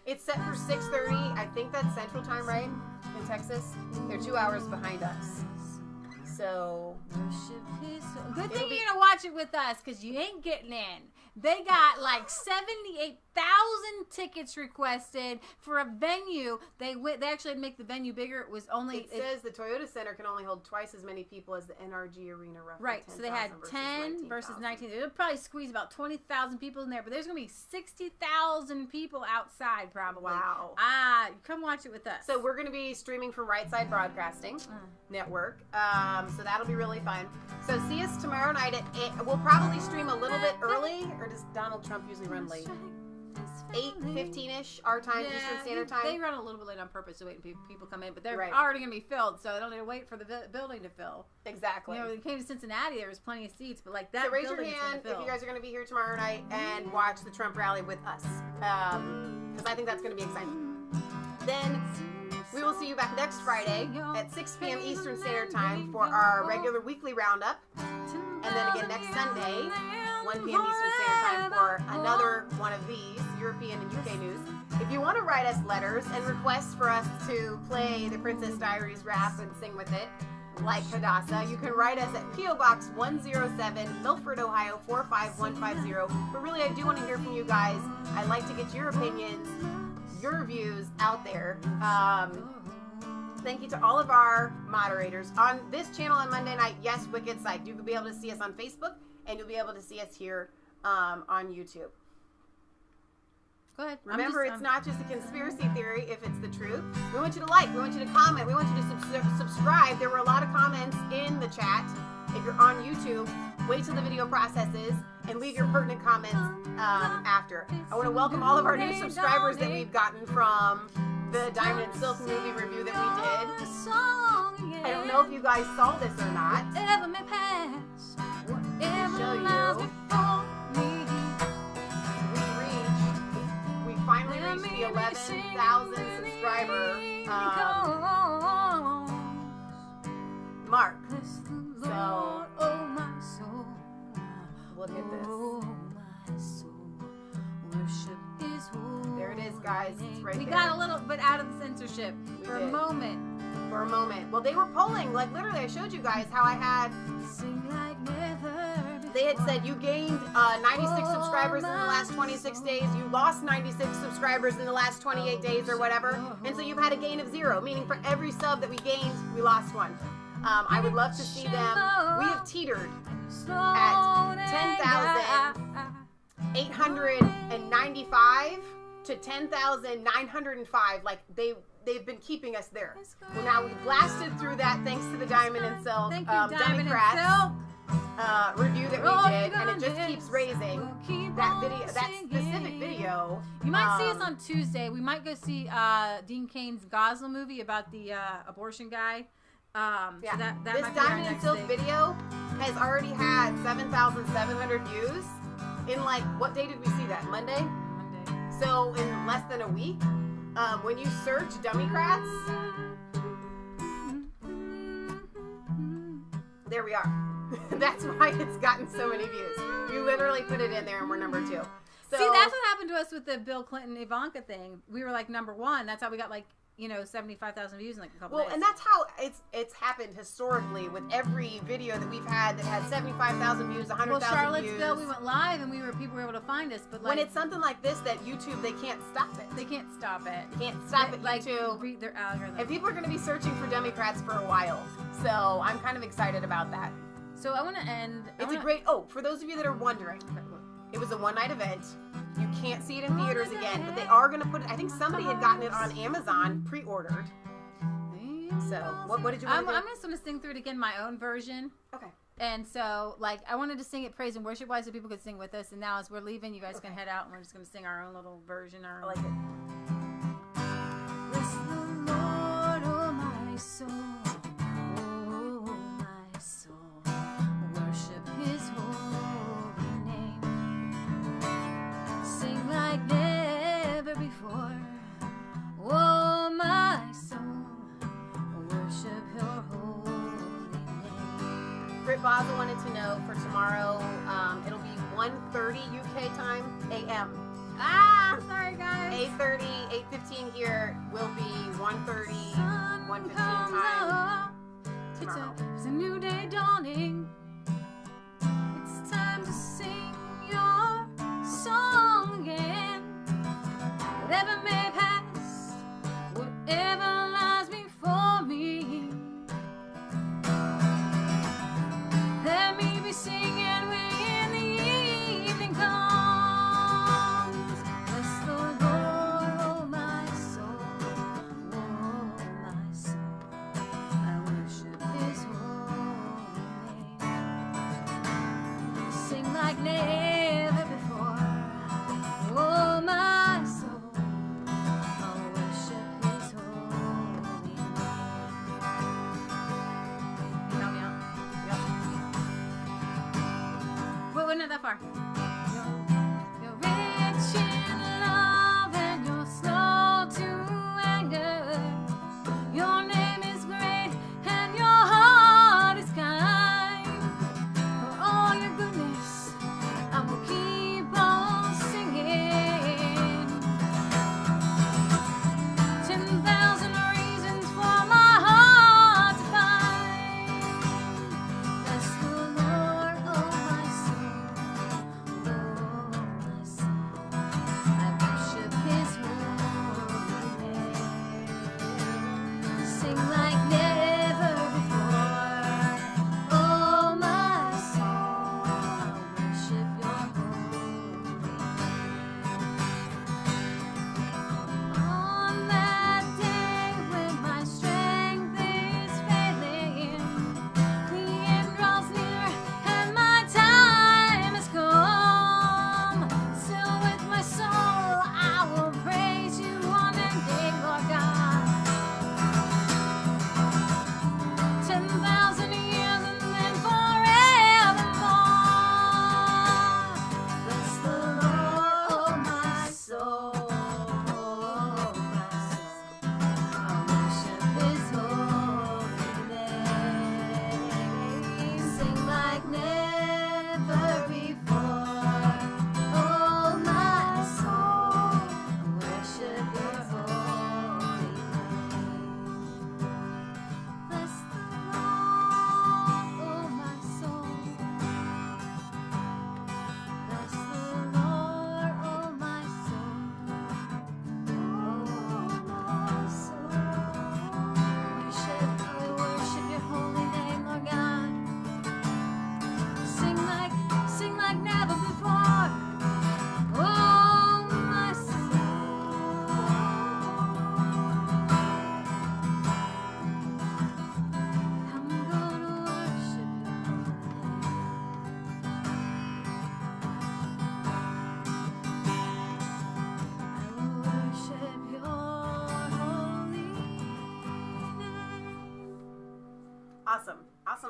It's set for 6:30. I think that's Central Time, right? In Texas. They're 2 hours behind us. So good thing you're gonna watch it with us, because you ain't getting in. They got like 78,000 tickets requested for a venue. They actually had to make the venue bigger. It was only. It says the Toyota Center can only hold twice as many people as the NRG Arena. Roughly right. So they had 10 versus 19. They'll probably squeeze about 20,000 people in there, but there's gonna be 60,000 people outside probably. Wow. Come watch it with us. So we're gonna be streaming from Right Side Broadcasting Network. So that'll be really fun. So see us tomorrow night at 8. We'll probably stream a little bit early, or does Donald Trump usually run late? 8:15ish our time, Eastern Standard Time. They run a little bit late on purpose to wait until people come in, but they're already going to be filled, so they don't need to wait for the building to fill. Exactly. You know, when we came to Cincinnati, there was plenty of seats, but like that. So raise your hand if you guys are going to be here tomorrow night and watch the Trump rally with us, because I think that's going to be exciting. Then we will see you back next Friday at 6 p.m. Eastern Standard Time for our regular weekly roundup, and then again next Sunday, 1 p.m. Eastern Standard Time for another one of these European and UK news. If you want to write us letters and request for us to play the Princess Diaries rap and sing with it, like Hadassah, you can write us at P.O. Box 107, Milford, Ohio 45150. But really, I do want to hear from you guys. I'd like to get your opinions, your views out there. Thank you to all of our moderators on this channel on Monday night. Yes, Wicked Psych. You will be able to see us on Facebook, and you'll be able to see us here on YouTube. Go ahead. Remember, it's not just a conspiracy theory if it's the truth. We want you to like. We want you to comment. We want you to subscribe. There were a lot of comments in the chat. If you're on YouTube, wait till the video processes and leave your pertinent comments after. I want to welcome all of our new subscribers that we've gotten from the Diamond and Silk movie review that we did. I don't know if you guys saw this or not. Show you. We finally reached the 11,000 subscriber mark. So we'll hit this. There it is, guys. It's right there. We got a little bit out of the censorship for a moment. For a moment. Well, they were polling. Like, literally, I showed you guys how I had They had said you gained 96 subscribers in the last 26 days, you lost 96 subscribers in the last 28 days or whatever, and so you've had a gain of 0, meaning for every sub that we gained, we lost 1. I would love to see them. We have teetered at 10,895 to 10,905. Like they've been keeping us there. Well, now we've blasted through that thanks to the Diamond and Silk Democrats review that we did, and it just keeps raising. That video, that specific video. You might see us on Tuesday. We might go see Dean Cain's Gosling movie about the abortion guy. Yeah. So that this might be our Diamond and next Silk thing. video has already had 7,700 views in what day did we see that? Monday? So in less than a week. When you search Dummycrats, there we are. That's why it's gotten so many views. You literally put it in there and we're number 2. So, see, that's what happened to us with the Bill Clinton Ivanka thing. We were like number 1. That's how we got 75,000 views in a couple days. And that's how it's happened historically with every video that we've had that had 75,000 views, 100,000 views. Charlottesville, we went live and people were able to find us. But when it's something like this, that YouTube, they can't stop it. They can't stop it. Can't stop it. YouTube. Read their algorithm. And people are going to be searching for Dummycrats for a while. So I'm kind of excited about that. So I want to end. It's a great. For those of you that are wondering, it was a one-night event. You can't see it in theaters again, but they are going to put it. I think somebody had gotten it on Amazon pre-ordered. So what did you want to do? I'm just going to sing through it again, my own version. Okay. And so, I wanted to sing it praise and worship wise so people could sing with us. And now as we're leaving, you guys can head out and we're just going to sing our own little version. I like it. Bless the Lord, oh my soul. Oh my soul. Worship his holy name. Sing like never before. Oh my soul. Worship your holy name. Britt Basel wanted to know for tomorrow, it'll be 1:30 UK time, AM. Sorry guys. 8:30, 8:15 here will be 1:30, 1:15 time. It's a new day dawning. It's time to sing your song again. Whatever may pass, whatever lies before me. Let me be singing when the evening comes. Bless the Lord, oh my soul, oh my soul. I worship his holy name. Sing like never before, oh my soul. I'll worship his holy name. Help me out. We're not that far. You're rich in love and you're slow to anger. Your name is great and your heart is kind. For all your goodness, I will keep on singing. 10,000 reasons for my heart to find. Bless the Lord, oh my soul.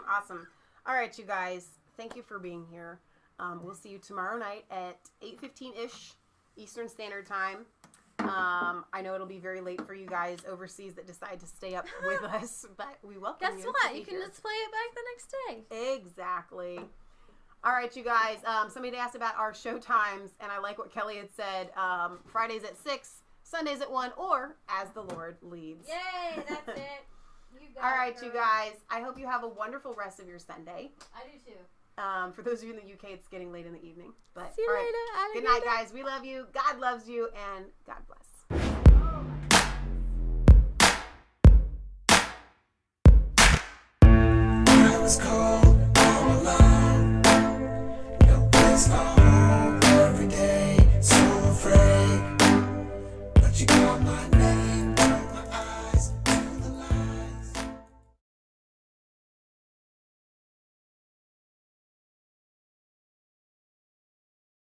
Awesome. All right, you guys. Thank you for being here. We'll see you tomorrow night at 8:15-ish Eastern Standard Time. I know it'll be very late for you guys overseas that decide to stay up with us, but we welcome you. Guess what? You can just play it back the next day. Exactly. All right, you guys. Somebody asked about our show times, and I like what Kelly had said. Fridays at 6, Sundays at 1, or as the Lord leads. Yay, that's it. You got All right, it, you girl. guys. I hope you have a wonderful rest of your Sunday. I do too. For those of you in the UK, it's getting late in the evening. But See you all right. later. Good night, guys. We love you. God loves you, and God bless. I was cold.